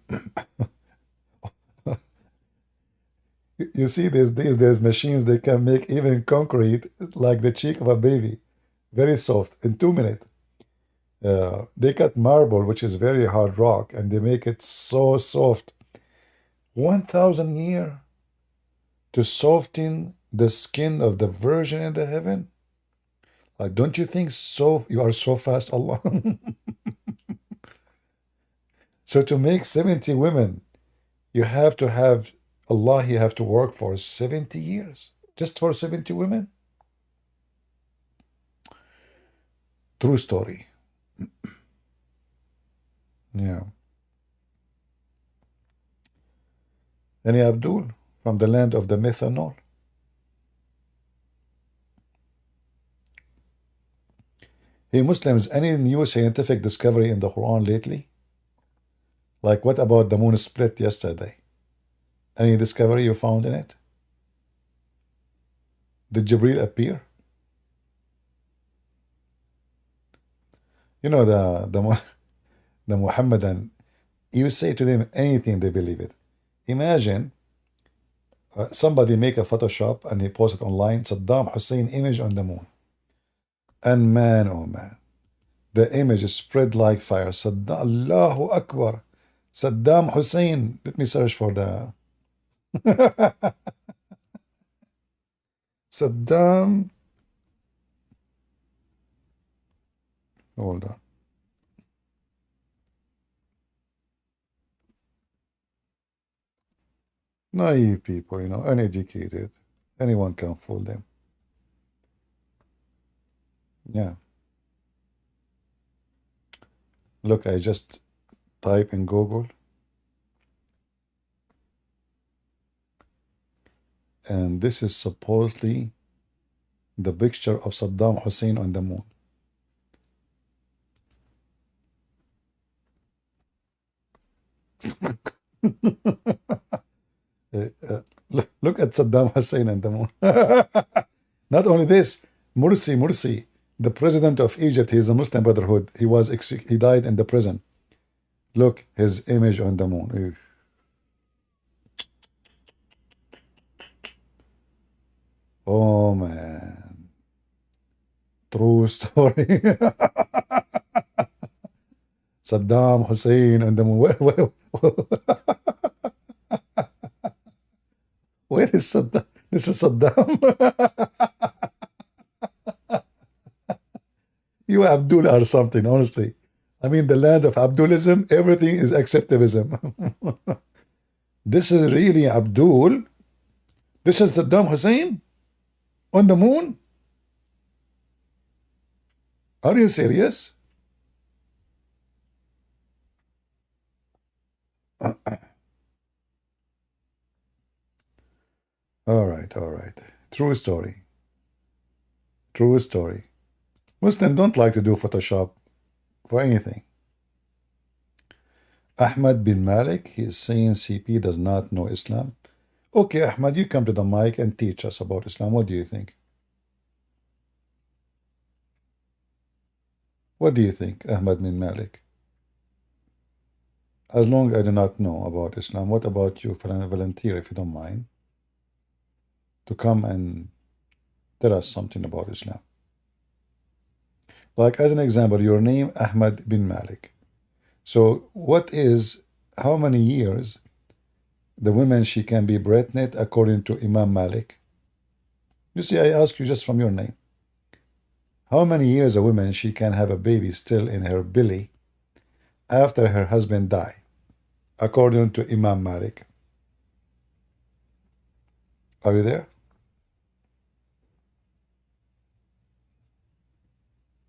you see, there's machines they can make even concrete like the cheek of a baby, very soft in 2 minutes. They cut marble, which is very hard rock, and they make it so soft. 1,000 year to soften the skin of the virgin in the heaven. Like, don't you think so? You are so fast, Allah. So to make 70 women, you have to have Allah. You have to work for 70 years just for 70 women. True story. Yeah. Any Abdul from the land of the methanol? Hey Muslims, any new scientific discovery in the Quran lately? Like what about the moon split yesterday? Any discovery you found in it? Did Jibril appear? You know, the Muhammadan, you say to them anything, they believe it. Imagine somebody make a Photoshop and he post it online, Saddam Hussein image on the moon. And man, oh man, the image is spread like fire. Saddam, Allahu Akbar. Saddam Hussein. Let me search for the Saddam. Hold on. Naive people, you know, uneducated. Anyone can fool them. Yeah. Look, I just type in Google. And this is supposedly the picture of Saddam Hussein on the moon. Look at Saddam Hussein on the moon. Not only this, Mursi, the president of Egypt, he is a Muslim Brotherhood. He died in the prison. Look, his image on the moon. Oh man, true story. Saddam Hussein on the moon. Where is Saddam? This is Saddam. You Abdul are something, honestly. I mean, the land of Abdulism, everything is acceptivism. This is really Abdul. This is Saddam Hussein on the moon. Are you serious? All right, all right. True story. True story. Muslims don't like to do Photoshop for anything. Ahmad bin Malik, he is saying CP does not know Islam. Okay, Ahmad, you come to the mic and teach us about Islam. What do you think? What do you think, Ahmad bin Malik? As long as I do not know about Islam, what about you, volunteer, if you don't mind, to come and tell us something about Islam? Like, as an example, your name, Ahmad bin Malik. So how many years the woman she can be pregnant according to Imam Malik? You see, I ask you just from your name. How many years a woman she can have a baby still in her belly after her husband die, according to Imam Malik? Are you there?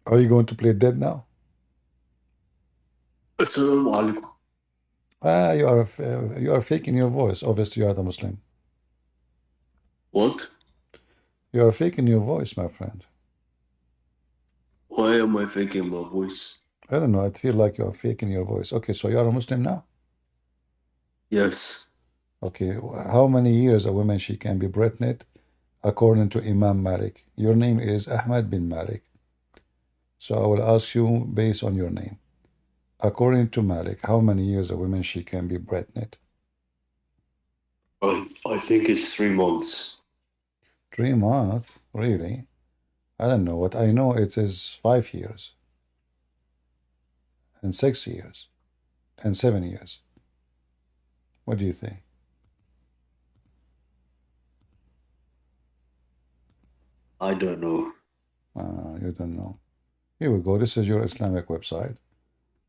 Are you going to play dead now? Assalamu alaikum. You are faking your voice. Obviously, you are the Muslim. What? You are faking your voice, my friend. Why am I faking my voice? I don't know. I feel like you are faking your voice. Okay, so you are a Muslim now? Yes. Okay, how many years a woman she can be pregnant according to Imam Malik? Your name is Ahmad bin Malik. So I will ask you based on your name. According to Malik, how many years a woman she can be pregnant? I think it's 3 months. 3 months? Really? I don't know. What I know it is 5 years. And 6 years. And 7 years. What do you think? I don't know. You don't know. Here we go. This is your Islamic website.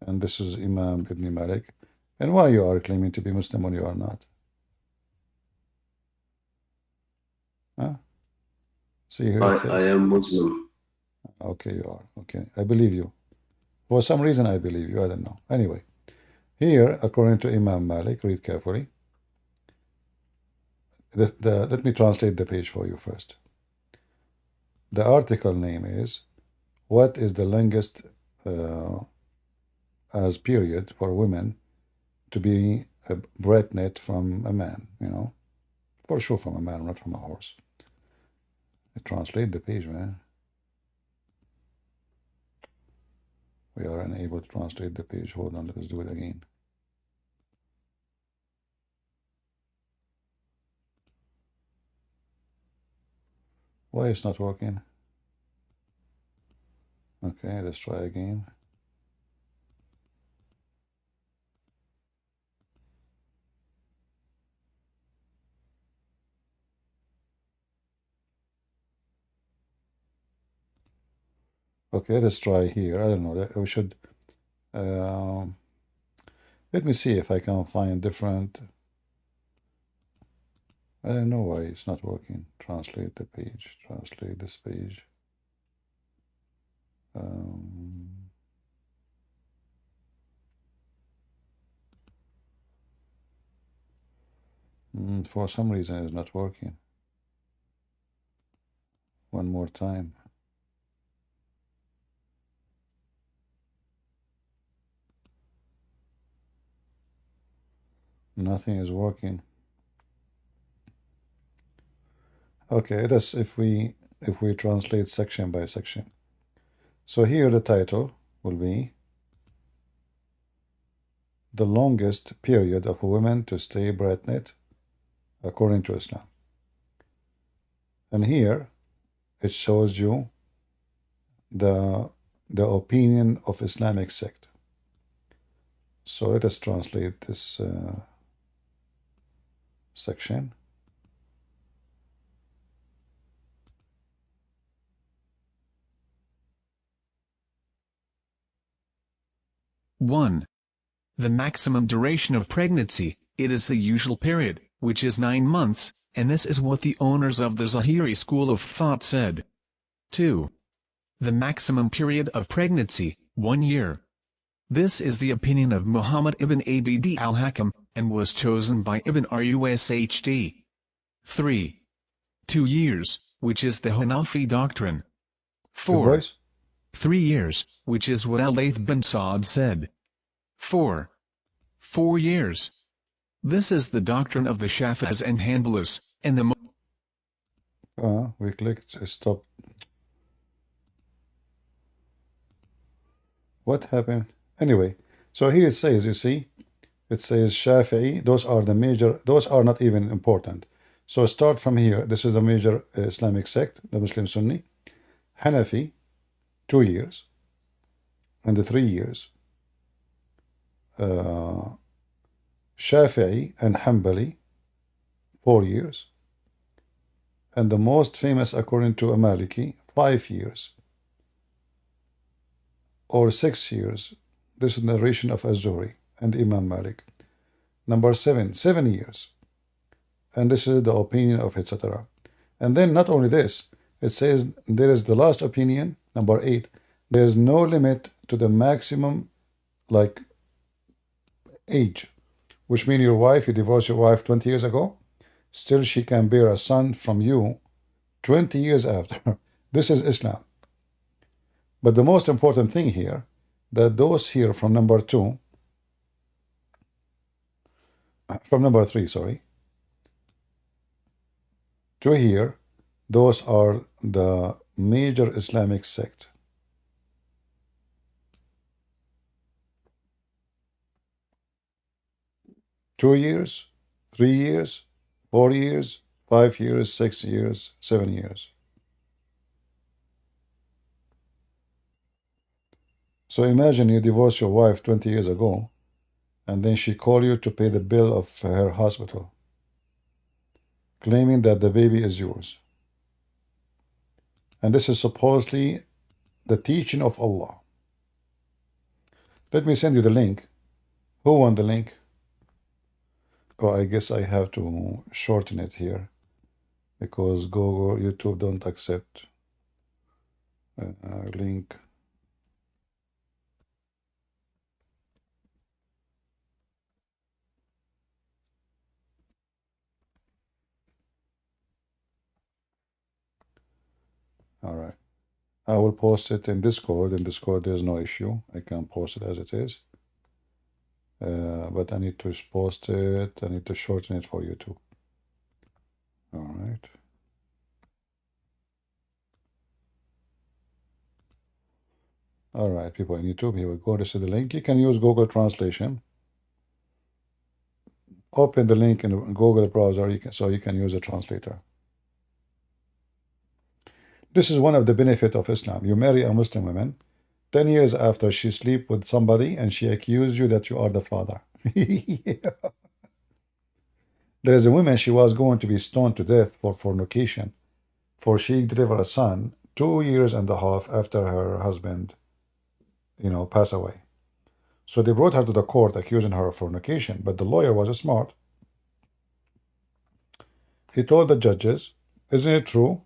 And this is Imam Ibn Malik. And why you are claiming to be Muslim when you are not? Huh? See, here it says. I am Muslim. Okay, you are. Okay, I believe you. For some reason, I believe you. I don't know. Anyway, here, according to Imam Malik, read carefully. Let me translate the page for you first. The article name is, what is the longest as period for women to be pregnant from a man, you know? For sure from a man, not from a horse. I translate the page, man. We are unable to translate the page. Hold on, let's do it again. Why it's not working? Okay, let's try again. Okay, let's try here. I don't know. We should. Let me see if I can find different. I don't know why it's not working. Translate the page. Translate this page. For some reason, it's not working. One more time. Nothing is working. Okay, that's if we translate section by section. So here the title will be the longest period of a woman to stay pregnant according to Islam. And here it shows you the opinion of Islamic sect. So let us translate this section. One. The maximum duration of pregnancy it is the usual period, which is 9 months, and this is what the owners of the Zahiri school of thought said. 2. The maximum period of pregnancy, 1 year. This is the opinion of Muhammad ibn Abd al-Hakam, and was chosen by Ibn Rushd. 3. 2 years, which is the Hanafi doctrine. Your 4. voice? 3 years, which is what Al-Layth bin Sa'd said. 4. 4 years. This is the doctrine of the Shafi'is and Hanbalis, and the We clicked stop. What happened? Anyway, so here it says, you see, it says Shafi'i, those are the major, those are not even important. So start from here. This is the major Islamic sect, the Muslim Sunni. Hanafi, 2 years, and the 3 years. Shafi'i and Hanbali, 4 years. And the most famous, according to a Maliki, 5 years. Or 6 years. This is the narration of Az-Zuhri and Imam Malik. Number 7, 7 years. And this is the opinion of etc. And then not only this, it says there is the last opinion, number 8. There is no limit to the maximum, like, age. Which means your wife, you divorced your wife 20 years ago, still she can bear a son from you 20 years after. This is Islam. But the most important thing here, that those here from number 2, from number 3, sorry, to here, those are the major Islamic sect. Two years, 3 years, 4 years, 5 years, 6 years, 7 years. So imagine you divorce your wife 20 years ago, and then she call you to pay the bill of her hospital, claiming that the baby is yours. And this is supposedly the teaching of Allah. Let me send you the link. Who won the link? Oh, I guess I have to shorten it here because Google, YouTube don't accept link. All right. I will post it in Discord. In Discord, there's no issue. I can post it as it is. But I need to post it. I need to shorten it for YouTube. All right. All right, people on YouTube, here we go. This is the link. You can use Google Translation. Open the link in Google browser so you can use a translator. This is one of the benefits of Islam. You marry a Muslim woman, 10 years after she sleep with somebody and she accused you that you are the father. Yeah. There is a woman, she was going to be stoned to death for fornication, for she delivered a son 2.5 years after her husband, pass away. So they brought her to the court accusing her of fornication, but the lawyer was smart. He told the judges, isn't it true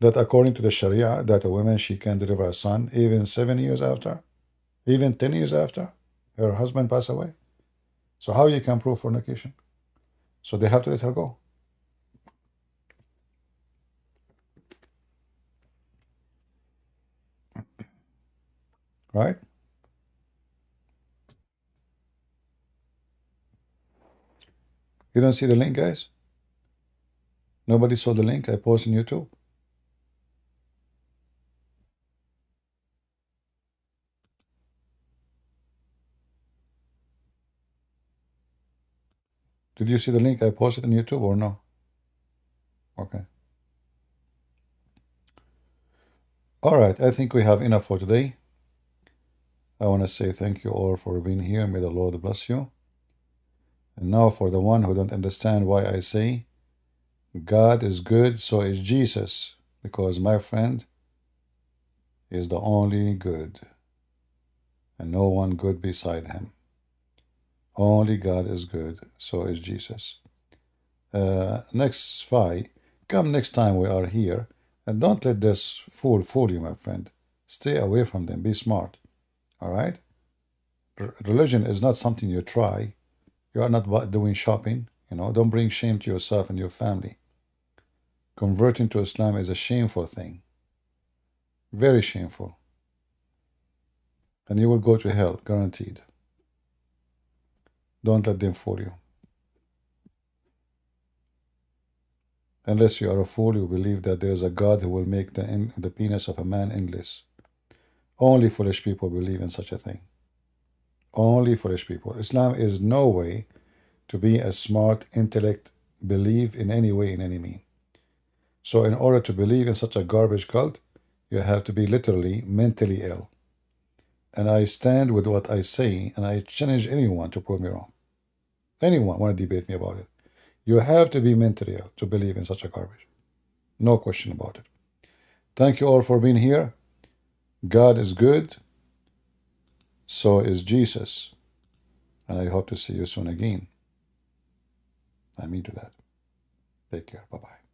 that according to the Sharia, that a woman, she can deliver a son even 7 years after, even 10 years after her husband passed away? So how you can prove fornication? So they have to let her go. Right? You don't see the link, guys? Nobody saw the link I posted on YouTube? Did you see the link I posted on YouTube or no? Okay. All right, I think we have enough for today. I want to say thank you all for being here. May the Lord bless you. And now for the one who don't understand why I say God is good, so is Jesus, because my friend is the only good, and no one good beside him. Only God is good, so is Jesus. Next five. Come next time we are here, and don't let this fool you, my friend. Stay away from them. Be smart. All right? Religion is not something you try. You are not doing shopping. Don't bring shame to yourself and your family. Converting to Islam is a shameful thing. Very shameful. And you will go to hell, guaranteed. Don't let them fool you. Unless you are a fool, you believe that there is a God who will make the penis of a man endless. Only foolish people believe in such a thing. Only foolish people. Islam is no way to be a smart intellect, believe in any way, in any mean. So in order to believe in such a garbage cult, you have to be literally mentally ill. And I stand with what I say, and I challenge anyone to prove me wrong. Anyone want to debate me about it. You have to be mentally ill to believe in such a garbage. No question about it. Thank you all for being here. God is good. So is Jesus. And I hope to see you soon again. I mean to that. Take care. Bye-bye.